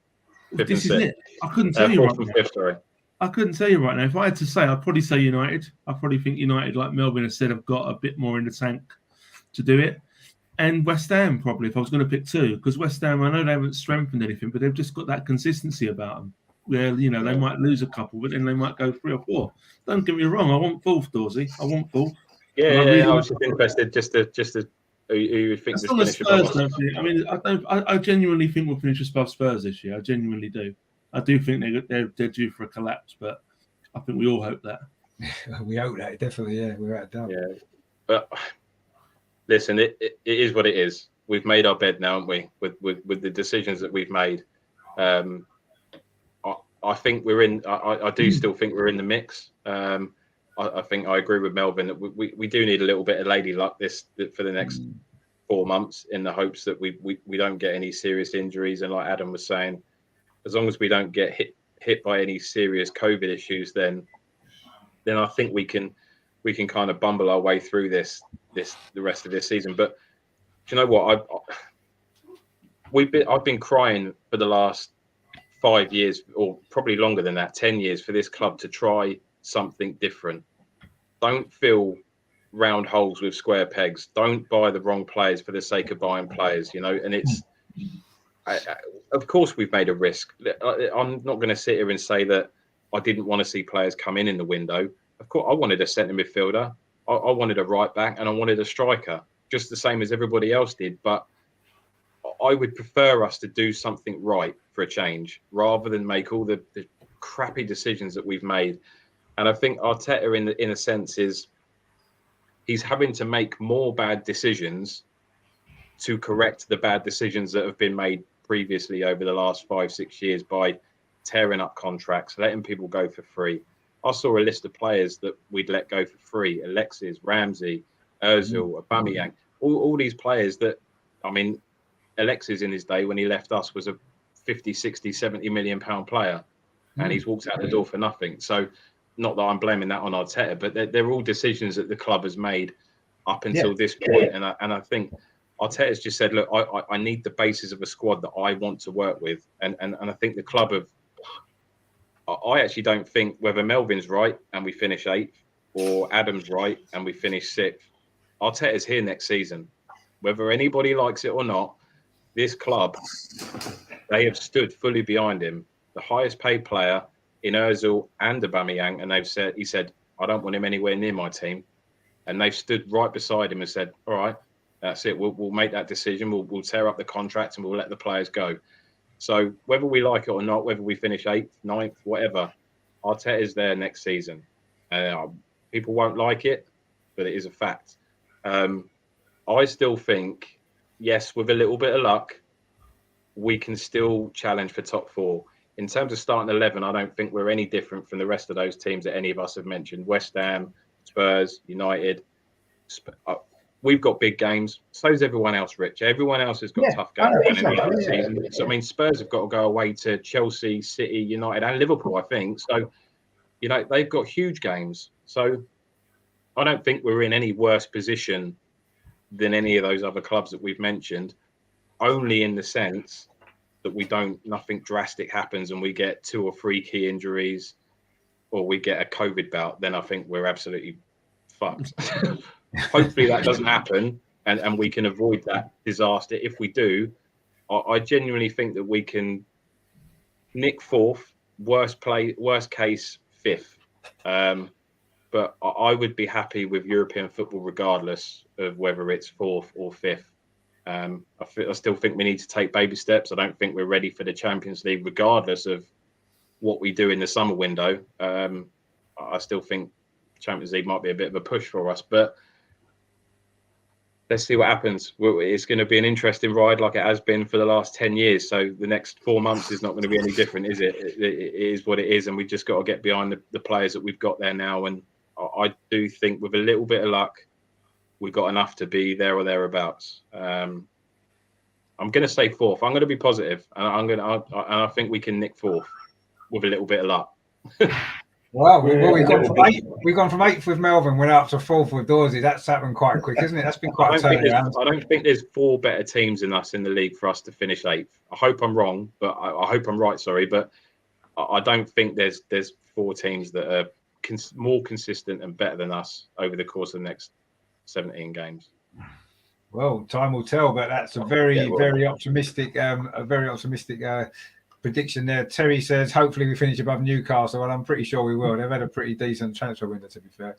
This is it. I couldn't tell you right now. 5th, sorry. I couldn't tell you right now. If I had to say, I'd probably say United. I probably think United, like Melvin has said, have got a bit more in the tank to do it. And West Ham, probably, if I was going to pick 2. Because West Ham, I know they haven't strengthened anything, but they've just got that consistency about them. Where, they might lose a couple, but then they might go 3 or 4. Don't get me wrong. I want 4th, Dorsey. I want 4th. Yeah, I was just interested just to who you think will finish above us. I mean, I genuinely think we'll finish above Spurs this year. I genuinely do. I do think they're due for a collapse, but I think we all hope that. We hope that, definitely, yeah. We're out of doubt. Yeah. But listen, it is what it is. We've made our bed now, haven't we? With the decisions that we've made. I think we're in. I do still think we're in the mix. I think I agree with Melvin that we do need a little bit of lady luck for the next 4 months in the hopes that we don't get any serious injuries. And like Adam was saying, as long as we don't get hit by any serious COVID issues, then I think we can kind of bumble our way through the rest of this season. But do you know what? I've been crying for the last 5 years, or probably longer than that, 10 years, for this club to try something different. Don't fill round holes with square pegs. Don't buy the wrong players for the sake of buying players, and it's of course we've made a risk. I'm not going to sit here and say that I didn't want to see players come in the window. Of course I wanted a centre midfielder, I wanted a right back, and I wanted a striker, just the same as everybody else did. But I would prefer us to do something right for a change rather than make all the crappy decisions that we've made. And I think Arteta, in a sense, he's having to make more bad decisions to correct the bad decisions that have been made previously over the last 5-6 years by tearing up contracts, letting people go for free. I saw a list of players that we'd let go for free: Alexis, Ramsey, Ozil, Aubameyang, all these players that, I mean, Alexis in his day when he left us was a 50, 60, 70 million pound player, and he's walked out the door for nothing. So, not that I'm blaming that on Arteta, but they're all decisions that the club has made up until this point. And I think Arteta's just said, look, I need the basis of a squad that I want to work with. And I think the club I actually don't think whether Melvin's right and we finish 8th or Adam's right and we finish 6th, Arteta's here next season. Whether anybody likes it or not, this club, they have stood fully behind him. The highest paid player in Ozil and Aubameyang, and he said, I don't want him anywhere near my team. And they've stood right beside him and said, all right, that's it. We'll make that decision. We'll tear up the contract and we'll let the players go. So whether we like it or not, whether we finish 8th, 9th, whatever, Arteta's there next season. People won't like it, but it is a fact. I still think, yes, with a little bit of luck, we can still challenge for top 4. In terms of starting 11, I don't think we're any different from the rest of those teams that any of us have mentioned. West Ham, Spurs, United. We've got big games. So does everyone else, Rich. Everyone else has got tough games in the end of the season. So, I mean, Spurs have got to go away to Chelsea, City, United and Liverpool, I think. So, they've got huge games. So I don't think we're in any worse position than any of those other clubs that we've mentioned, only in the sense that nothing drastic happens and we get 2 or 3 key injuries or we get a COVID bout, then I think we're absolutely fucked. Hopefully that doesn't happen and we can avoid that disaster. If we do, I genuinely think that we can nick 4th worst case 5th. But I would be happy with European football regardless of whether it's 4th or 5th. I still think we need to take baby steps. I don't think we're ready for the Champions League regardless of what we do in the summer window. I still think Champions League might be a bit of a push for us, but let's see what happens. It's going to be an interesting ride like it has been for the last 10 years. So the next 4 months is not going to be any different, is it? It is what it is. And we just got to get behind the players that we've got there now. And I do think with a little bit of luck, we've got enough to be there or thereabouts. I'm going to say 4th. I'm going to be positive, and I think we can nick 4th with a little bit of luck. Wow, we've gone from 8th with Melvin, went up to 4th with Dorsey. That's happened quite quick, isn't it? That's been quite a turnaround. I don't think there's 4 better teams than us in the league for us to finish 8th. I hope I'm wrong, but I hope I'm right. Sorry, but I don't think there's 4 teams that are more consistent and better than us over the course of the next 17 games. Well, time will tell, but that's a very optimistic prediction there. Terry says, hopefully we finish above Newcastle, and I'm pretty sure we will. They've had a pretty decent transfer window, to be fair.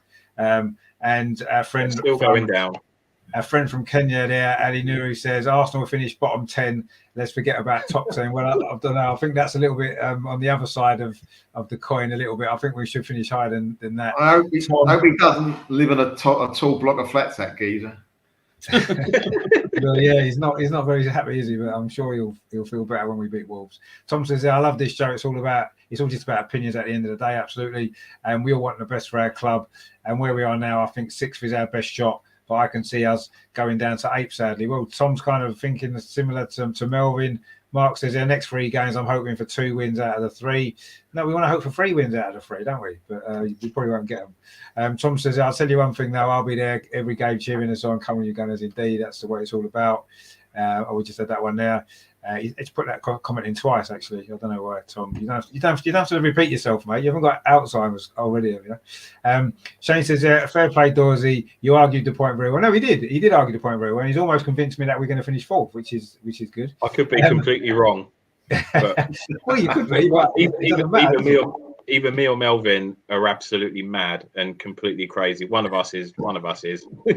And our friend still going down. Our friend from Kenya there, Ali Nuru, says Arsenal will finish bottom 10. Let's forget about top 10. Well, I don't know. I think that's a little bit on the other side of the coin a little bit. I think we should finish higher than that. I hope he doesn't live in a tall block of flats, that geezer. Well, yeah, he's not very happy, is he? But I'm sure he'll feel better when we beat Wolves. Tom says, I love this show. It's all just about opinions at the end of the day, absolutely. And we all want the best for our club. And where we are now, I think 6th is our best shot. But I can see us going down to 8th, sadly. Well, Tom's kind of thinking similar to Melvin. Mark says, their next 3 games, I'm hoping for 2 wins out of the 3. No, we want to hope for 3 wins out of the 3, don't we? But we probably won't get them. Tom says, I'll tell you one thing, though. I'll be there every game cheering us on. Come on, you Gunners, indeed. That's the way it's all about. We just had that one there. It's put that comment in twice, actually. I don't know why, Tom. You don't have to repeat yourself, mate. You haven't got Alzheimer's already, have you? Shane says, fair play, Dorsey. You argued the point very well. No, he did. He did argue the point very well. He's almost convinced me that we're going to finish 4th, which is good. I could be completely wrong. But well, you could be. But either me or Melvin are absolutely mad and completely crazy. One of us is. We'll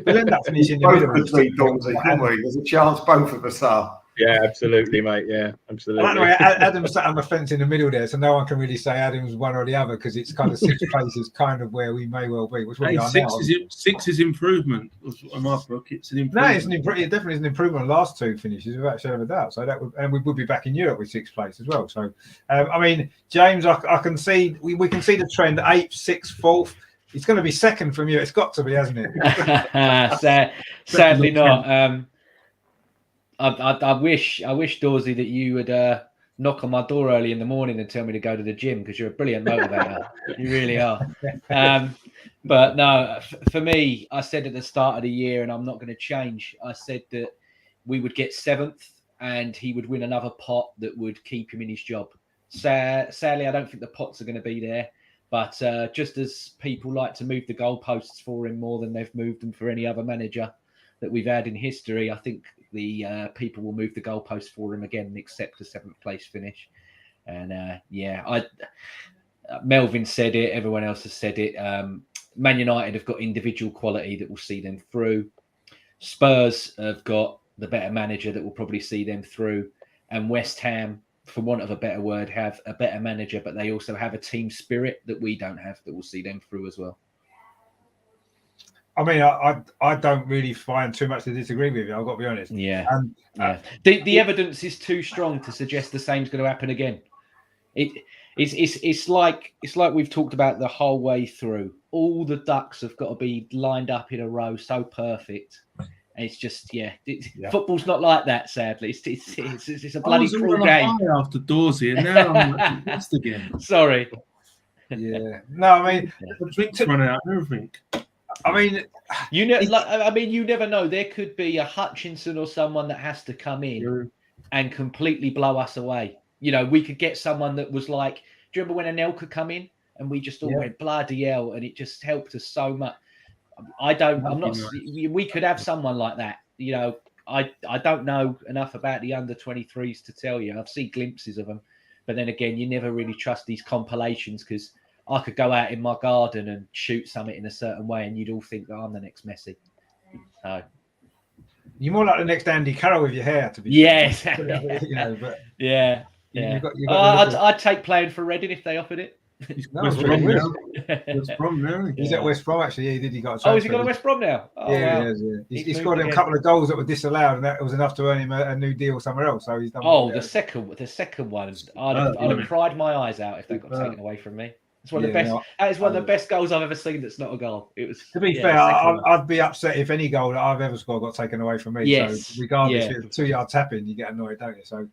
end up finishing in the middle. There's a chance both of us are. Yeah, absolutely, mate. Yeah, absolutely. Anyway, Adam sat on the fence in the middle there, so no one can really say Adam's one or the other because it's kind of 6th place is kind of where we may well be. Which we are now. 6 is improvement. On our book, it's an improvement. No, it definitely is an improvement on the last 2 finishes without a shadow of a doubt. So we would be back in Europe with 6th place as well. So, I mean, James, I can see we can see the trend: 8th, 6th, 4th. It's going to be 2nd from you. It's got to be, hasn't it? Sadly not. I wish Dorsey that you would knock on my door early in the morning and tell me to go to the gym because you're a brilliant motivator. You really are. But no, for me, I said at the start of the year, and I'm not going to change. I said that we would get 7th and he would win another pot that would keep him in his job. Sadly, I don't think the pots are going to be there. But just as people like to move the goalposts for him more than they've moved them for any other manager that we've had in history, I think the people will move the goalposts for him again and accept a 7th place finish. And Melvin said it, everyone else has said it. Man United have got individual quality that will see them through. Spurs have got the better manager that will probably see them through. And West Ham, for want of a better word, have a better manager, but they also have a team spirit that we don't have that will see them through as well. I mean, I don't really find too much to disagree with you. I've got to be honest. Yeah. The evidence is too strong to suggest the same's going to happen again. It's like we've talked about the whole way through. All the ducks have got to be lined up in a row, so perfect. And it's just football's not like that. Sadly, it's a bloody cruel game. After Dorsey, and now I'm lost again. Sorry. Yeah. No, I mean, the drinks running out and everything. I mean, you never know. There could be a Hutchinson or someone that has to come in and completely blow us away. You know, we could get someone that was like, do you remember when Anelka come in and we just all went bloody hell, and it just helped us so much. We could have someone like that. You know, I don't know enough about the under 23s to tell you. I've seen glimpses of them, But then again, you never really trust these compilations because I could go out in my garden and shoot something in a certain way, and you'd all think that I'm the next Messi. You're more like the next Andy Carroll with your hair, to be yes, but yeah. I'd take playing for Reading if they offered it. He's No, West but Brom he now. West Brom now. He's at West Brom actually. He got. Has he gone to West Brom now? Oh, yeah, wow. He scored a couple of goals that were disallowed, and that was enough to earn him a new deal somewhere else. So he's done. The second one, I'd have cried my eyes out if they got taken away from me. It's one of the best. That is one of the best goals I've ever seen. That's not a goal. It was. To be fair, I'd be upset if any goal that I've ever scored got taken away from me. Yes. So regardless, if it's 2-yard tapping, you get annoyed, don't you? So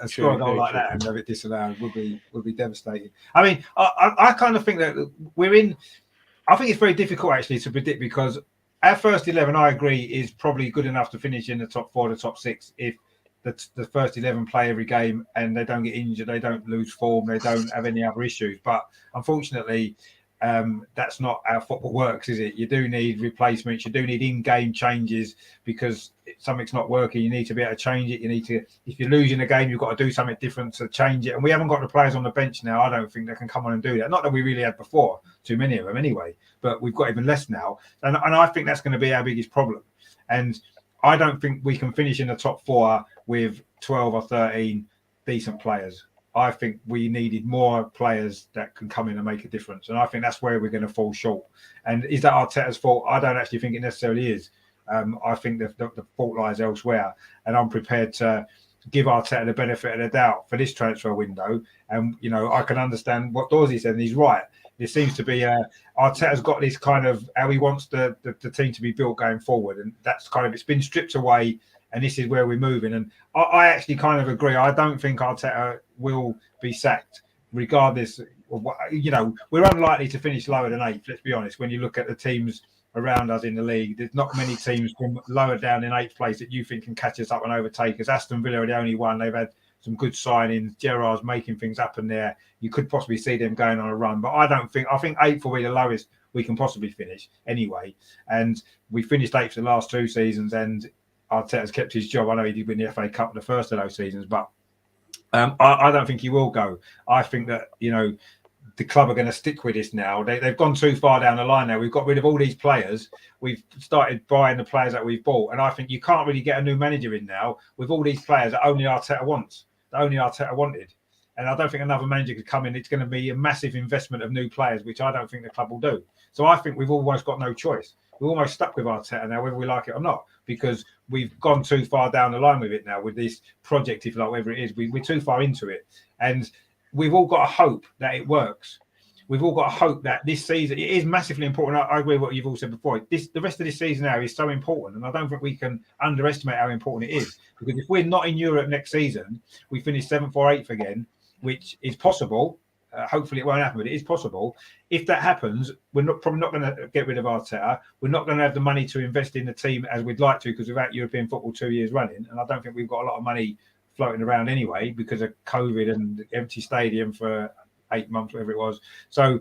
score a goal like that and have it disallowed would be devastating. I mean, I kind of think that we're in. I think it's very difficult actually to predict because our first 11, I agree, is probably good enough to finish in the top 4, the top 6 if the first 11 play every game and they don't get injured, they don't lose form, they don't have any other issues. But unfortunately, that's not how football works, is it? You do need replacements, you do need in-game changes because something's not working. You need to be able to change it. You need to, if you're losing a game, you've got to do something different to change it. And we haven't got the players on the bench now. I don't think they can come on and do that. Not that we really had before, too many of them anyway, but we've got even less now. And I think that's going to be our biggest problem. And I don't think we can finish in the top 4 with 12 or 13 decent players. I think we needed more players that can come in and make a difference. And I think that's where we're going to fall short. And is that Arteta's fault? I don't actually think it necessarily is. I think the fault lies elsewhere. And I'm prepared to give Arteta the benefit of the doubt for this transfer window. And, I can understand what Dorsey said, and he's right. It seems to be Arteta's got this kind of how he wants the team to be built going forward, and that's kind of it's been stripped away, and this is where we're moving. And I actually kind of agree. I don't think Arteta will be sacked, regardless of what we're unlikely to finish lower than 8th. Let's be honest. When you look at the teams around us in the league, there's not many teams from lower down in 8th place that you think can catch us up and overtake us. Aston Villa are the only one. They've had some good signings. Gerrard's making things happen there. You could possibly see them going on a run, but I think 8th will be the lowest we can possibly finish anyway. And we finished 8th the last 2 seasons, and Arteta's kept his job. I know he did win the FA Cup the first of those seasons, but I don't think he will go. I think that the club are going to stick with this now. They've gone too far down the line now. We've got rid of all these players. We've started buying the players that we've bought, and I think you can't really get a new manager in now with all these players that only Arteta wants. That only Arteta wanted. And I don't think another manager could come in. It's going to be a massive investment of new players, which I don't think the club will do. So I think we've almost got no choice. We're almost stuck with Arteta now, whether we like it or not, because we've gone too far down the line with it now, with this project, if you like, whatever it is. We're too far into it. And we've all got to hope that it works. We've all got to hope that this season, it is massively important. I agree with what you've all said before. The rest of this season now is so important, and I don't think we can underestimate how important it is. Because if we're not in Europe next season, we finish 7th or 8th again, which is possible. Hopefully it won't happen, but it is possible. If that happens, we're probably not going to get rid of Arteta. We're not going to have the money to invest in the team as we'd like to, because we've had European football 2 years running, and I don't think we've got a lot of money floating around anyway because of COVID and the empty stadium for 8 months, whatever it was. So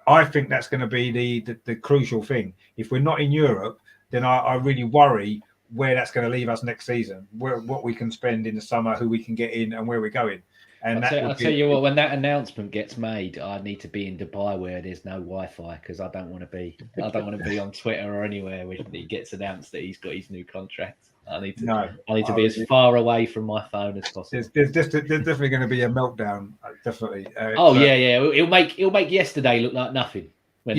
I think that's going to be the crucial thing. If we're not in Europe, then I really worry where that's going to leave us next season, what we can spend in the summer, who we can get in, and where we're going. And I'll tell you what, when that announcement gets made, I need to be in Dubai where there's no Wi-Fi, because I don't want to be on Twitter or anywhere when he gets announced that he's got his new contract. I need to be as far away from my phone as possible. There's definitely going to be a meltdown. Definitely. It'll make yesterday look like nothing. When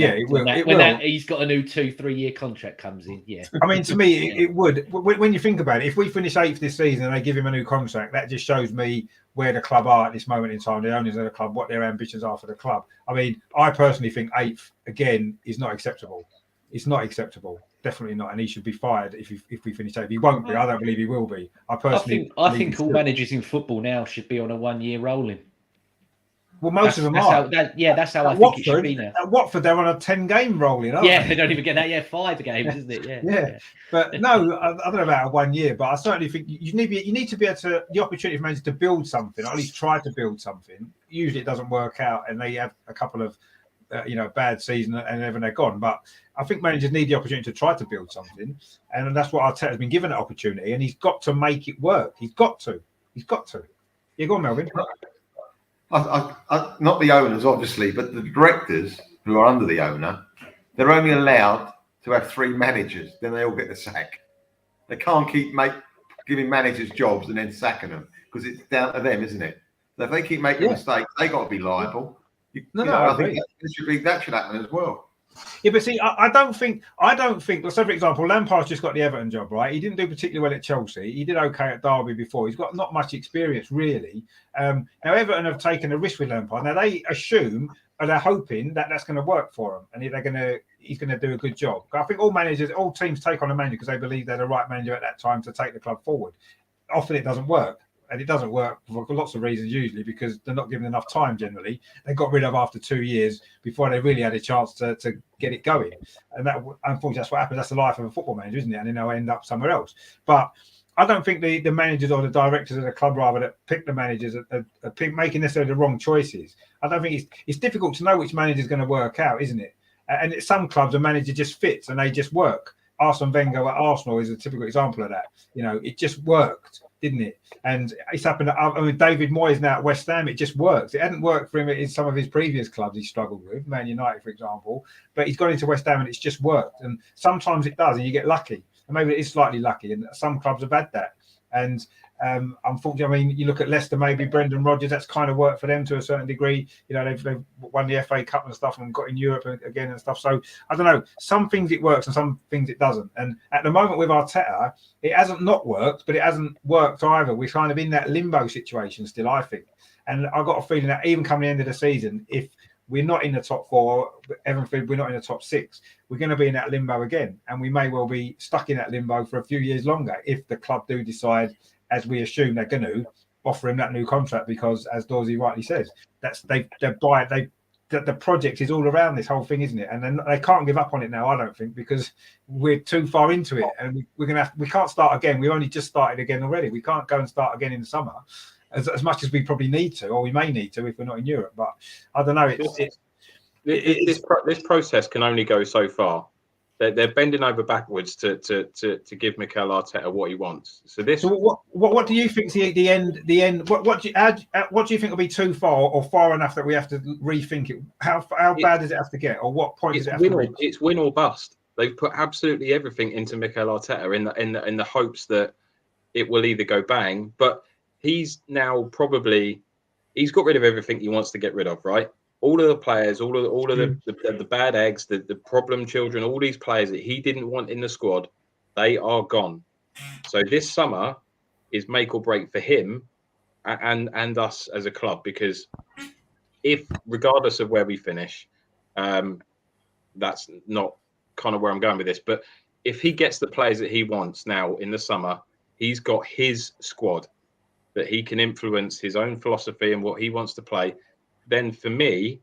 he's got a new 2-3 year contract comes in. Yeah. I mean, to me, it would. When you think about it, if we finish 8th this season and they give him a new contract, that just shows me where the club are at this moment in time, the owners of the club, what their ambitions are for the club. I mean, I personally think 8th again is not acceptable. It's not acceptable. Definitely not, and he should be fired if we finish 8th. He won't be. I don't believe he will be. I think all managers in football now should be on a 1 year rolling. Well, most of them are. That's how I think it should be now. At Watford, they're on a 10-game rolling, aren't they? They don't even get that. Yeah, 5 games, isn't it? Yeah. But no, I don't know about 1 year, but I certainly think you need to be able to, the opportunity for managers to build something, or at least try to build something. Usually it doesn't work out, and they have a couple of bad season, and then they're gone. But I think managers need the opportunity to try to build something, and that's what Arteta has been given that opportunity, and he's got to make it work. He's got to. Yeah, go on, Melvin. not the owners, obviously, but the directors who are under the owner, they're only allowed to have 3 managers. Then they all get the sack. They can't keep giving managers jobs and then sacking them because it's down to them, isn't it? So if they keep making mistakes, they got to be liable. I think that should happen as well. Yeah, but see, I don't think. So, for example, Lampard's just got the Everton job, right? He didn't do particularly well at Chelsea. He did okay at Derby before. He's got not much experience, really. Now, Everton have taken a risk with Lampard. Now, they assume and they're hoping that that's going to work for him, and he's going to do a good job. I think all teams take on a manager because they believe they're the right manager at that time to take the club forward. Often it doesn't work. And it doesn't work for lots of reasons, usually because they're not given enough time generally. They got rid of after 2 years before they really had a chance to get it going. And that, unfortunately, that's what happens. That's the life of a football manager, isn't it? And then they'll end up somewhere else. But I don't think the managers or the directors of the club, rather, that pick the managers are making necessarily the wrong choices. I don't think it's difficult to know which manager is going to work out, isn't it? And at some clubs, a manager just fits and they just work. Arsene Wenger at Arsenal is a typical example of that. It just worked, didn't it? And it's happened. David Moyes now at West Ham. It just works. It hadn't worked for him in some of his previous clubs he struggled with, Man United, for example. But he's gone into West Ham and it's just worked. And sometimes it does, and you get lucky. And maybe it is slightly lucky. And some clubs have had that. And unfortunately, you look at Leicester, maybe Brendan Rodgers, that's kind of worked for them to a certain degree. They've won the FA Cup and stuff and got in Europe again and stuff. So I don't know. Some things it works and some things it doesn't. And at the moment with Arteta, it hasn't not worked, but it hasn't worked either. We're kind of in that limbo situation still, I think. And I've got a feeling that even coming the end of the season, if we're not in the top 4, we're not in the top 6, we're going to be in that limbo again. And we may well be stuck in that limbo for a few years longer if the club do decide, as we assume they're going to, offer him that new contract, because, as Dorsey rightly says, the project is all around this whole thing, isn't it? And then they can't give up on it now, I don't think, because we're too far into it, and we can't start again. We only just started again already. We can't go and start again in the summer, as much as we probably need to, or we may need to if we're not in Europe. But I don't know. This process can only go so far. They're bending over backwards to give Mikel Arteta what he wants. So what do you think the end? What do you think will be too far or far enough that we have to rethink it? How bad does it have to get, or what point does it have to reach? It's win or bust. They've put absolutely everything into Mikel Arteta in the hopes that it will either go bang, but he's now he's got rid of everything he wants to get rid of, right? All of the players, all of the bad eggs, the problem children, all these players that he didn't want in the squad, they are gone. So this summer is make or break for him and us as a club, because if, regardless of where we finish, that's not kind of where I'm going with this, but if he gets the players that he wants now in the summer, he's got his squad that he can influence his own philosophy and what he wants to play. Then for me,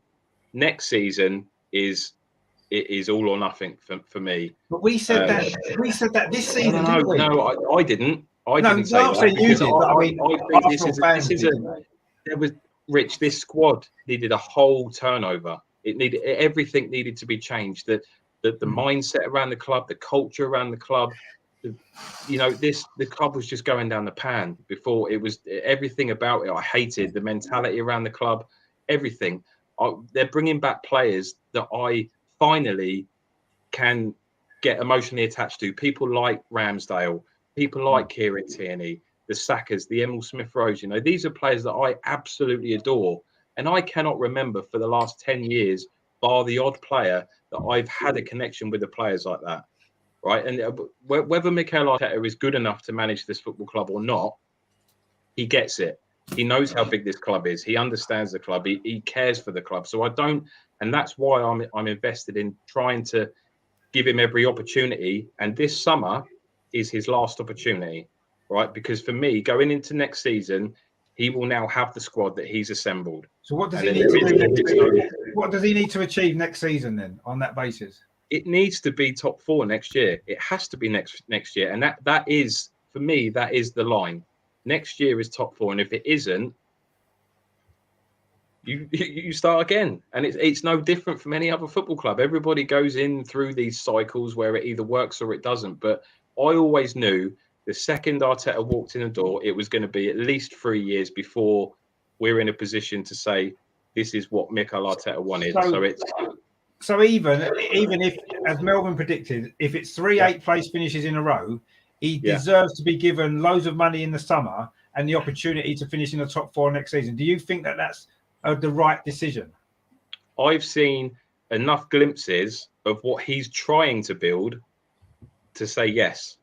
next season is all or nothing for me. But we said that this season. No, I didn't. I didn't say that. There was Rich. This squad needed a whole turnover. Everything needed to be changed. The mindset around the club, the culture around the club. The club was just going down the pan before. It was everything about it I hated. The mentality around the club. Everything. They're bringing back players that I finally can get emotionally attached to. People like Ramsdale, people like Kieran Tierney, the Sackers, the Emil Smith-Rowe. These are players that I absolutely adore. And I cannot remember for the last 10 years, bar the odd player, that I've had a connection with the players like that. Right. And whether Mikel Arteta is good enough to manage this football club or not, he gets it. He knows how big this club is. He understands the club. He cares for the club. So and that's why I'm invested in trying to give him every opportunity. And this summer is his last opportunity, right? Because for me, going into next season, he will now have the squad that he's assembled. So what does he need to do? What does he need to achieve next season then, on that basis? It needs to be top 4 next year. It has to be next year, and that is, for me, that is the line. Next year is top 4, and if it isn't, you start again. And it's no different from any other football club. Everybody goes in through these cycles where it either works or it doesn't. But I always knew the second Arteta walked in the door, it was going to be at least 3 years before we're in a position to say this is what Mikel Arteta wanted. So even if, as Melvin predicted, if it's 3 8th place finishes in a row, he deserves to be given loads of money in the summer and the opportunity to finish in the top 4 next season. Do you think that that's the right decision? I've seen enough glimpses of what he's trying to build to say yes.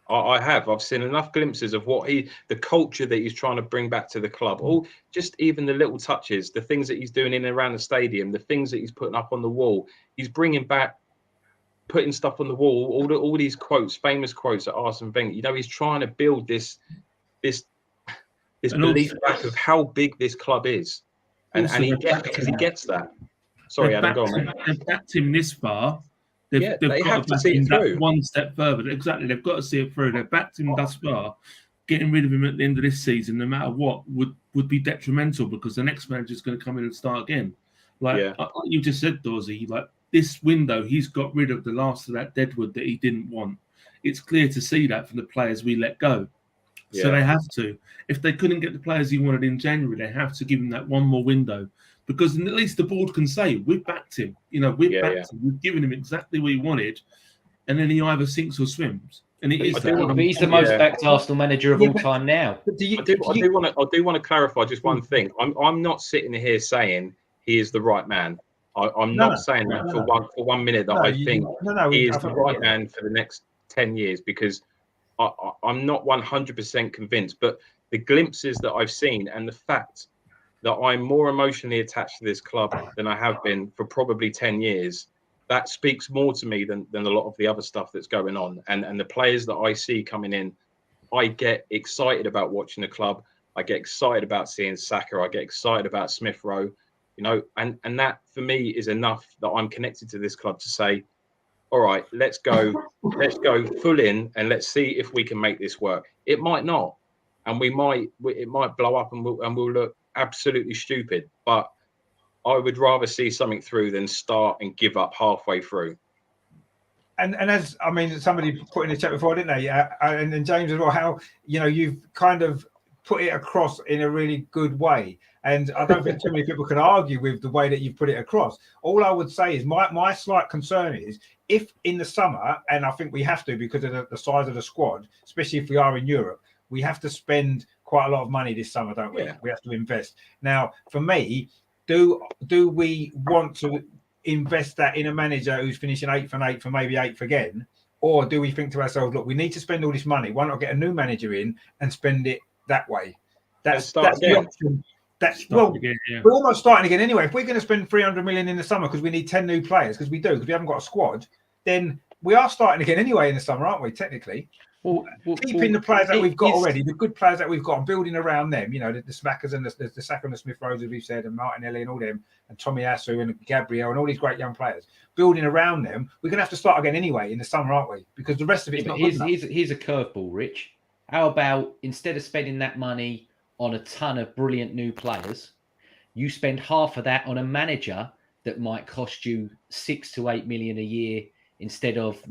I have. I've seen enough glimpses of the culture that he's trying to bring back to the club. All just even the little touches, the things that he's doing in and around the stadium, the things that he's putting up on the wall. He's bringing back, putting stuff on the wall. All these quotes, famous quotes at Arsene Wenger. You know, he's trying to build this belief back of how big this club is, and he gets that. Sorry, Adam, go on, mate. They've backed him this far. They've got to back him that one step further. Exactly, they've got to see it through. They've backed him thus far. Getting rid of him at the end of this season, no matter what, would be detrimental because the next manager is going to come in and start again. Like you just said, Dorsey, like this window, he's got rid of the last of that deadwood that he didn't want. It's clear to see that from the players we let go. So they have to. If they couldn't get the players he wanted in January, they have to give him that one more window. Because at least the board can say, we've backed him. You know, we've backed him. We've given him exactly what he wanted. And then he either sinks or swims. And it is that. But he's the most backed Arsenal manager of all time now. I do want to clarify just one thing. I'm not sitting here saying he is the right man. I'm not saying that for one minute that I think he is the right man for the next 10 years because I'm not 100% convinced. But the glimpses that I've seen and the fact that I'm more emotionally attached to this club than I have been for probably 10 years, that speaks more to me than a lot of the other stuff that's going on. And the players that I see coming in, I get excited about watching the club. I get excited about seeing Saka. I get excited about Smith Rowe, you know, and that for me is enough that I'm connected to this club to say, all right, let's go full in and let's see if we can make this work. It might not. And it might blow up and we'll look absolutely stupid, but I would rather see something through than start and give up halfway through. And as I mean, somebody put in the chat before, didn't they? And James as well. How you've kind of put it across in a really good way, and I don't think too many people can argue with the way that you've put it across. All I would say is my slight concern is if in the summer, and I think we have to because of the size of the squad, especially if we are in Europe, we have to spend quite a lot of money this summer, don't we? Yeah. We have to invest. Now, for me, do we want to invest that in a manager who's finishing 8th and 8th and maybe 8th again? Or do we think to ourselves, look, we need to spend all this money. Why not get a new manager in and spend it that way? That's the option. We're almost starting again anyway. If we're going to spend 300 million in the summer because we need 10 new players, because we haven't got a squad, then we are starting again anyway in the summer, aren't we, technically? Keeping the players that we've got already, the good players that we've got, and building around them, you know, the Smackers and the Saka and the Smith Rose, as we've said, and Martinelli and all them, and Tommy Asu and Gabriel and all these great young players, building around them, we're going to have to start again anyway in the summer, aren't we? Because the rest of it's not good enough. Here's a curveball, Rich. How about instead of spending that money on a ton of brilliant new players, you spend half of that on a manager that might cost you 6 to 8 million a year instead of,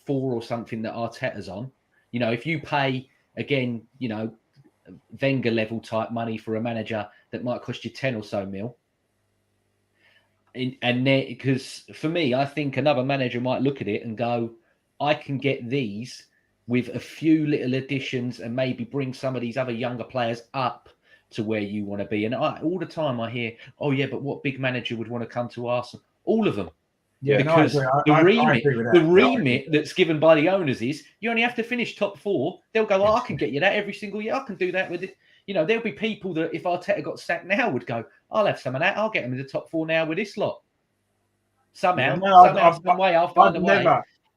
4 or something that Arteta's on. You know, if you pay, again, you know, Wenger level type money for a manager that might cost you 10 or so mil. And because for me, I think another manager might look at it and go, I can get these with a few little additions and maybe bring some of these other younger players up to where you want to be. And all the time I hear, oh yeah, but what big manager would want to come to Arsenal? All of them. Yeah, because the remit that's given by the owners is you only have to finish top 4. They'll go, I can get you that every single year. I can do that with it. You know, there'll be people that if Arteta got sacked now would go, I'll have some of that. I'll get them in the top 4 now with this lot. Somehow, I'll find a way.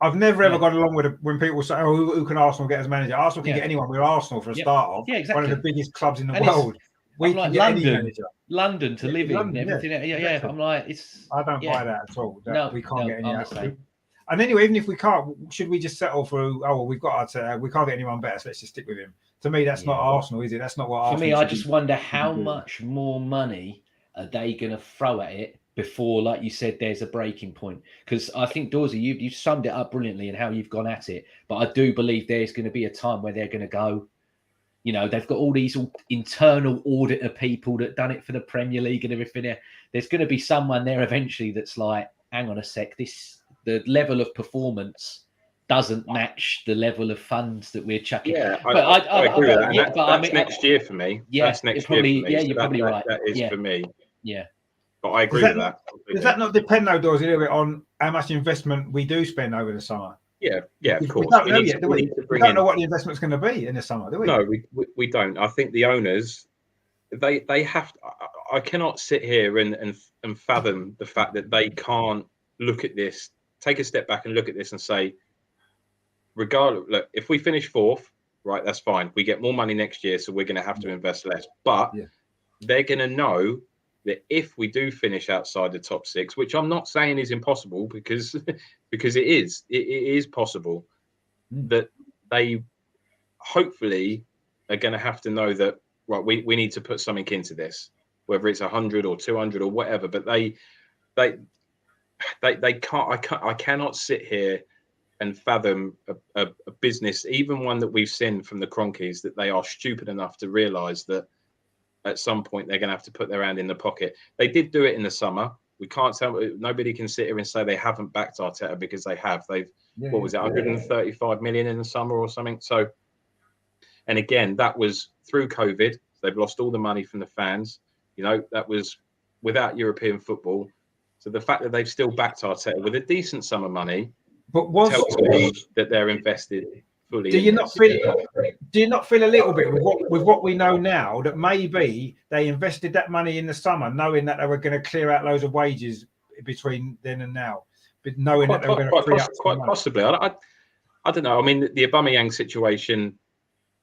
I've never ever gone along with it when people say, oh, who can Arsenal get as manager? Arsenal can get anyone. We're Arsenal for a start off. Yeah, exactly. One of the biggest clubs in the world. We can get any manager. London to live in and everything. Exactly. I'm like, I don't buy that at all. We can't get any. And anyway, even if we can't, should we just settle for? Oh, well, we've got we can't get anyone better, so let's just stick with him. To me, that's not Arsenal, is it? That's not what Arsenal. For me, I just wonder how much more money are they going to throw at it before, like you said, there's a breaking point. Because I think Dorsey, you've summed it up brilliantly in how you've gone at it. But I do believe there's going to be a time where they're going to go, You know, they've got all these internal auditor people that done it for the Premier League and everything. There's going to be someone there eventually that's like, hang on a sec, the level of performance doesn't match the level of funds that we're chucking. Yeah, but I agree with that. Yeah, That's I mean, next year for me. Yeah, that's next probably, year for me. Yeah, so you're probably right. That is for me. Yeah. But I agree with that. Does that not depend, though, Dawes, a little bit on how much investment we do spend over the summer? Yeah, of course. We don't know yet, do we? We don't know what the investment's going to be in the summer, do we? No, we don't. I think the owners, they have to, I cannot sit here and fathom the fact that they can't look at this, take a step back and look at this and say, regardless, look, if we finish fourth, right, that's fine. We get more money next year, so we're going to have to invest less. But they're going to know that if we do finish outside the top six, which I'm not saying is impossible, because it is possible, that they hopefully are going to have to know that, right, we need to put something into this, whether it's 100 or 200 or whatever. But they can't. I cannot sit here and fathom a business, even one that we've seen from the Cronkies, that they are stupid enough to realise that at some point they're going to have to put their hand in the pocket. They did do it in the summer. We can't tell. Nobody can sit here and say they haven't backed Arteta, because they have. They've what was it, 135 million in the summer or something. So, and again, that was through COVID. They've lost all the money from the fans. You know, that was without European football. So the fact that they've still backed Arteta with a decent sum of money, but tells me that they're invested fully. Do you not feel a little bit with what we know now that maybe they invested that money in the summer, knowing that they were going to clear out loads of wages between then and now, but knowing that they were going to free up quite possibly. I don't know. I mean, the Aubameyang situation,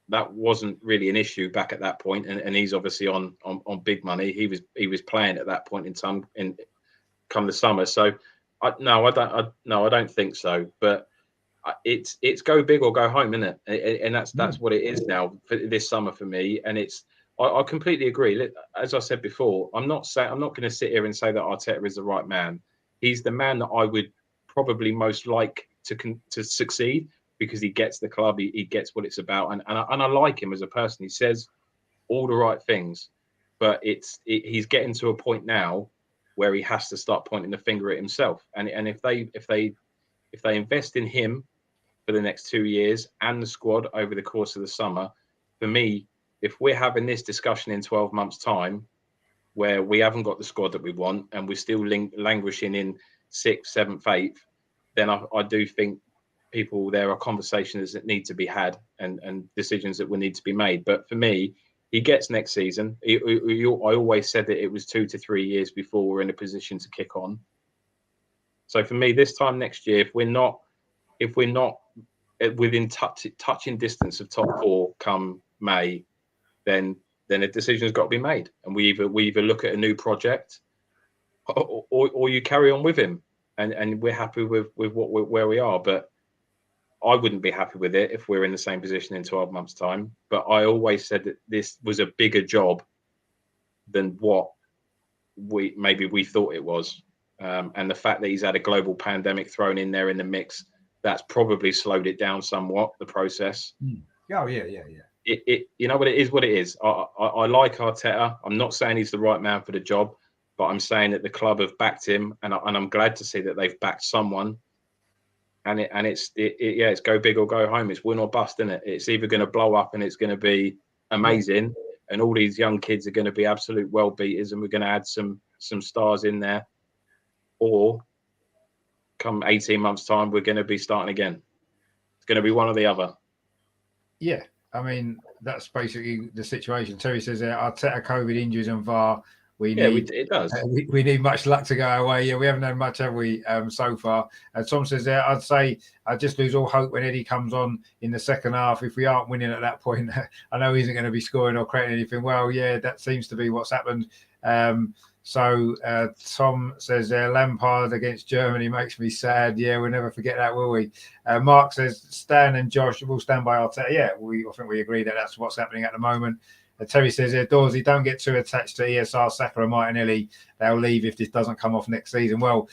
that wasn't really an issue back at that point, and he's obviously on big money. He was playing at that point in time come the summer. So I don't think so. But it's go big or go home, isn't it? And that's what it is now for this summer for me. And I completely agree. As I said before, I'm not going to sit here and say that Arteta is the right man. He's the man that I would probably most like to succeed, because he gets the club, he gets what it's about, and I like him as a person. He says all the right things, but he's getting to a point now where he has to start pointing the finger at himself. And if they invest in him for the next 2 years and the squad over the course of the summer, for me, if we're having this discussion in 12 months' time, where we haven't got the squad that we want and we're still languishing in 6th, 7th, 8th, then I do think there are conversations that need to be had and decisions that will need to be made. But for me, he gets next season. I always said that it was 2 to 3 years before we're in a position to kick on. So for me, this time next year, if we're not within touching distance of top 4 come May, then a decision's got to be made, and we either look at a new project, or you carry on with him, and we're happy with where we are. But I wouldn't be happy with it if we're in the same position in 12 months' time. But I always said that this was a bigger job than what we thought it was. And the fact that he's had a global pandemic thrown in there in the mix, that's probably slowed it down somewhat, the process. Oh, yeah. It you know, but it is what it is. I like Arteta. I'm not saying he's the right man for the job, but I'm saying that the club have backed him, and I'm glad to see that they've backed someone. And it's go big or go home. It's win or bust, isn't it? It's either going to blow up and it's going to be amazing, and all these young kids are going to be absolute well beaters, and we're going to add some stars in there, or come 18 months' time, we're going to be starting again. It's going to be one or the other. Yeah, I mean, that's basically the situation. Terry says Arteta, COVID injuries and VAR. It does. We need much luck to go our way. Yeah, we haven't had much, have we, so far? And Tom says I'd say I just lose all hope when Eddie comes on in the second half. If we aren't winning at that point, I know he isn't going to be scoring or creating anything. Well, yeah, that seems to be what's happened. So Tom says Lampard against Germany makes me sad. Yeah, we'll never forget that, will we? Mark says Stan and Josh will stand by Arteta. Yeah, I think we agree that that's what's happening at the moment. Terry says Dawsey, don't get too attached to ESR, Saka and Martinelli. They'll leave if this doesn't come off next season. Well,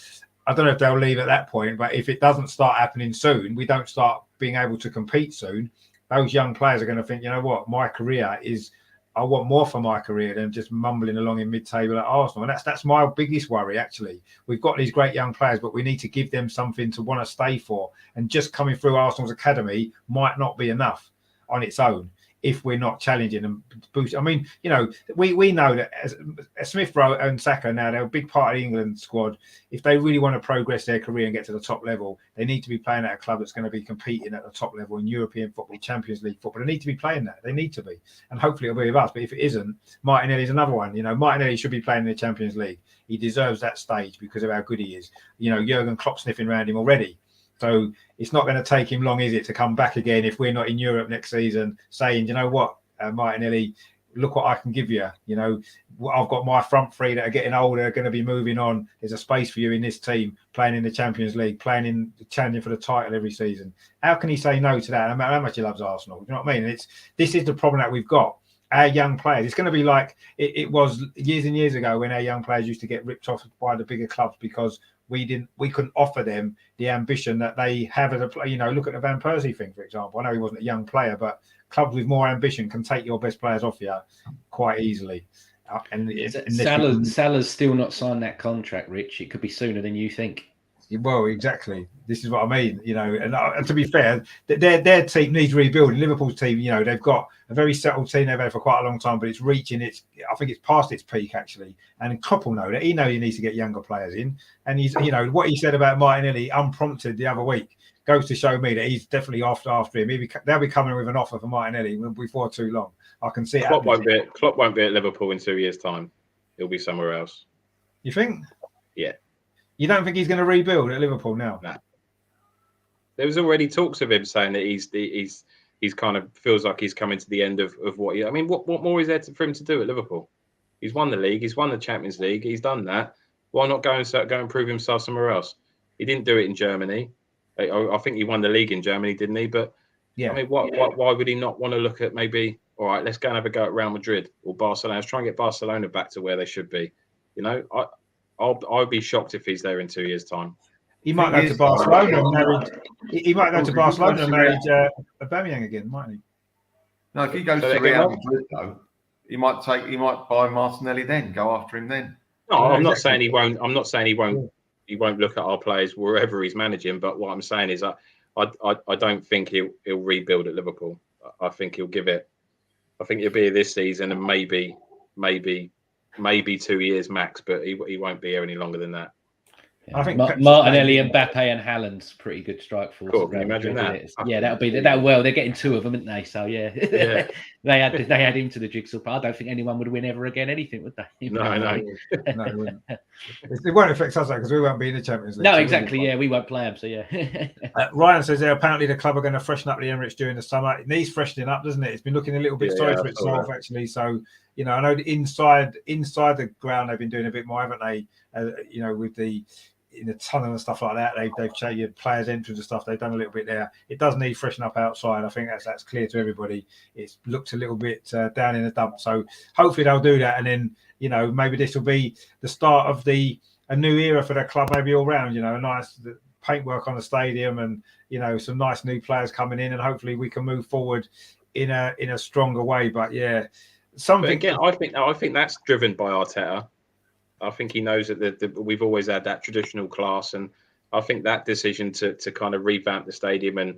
I don't know if they'll leave at that point, but if it doesn't start happening soon, we don't start being able to compete soon, those young players are going to think, you know what, my career is, I want more for my career than just mumbling along in mid-table at Arsenal. And that's my biggest worry, actually. We've got these great young players, but we need to give them something to want to stay for. And just coming through Arsenal's academy might not be enough on its own if we're not challenging and boost. I mean, you know, we know that as Smith Rowe and Saka now, they're a big part of the England squad. If they really want to progress their career and get to the top level, they need to be playing at a club that's going to be competing at the top level in European football, Champions League football. They need to be playing that. They need to be. And hopefully it'll be with us. But if it isn't, Martinelli's another one. You know, Martinelli should be playing in the Champions League. He deserves that stage because of how good he is. You know, Jurgen Klopp sniffing around him already. So it's not going to take him long, is it, to come back again if we're not in Europe next season saying, you know what, Martinelli, look what I can give you. You know, I've got my front three that are getting older, going to be moving on. There's a space for you in this team, playing in the Champions League, playing in challenging for the title every season. How can he say no to that? No matter how much he loves Arsenal, you know what I mean? This is the problem that we've got. Our young players, it's going to be like it was years and years ago when our young players used to get ripped off by the bigger clubs because we couldn't offer them the ambition that they have as a player. You know, look at the Van Persie thing, for example. I know he wasn't a young player, but clubs with more ambition can take your best players off you quite easily. And Salah's still not signed that contract, Rich. It could be sooner than you think. Well, exactly. This is what I mean, you know. And to be fair, their team needs rebuilding. Liverpool's team, you know, they've got a very settled team they've had for quite a long time, but it's reaching its. I think it's past its peak actually. And Klopp will know that. He knows he needs to get younger players in. And he's, you know, what he said about Martinelli unprompted the other week goes to show me that he's definitely after him. They'll be coming with an offer for Martinelli before too long. I can see it. Klopp won't be at Liverpool in 2 years' time. He'll be somewhere else. You think? Yeah. You don't think he's going to rebuild at Liverpool now? No. There was already talks of him saying that he's kind of feels like he's coming to the end of what he. I mean, what more is there for him to do at Liverpool? He's won the league. He's won the Champions League. He's done that. Why not go and prove himself somewhere else? He didn't do it in Germany. I think he won the league in Germany, didn't he? But yeah, I mean, why would he not want to look at maybe? All right, let's go and have a go at Real Madrid or Barcelona. Let's try and get Barcelona back to where they should be. You know, I'll be shocked if he's there in 2 years' time. He might go to Barcelona and marry. He might go to Barcelona and marry Aubameyang again, mightn't he? No, if he goes to Real Madrid, though, he might buy Martinelli then, go after him then. No, I'm not saying he won't. I'm not saying he won't. He won't look at our players wherever he's managing. But what I'm saying is, I don't think he'll rebuild at Liverpool. I think he'll give it. I think it'll be this season and maybe 2 years max, but he won't be here any longer than that. Yeah. I think Martinelli, Mbappe, and Haaland's pretty good strike force. Cool, can you imagine that? Yeah, that'll be that. Well, they're getting two of them, aren't they? So yeah. they had him to the jigsaw part. I don't think anyone would win ever again anything, would they? No. No, it wouldn't. It won't affect us because we won't be in the Champions League. No, exactly. Yeah, we won't play them. So yeah. Ryan says there apparently the club are going to freshen up the Emirates during the summer. It needs freshening up, doesn't it? It's been looking a little bit sorry for itself actually. So you know, I know inside the ground they've been doing a bit more, haven't they? You know, with in the tunnel and stuff like that, they've changed players' entrance and stuff. They've done a little bit there. It does need freshen up outside. I think that's clear to everybody. It's looked a little bit down in the dump. So hopefully they'll do that, and then you know maybe this will be the start of a new era for the club, maybe all round. You know, a nice paintwork on the stadium, and you know some nice new players coming in, and hopefully we can move forward in a stronger way. But yeah, something. But again, I think that's driven by Arteta. I think he knows that we've always had that traditional class, and I think that decision to kind of revamp the stadium and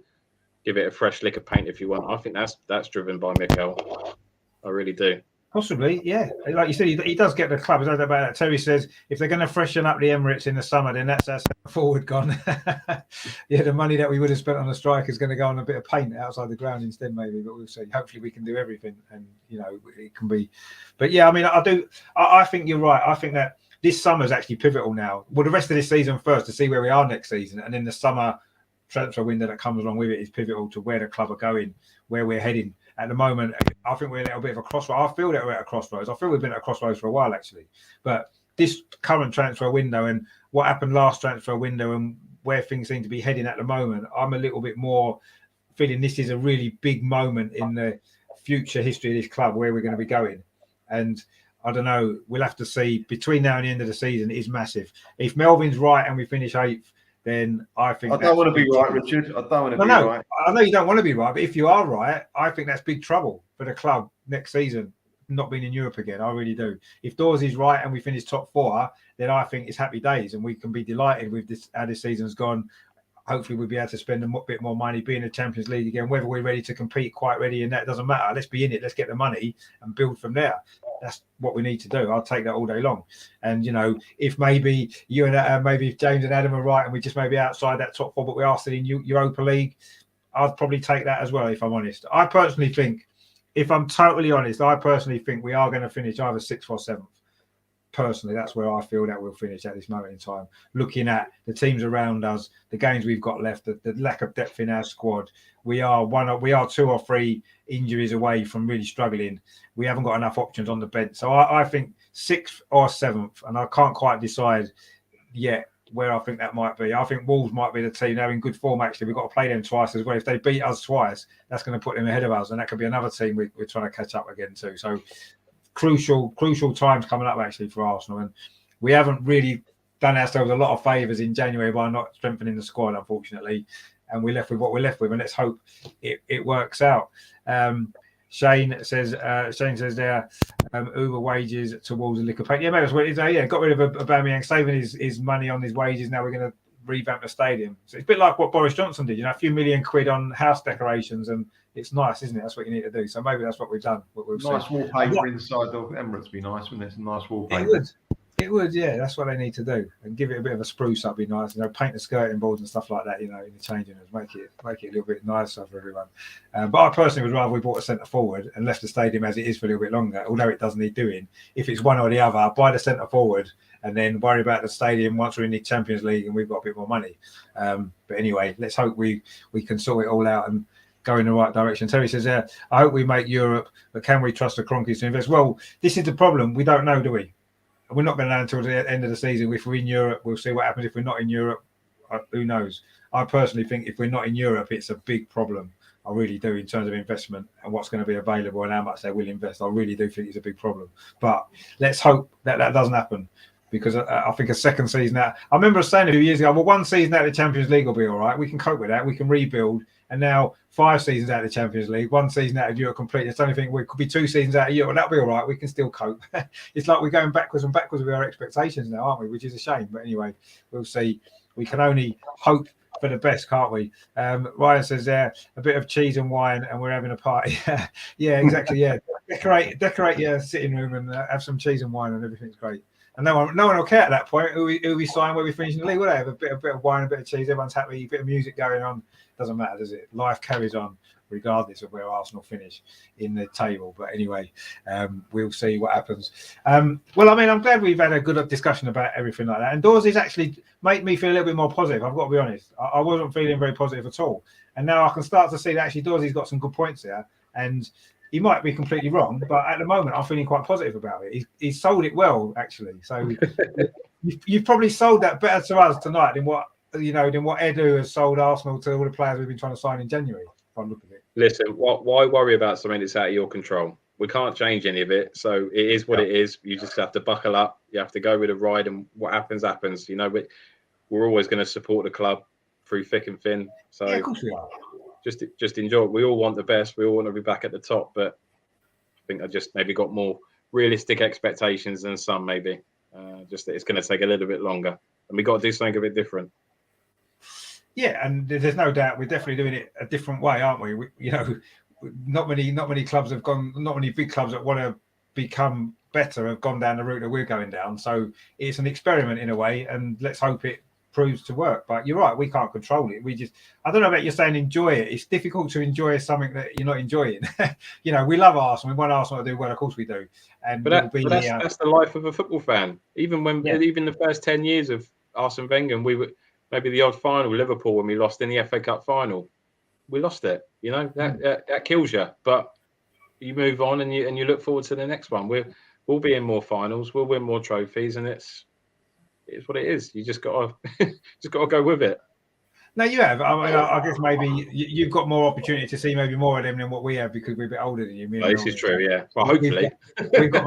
give it a fresh lick of paint, if you want, I think that's driven by Mikel. I really do. Possibly, yeah. Like you said, he does get the club. There's no doubt about that. Terry says if they're going to freshen up the Emirates in the summer, then that's forward gone. Yeah, the money that we would have spent on a striker is going to go on a bit of paint outside the ground instead, maybe. But we'll see. Hopefully, we can do everything, and you know, it can be. But yeah, I mean, I think you're right. I think that this summer is actually pivotal now. Well, the rest of this season first to see where we are next season, and then the summer transfer window that comes along with it is pivotal to where the club are going, where we're heading. At the moment, I think we're a little bit of a crossroads. I feel that we're at a crossroads. I feel we've been at a crossroads for a while, actually. But this current transfer window and what happened last transfer window and where things seem to be heading at the moment, I'm a little bit more feeling this is a really big moment in the future history of this club, where we're going to be going. And I don't know, we'll have to see. Between now and the end of the season, it is massive. If Melvin's right and we finish 8th, then I think I don't want to be right, Richard. I don't want to be right. I know you don't want to be right, but if you are right, I think that's big trouble for the club next season, not being in Europe again. I really do. If Dawes right and we finish top 4, then I think it's happy days and we can be delighted with this how this season's gone. Hopefully we'll be able to spend a bit more money, be in the Champions League again, whether we're ready to compete, quite ready, and that doesn't matter. Let's be in it. Let's get the money and build from there. That's what we need to do. I'll take that all day long. And, you know, if maybe you and maybe James and Adam are right and we just maybe outside that top 4, but we are still in Europa League, I'd probably take that as well, if I'm honest. I personally think, if I'm totally honest, I personally think we are going to finish either 6th or 7th. Personally, that's where I feel that we'll finish at this moment in time. Looking at the teams around us, the games we've got left, the lack of depth in our squad, we are 2 or 3 injuries away from really struggling. We haven't got enough options on the bench, so I think 6th or 7th, and I can't quite decide yet where I think that might be. I think Wolves might be the team. They're in good form actually. We've got to play them twice as well. If they beat us twice, that's going to put them ahead of us, and that could be another team we're trying to catch up again too. So. Crucial times coming up actually for Arsenal, and we haven't really done ourselves a lot of favours in January by not strengthening the squad, unfortunately, and we're left with what we're left with, and let's hope it works out. Shane says there, Uber wages towards the liquor pay. Yeah, maybe got rid of Aubameyang, saving his money on his wages. Now we're going to revamp the stadium. So it's a bit like what Boris Johnson did, a few million quid on house decorations, and it's nice, isn't it? That's what you need to do. So maybe that's what we've done. Nice wallpaper inside the Emirates would be nice, wouldn't it? Some nice wallpaper. It would, yeah. That's what they need to do, and give it a bit of a spruce up. Be nice, paint the skirting boards and stuff like that. In the changing rooms, make it a little bit nicer for everyone. But I personally would rather we bought a centre forward and left the stadium as it is for a little bit longer, although it does need doing. If it's one or the other, buy the centre forward and then worry about the stadium once we're in the Champions League and we've got a bit more money. But anyway, let's hope we can sort it all out and go in the right direction. Terry says, I hope we make Europe, but can we trust the Kroenkes to invest? Well, this is the problem. We don't know, do we? We're not going to know until the end of the season. If we're in Europe, we'll see what happens. If we're not in Europe, who knows? I personally think if we're not in Europe, it's a big problem. I really do, in terms of investment and what's going to be available and how much they will invest. I really do think it's a big problem. But let's hope that doesn't happen. Because I think a second season out. I remember saying a few years ago, well, one season out of the Champions League will be all right. We can cope with that. We can rebuild. And now 5 seasons out of the Champions League, 1 season out of Europe completely. It's only thing we could be 2 seasons out of Europe. That'll be all right. We can still cope. It's like we're going backwards and backwards with our expectations now, aren't we? Which is a shame. But anyway, we'll see. We can only hope for the best, can't we? Ryan says there, a bit of cheese and wine and we're having a party. Yeah, exactly. Yeah, decorate your sitting room and have some cheese and wine and everything's great. And no one will care at that point who we sign, where we finish in the league. Will they have a bit of wine, a bit of cheese? Everyone's happy, a bit of music going on. Doesn't matter, does it? Life carries on regardless of where Arsenal finish in the table. But anyway, we'll see what happens. Well, I mean, I'm glad we've had a good discussion about everything like that. And Dawes actually made me feel a little bit more positive. I've got to be honest. I wasn't feeling very positive at all. And now I can start to see that actually Dawes got some good points there. And he might be completely wrong, but at the moment, I'm feeling quite positive about it. He's sold it well, actually. So you've probably sold that better to us tonight than what Edu has sold Arsenal to all the players we've been trying to sign in January. If I look at it. Listen, why worry about something that's out of your control? We can't change any of it, so it is what it is. You just have to buckle up. You have to go with the ride, and what happens, happens. We're always going to support the club through thick and thin. So yeah, of course we are. Just enjoy it. We all want the best. We all want to be back at the top, but I think I just maybe got more realistic expectations than some, maybe. Just that it's going to take a little bit longer, and we got to do something a bit different. Yeah, and there's no doubt we're definitely doing it a different way, aren't we? Not many clubs have gone. Not many big clubs that want to become better have gone down the route that we're going down. So it's an experiment in a way, and let's hope it proves to work. But you're right, we can't control it. I don't know about you saying enjoy it. It's difficult to enjoy something that you're not enjoying. We love Arsenal. We want Arsenal to do well. Of course we do. But that's the life of a football fan. Even the first 10 years of Arsene Wenger, we were maybe the odd final with Liverpool when we lost in the FA Cup final. We lost it. That kills you. But you move on and you look forward to the next one. We'll be in more finals. We'll win more trophies, and it's what it is. You just got to go with it. No, you have. I mean, I guess maybe you've got more opportunity to see maybe more of them than what we have because we're a bit older than you. This is true, yeah. Well, hopefully. We've got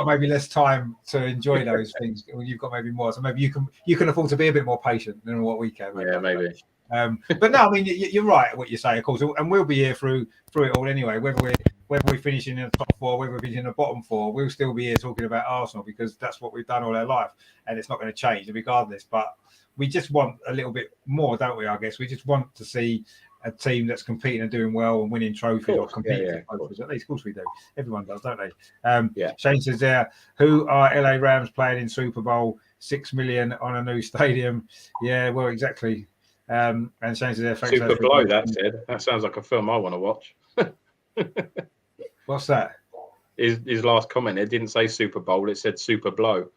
maybe less time to enjoy those things. You've got maybe more, so maybe you can afford to be a bit more patient than what we can. Yeah, maybe. But no, I mean, you're right what you say, of course, and we'll be here through it all anyway. Whether we're finishing in the top four, whether we're finishing in the bottom four, we'll still be here talking about Arsenal because that's what we've done all our life, and it's not going to change regardless. But we just want a little bit more, don't we? I guess we just want to see a team that's competing and doing well and winning trophies or competing for trophies. At least, of course, we do. Everyone does, don't they? Shane says there, who are LA Rams playing in Super Bowl? 6 million on a new stadium. Yeah, well, exactly. And Shane says there, thanks. Super Blow. That's it. That sounds like a film I want to watch. What's that? His last comment. It didn't say Super Bowl. It said Super Blow.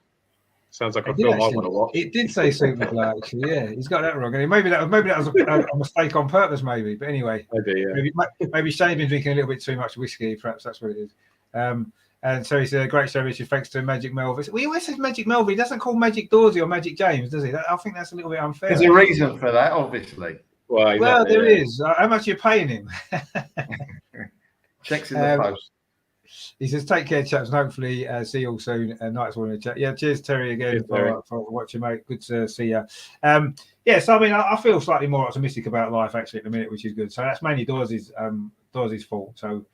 Sounds like a film I want to watch. It did say Super Blow, actually. Yeah, he's got that wrong. Maybe that was a mistake on purpose. Maybe, but anyway, maybe Shane's been drinking a little bit too much whiskey. Perhaps that's what it is. And so he said, "Great show, Richard. Thanks to Magic Melvin." We always say Magic Melvin. He doesn't call Magic Dorsey or Magic James, does he? I think that's a little bit unfair. There's a reason for that, obviously. Well, there is. How much are you paying him? Checks in the post. He says, "Take care, chaps, and hopefully see you all soon." Nice one in the chat. Yeah, cheers, Terry, again for watching, mate. Good to see you. So I mean, I feel slightly more optimistic about life actually at the minute, which is good. So that's mainly Dorsey's fault. So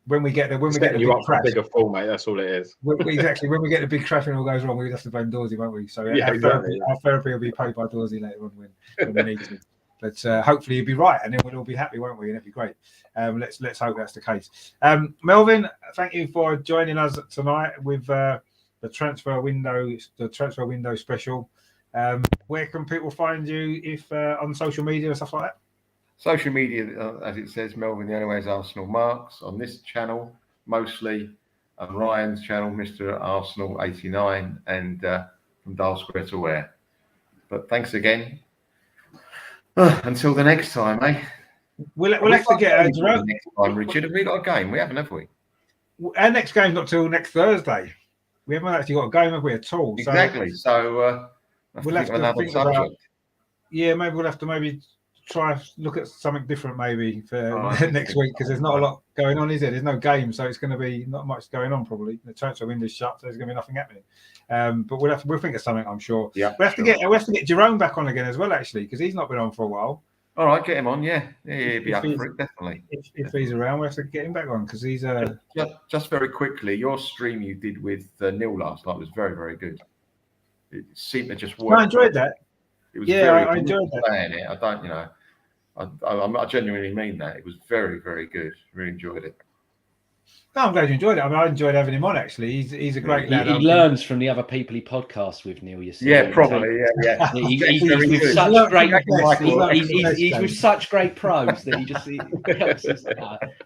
when we get the big crash, bigger fall, mate. That's all it is. Exactly. When we get the big crash and it all goes wrong, we have to blame Dorsey, won't we? So our therapy will be paid by Dorsey later on when we need to. But hopefully he'll be right, and then we'll all be happy, won't we? And it'll be great. Let's hope that's the case. Melvin, thank you for joining us tonight with the transfer window special. Where can people find you if on social media and stuff like that? Social media, as it says, Melvin the Only Way is Arsenal Marks on this channel mostly, Ryan's channel, Mr. Arsenal 89, and from Dial Square to Where. But thanks again. Until the next time, eh? We'll have to get Jerome. Next time, Richard. Have we got a game? We haven't, have we? Our next game's not till next Thursday. We haven't actually got a game, have we, at all? Exactly. So we'll have to think about. Yeah, maybe we'll have to try look at something different maybe for next week because there's not a lot going on, is there? There's no game, so it's going to be not much going on probably. The transfer window's shut, so there's going to be nothing happening. But we'll think of something, I'm sure. Yeah, we have to get Jerome back on again as well, actually, because he's not been on for a while. All right, get him on. Yeah, he'd be up for it, definitely. If he's around, we have to get him back on because he's just very quickly. Your stream you did with Neil last night was very, very good. It seemed to just work. I enjoyed that. It was I enjoyed that. I genuinely mean that. It was very, very good. Really enjoyed it. No, I'm glad you enjoyed it. I mean, I enjoyed having him on, actually. He's a great lad. He learns from the other people he podcasts with, Neil, you see. Yeah, probably. Yeah. He's with such great pros that he helps us.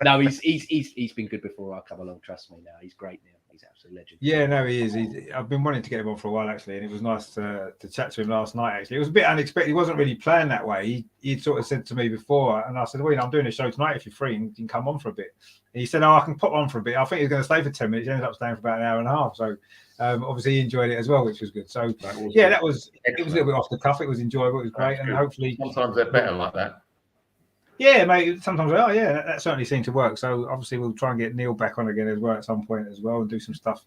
No, he's been good before I come along, trust me now. He's great now. He's absolute legend. Yeah, no, he is. I've been wanting to get him on for a while, actually, and it was nice to chat to him last night, actually. It was a bit unexpected. He wasn't really planned that way. He'd sort of said to me before, and I said, well, I'm doing a show tonight. If you're free, you can come on for a bit. And he said, I can pop on for a bit. I think he was going to stay for 10 minutes. He ended up staying for about an hour and a half. So obviously he enjoyed it as well, which was good. So it was a little bit off the cuff. It was enjoyable. It was great. And hopefully sometimes they're better like that. Yeah, mate. Sometimes, that certainly seemed to work. So obviously we'll try and get Neil back on again as well at some point as well and do some stuff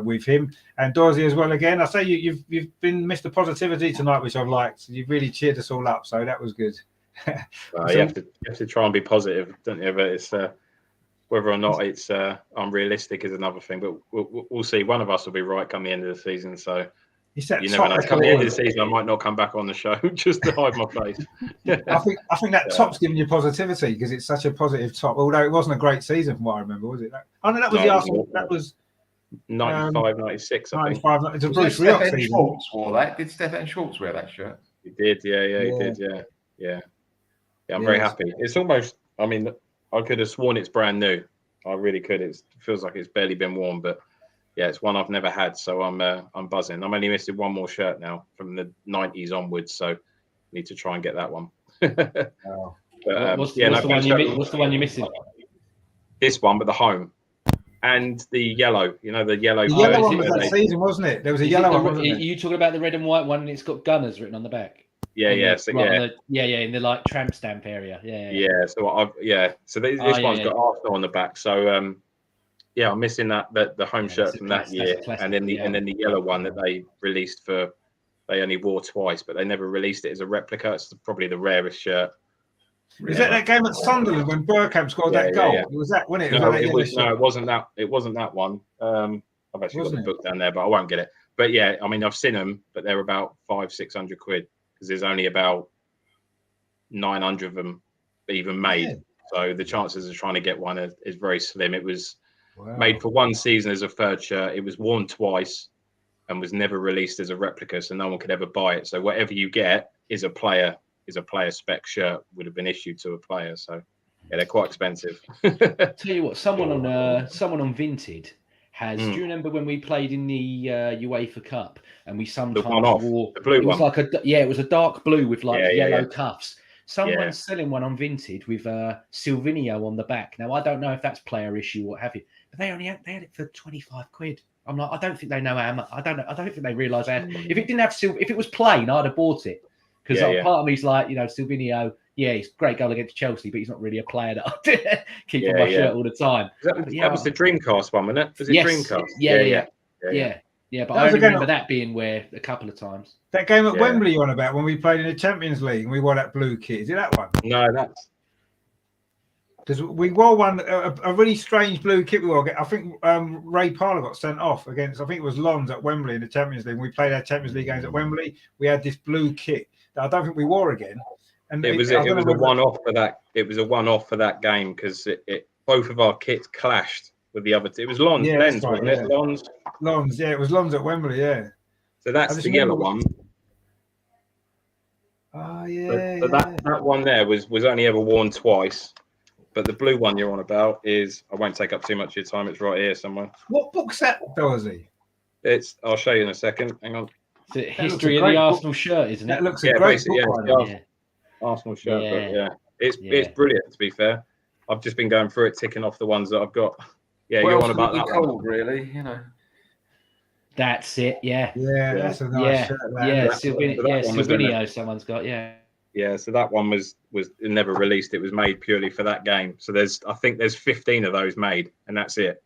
with him and Dorsey as well again. I say you've been Mr. Positivity tonight, which I've liked. You've really cheered us all up. So that was good. You have to try and be positive, don't you? But it's whether or not it's unrealistic is another thing. But we'll see. One of us will be right come the end of the season. So you never know. Come the end of the season, I might not come back on the show just to hide my face. I think that top's giving you positivity because it's such a positive top. Although it wasn't a great season from what I remember, was it? That was the Arsenal. That was 95, 96. I think. 95. It's a Bruce Rioch season. Schwartz wore that. Did Stefan Schwartz wear that shirt? He did. Yeah, he did. Yeah. I'm very happy. It's almost. I mean, I could have sworn it's brand new. I really could. It feels like it's barely been worn, but yeah, it's one I've never had. So I'm buzzing. I'm only missing one more shirt now from the 90s onwards. So need to try and get that one. What's the one you're missing? This one, but the home. And the yellow, the yellow. The yellow one was that season, wasn't it? There was a yellow one. Are you talking about the red and white one and it's got Gunners written on the back? So in the like tramp stamp area. Yeah. So this one's got Arsenal on the back. So I'm missing the home shirt from that year, and then the yellow one that they released they only wore twice, but they never released it as a replica. It's probably the rarest shirt. Is that game at Sunderland when Bergkamp scored that goal? Yeah. It was that, wasn't it? It wasn't that. It wasn't that one. I've actually got the book down there, but I won't get it. But yeah, I mean, I've seen them, but they're about 500-600 quid because there's only about 900 of them even made. Yeah. So the chances of trying to get one is very slim. It was made for one season as a third shirt. It was worn twice and was never released as a replica, so no one could ever buy it. So whatever you get is a player spec shirt, would have been issued to a player. So yeah, they're quite expensive. Tell you what, someone on Vinted has. Do you remember when we played in the UEFA Cup and we sometimes wore the blue one? It was a dark blue with yellow cuffs. Someone's selling one on Vinted with Silvinho on the back. Now I don't know if that's player issue or what have you, but they had it for 25 quid. I'm like, I don't think they know how much. I don't think they realise how. If it didn't have if it was plain, I'd have bought it. Because part of me's like, Silvinho, he's a great goal against Chelsea, but he's not really a player that I'd keep on my shirt all the time. That was the Dreamcast one, wasn't it? Was it Dreamcast? Yeah. But I only remember that being where a couple of times. That game at Wembley you're on about when we played in the Champions League and we wore that blue kit. Is it that one? No, that's... Because we wore one, a really strange blue kit we wore. I think Ray Parlour got sent off against, I think it was Lons at Wembley in the Champions League. When we played our Champions League games at Wembley, we had this blue kit that I don't think we wore again. And it was a one-off for that. It was a one-off for that game because both of our kits clashed with the other. It was Lons, wasn't it? Lons, it was Lons at Wembley, yeah. So that's the yellow one. Oh yeah. But that one there was only ever worn twice. But the blue one you're on about is, I won't take up too much of your time. It's right here somewhere. What book's that, Dorsey? I'll show you in a second. Hang on. The history of the Arsenal shirt, isn't it? That looks a great book. Arsenal shirt, but it's brilliant. To be fair, I've just been going through it, ticking off the ones that I've got. Yeah, you're on about that one. Really, That's it. Yeah. Yeah, that's a nice shirt. Silvinho, someone's got. Yeah. Yeah, so that one was never released. It was made purely for that game. So I think there's 15 of those made, and that's it.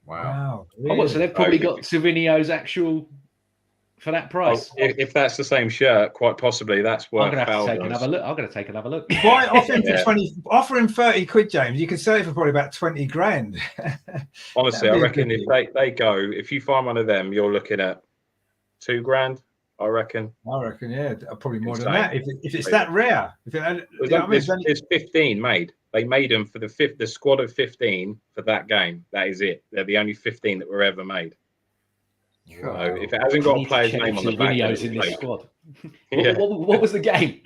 Wow. Really? So they've probably got Silvinho's actual for that price. If that's the same shirt, quite possibly that's worth. I'm gonna take another look. I'm gonna take another look. Why offer him 30 quid, James? You can sell it for probably about 20 grand. Honestly, I reckon if they go, if you find one of them, you're looking at $2,000. I reckon, yeah, probably more than that. If it's that rare, there's 15 made. They made them for the squad of 15 for that game. That is it. They're the only 15 that were ever made. So if it hasn't got a player's name on the back, in this squad. What was the game?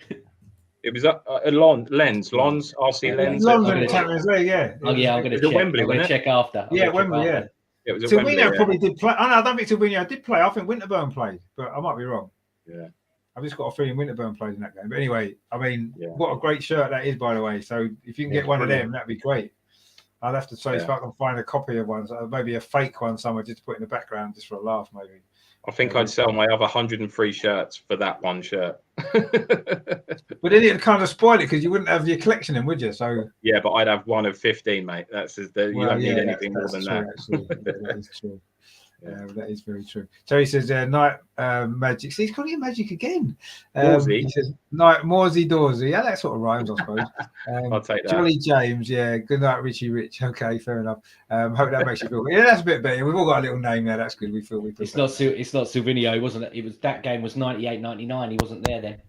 It was Lons, RC Lens. Lons in the Champions League, yeah. I'm going to check. Wembley, I'm going to check after. Wembley, yeah. It was Silvinho probably did play. I don't think Silvinho did play. I think Winterburn played, but I might be wrong. Yeah. I've just got a feeling Winterburn played in that game. But anyway, I mean, what a great shirt that is, by the way. So if you can get one of them, that'd be great. I'll have to say if I can find a copy of one, maybe a fake one somewhere just to put in the background just for a laugh, maybe. I think I'd sell my other 103 shirts for that one shirt. But then it'd kind of spoil it because you wouldn't have your collection in, would you? So yeah, but I'd have one of 15, mate. You don't need anything more than that. That is true. That is very true. So he says, night magic. See, he's calling it magic again. He says, night Morsey Dorsey. Yeah, that sort of rhymes, I suppose. I'll take that. Jolly James, good night, Richie Rich. Okay, fair enough. Hope that makes you feel good. Yeah, that's a bit better. We've all got a little name there. That's good. We feel it's not Silvinho, wasn't it? It was that game was 98-99. He wasn't there then.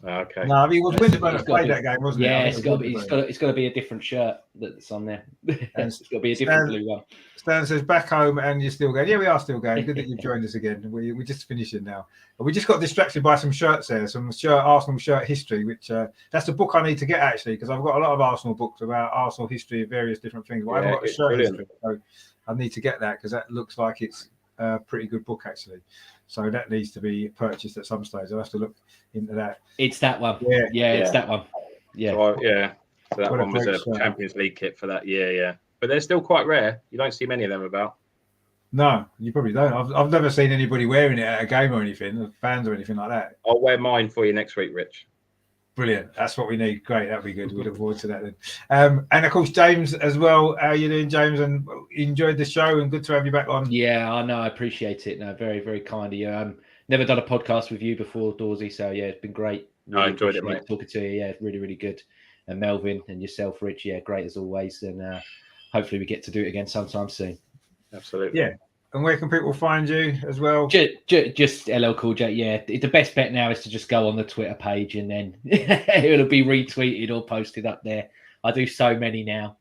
Okay. No, he was Winterburn that played that game, wasn't it? Yeah, it's got to be a different shirt that's on there. It's got to be a different blue one. Stan says back home and you're still going. Yeah, we are still going. Good that you've joined us again. We're just finishing now. We just got distracted by some shirts there, Arsenal shirt history, which that's the book I need to get actually because I've got a lot of Arsenal books about Arsenal history of various different things. But I haven't got the shirt history, so I need to get that because that looks like it's a pretty good book actually. So that needs to be purchased at some stage. I'll have to look into that. It's that one. Yeah, it's that one. Yeah. So that one was a Champions League kit for that year, yeah. But they're still quite rare. You don't see many of them about. No, you probably don't. I've never seen anybody wearing it at a game or anything, fans or anything like that. I'll wear mine for you next week, Rich. Brilliant. That's what we need. Great. That'd be good. We look forward to that then. And of course, James as well. How are you doing, James? And enjoyed the show and good to have you back on. Yeah, I know. I appreciate it. No, very, very kind of you. Never done a podcast with you before, Dawsey. So yeah, it's been great. Really I enjoyed it, mate. Talking to you. Yeah, really, really good. And Melvin and yourself, Rich. Yeah, great as always. And hopefully we get to do it again sometime soon. Absolutely. Yeah. And where can people find you as well? Just LL Cool J. Yeah, the best bet now is to just go on the Twitter page and then it'll be retweeted or posted up there. I do so many now.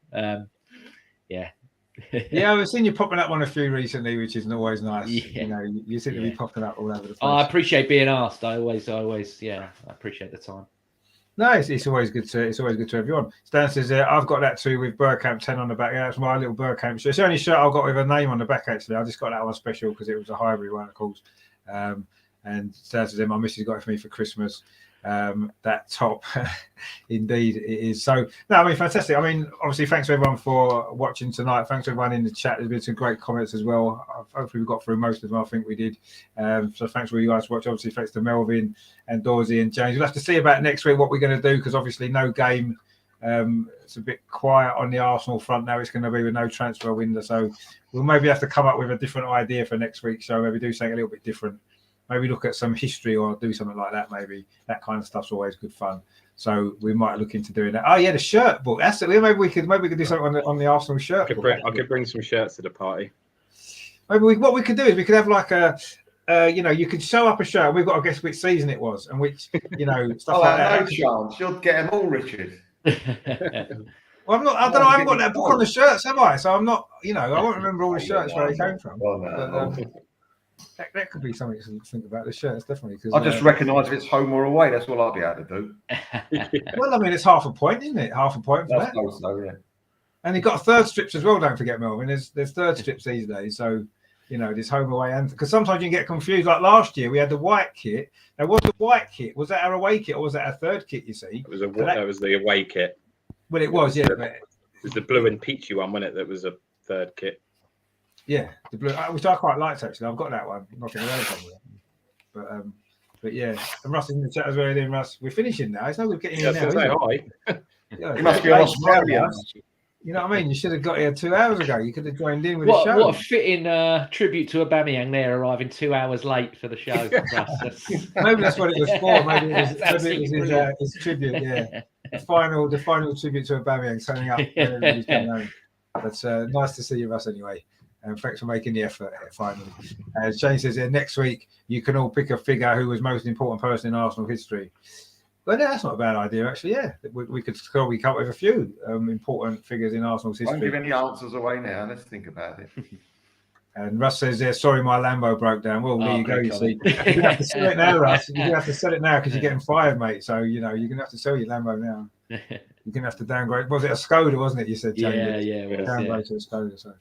Yeah. Yeah, I've seen you popping up on a few recently, which is always nice. Yeah. You know, you seem to be popping up all over the place. Oh, I appreciate being asked. I always, yeah, I appreciate the time. No, it's always good to have you on. Stan says, I've got that too with Bergkamp 10 on the back. Yeah, that's my little Bergkamp shirt. It's the only shirt I've got with a name on the back, actually. I just got that one special because it was a Highbury one, of course. And Stan says, my missus got it for me for Christmas. That top, indeed, it is. So, no, I mean, fantastic. I mean, obviously, thanks to everyone for watching tonight. Thanks to everyone in the chat. There's been some great comments as well. Hopefully, we got through most of them. I think we did. So, thanks for you guys watching. Obviously, thanks to Melvin and Dawsey and James. We'll have to see about next week what we're going to do because obviously, no game. It's a bit quiet on the Arsenal front now. It's going to be with no transfer window. So, we'll maybe have to come up with a different idea for next week's show. Maybe do something a little bit different. Maybe look at some history or do something like that. Maybe that kind of stuff's always good fun. So we might look into doing that. Oh yeah, the shirt book. That's it. Maybe we could do something on the Arsenal shirt. I could bring some shirts to the party. Maybe what we could do is we could have like a, you could show up a shirt. And we've got to guess which season it was and which, stuff like that. No chance. You'll get them all, Richard. Well, I'm not. I don't know. I haven't got that book on the shirts, have I? So I'm not. I won't remember all the shirts where they came from. Well, no. That could be something to think about. The shirts, definitely. Because I just recognise if it's home or away. That's all I'll be able to do. Well, I mean, it's half a point, isn't it? Half a point for that. So, yeah. And you've got third strips as well. Don't forget, Melvin. There's third strips these days. So there's home away, and because sometimes you can get confused. Like last year, we had the white kit. Now, was the white kit? Was that our away kit or was that our third kit? You see, it was that was the away kit. Well, it was, yeah. It was the blue and peachy one, wasn't it? That was a third kit. Yeah, the blue, which I quite liked actually. I've got that one. Nothing else on but yeah. And Russ is in the chat as well. Then Russ, we're finishing now. It's no good getting in now. Hi. Yeah, you must be on Australia. You know what I mean? You should have got here 2 hours ago. You could have joined in with the show. What a fitting tribute to Aubameyang there, arriving 2 hours late for the show. Maybe that's what it was for. Maybe it was his tribute. Yeah, the final tribute to Aubameyang turning up. Everybody's coming home. But nice to see you, Russ. Anyway. And thanks for making the effort finally. Shane says next week you can all pick a figure who was most important person in Arsenal history. Well, that's not a bad idea, actually. Yeah, we could probably come up with a few important figures in Arsenal's history. Don't give any answers away now. Let's think about it. And Russ says, sorry, my Lambo broke down. Well, there you go. You see, you're going to have to sell it now, Russ. You're going to have to sell it now because you're getting fired, mate. So, you're going to have to sell your Lambo now. You're going to have to downgrade. Was it a Skoda, wasn't it? You said, James. Yeah. Downgrade to a Skoda. So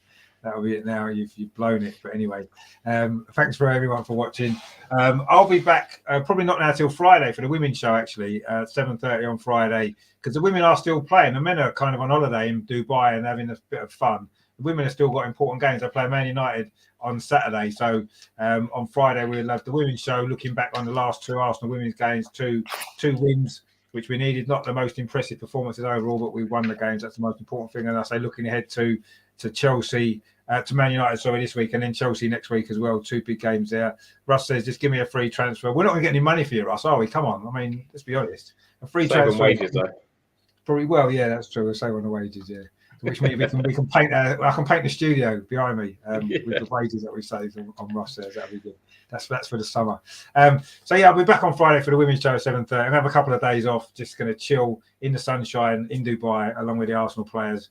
that'll be it now. You've blown it. But anyway, thanks for everyone for watching. I'll be back probably not now till Friday for the women's show, actually, 7:30 on Friday, because the women are still playing. The men are kind of on holiday in Dubai and having a bit of fun. The women have still got important games. They play Man United on Saturday. So on Friday, we'll have the women's show looking back on the last two Arsenal women's games, two wins, which we needed. Not the most impressive performances overall, but we won the games. That's the most important thing. And I say looking ahead to Chelsea, to Man United, this week, and then Chelsea next week as well. Two big games there. Russ says, just give me a free transfer. We're not going to get any money for you, Russ, are we? Come on. I mean, let's be honest. A free transfer. Wages, though. Probably, well, yeah, that's true. We'll save on the wages, yeah. Which means we can paint. I can paint the studio behind me with the wages that we saved on Ross there. That'll be good. That's for the summer. So yeah, I'll be back on Friday for the women's show at 7:30. And have a couple of days off, just going to chill in the sunshine in Dubai along with the Arsenal players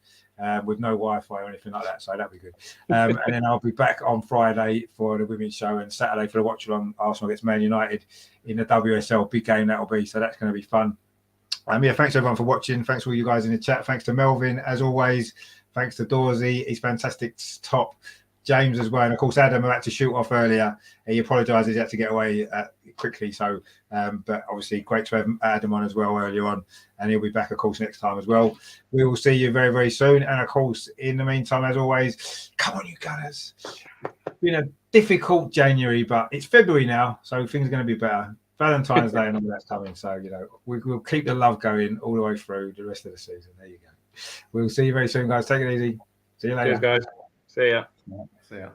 with no Wi-Fi or anything like that. So that'll be good. And then I'll be back on Friday for the women's show and Saturday for the watch along Arsenal against Man United in the WSL. Big game that'll be. So that's going to be fun. Thanks everyone for watching. Thanks to all you guys in the chat. Thanks to Melvin, as always. Thanks to Dawsey. He's fantastic top. James as well. And of course, Adam, who had to shoot off earlier. He apologises. He had to get away quickly. So, but obviously, great to have Adam on as well earlier on. And he'll be back, of course, next time as well. We will see you very, very soon. And of course, in the meantime, as always, come on, you Gunners. been a difficult January, but it's February now, so things are going to be better. Valentine's Day and all that's coming, so we'll keep the love going all the way through the rest of the season. There you go. We'll see you very soon, guys. Take it easy. See you later. Cheers, guys. See ya. See ya.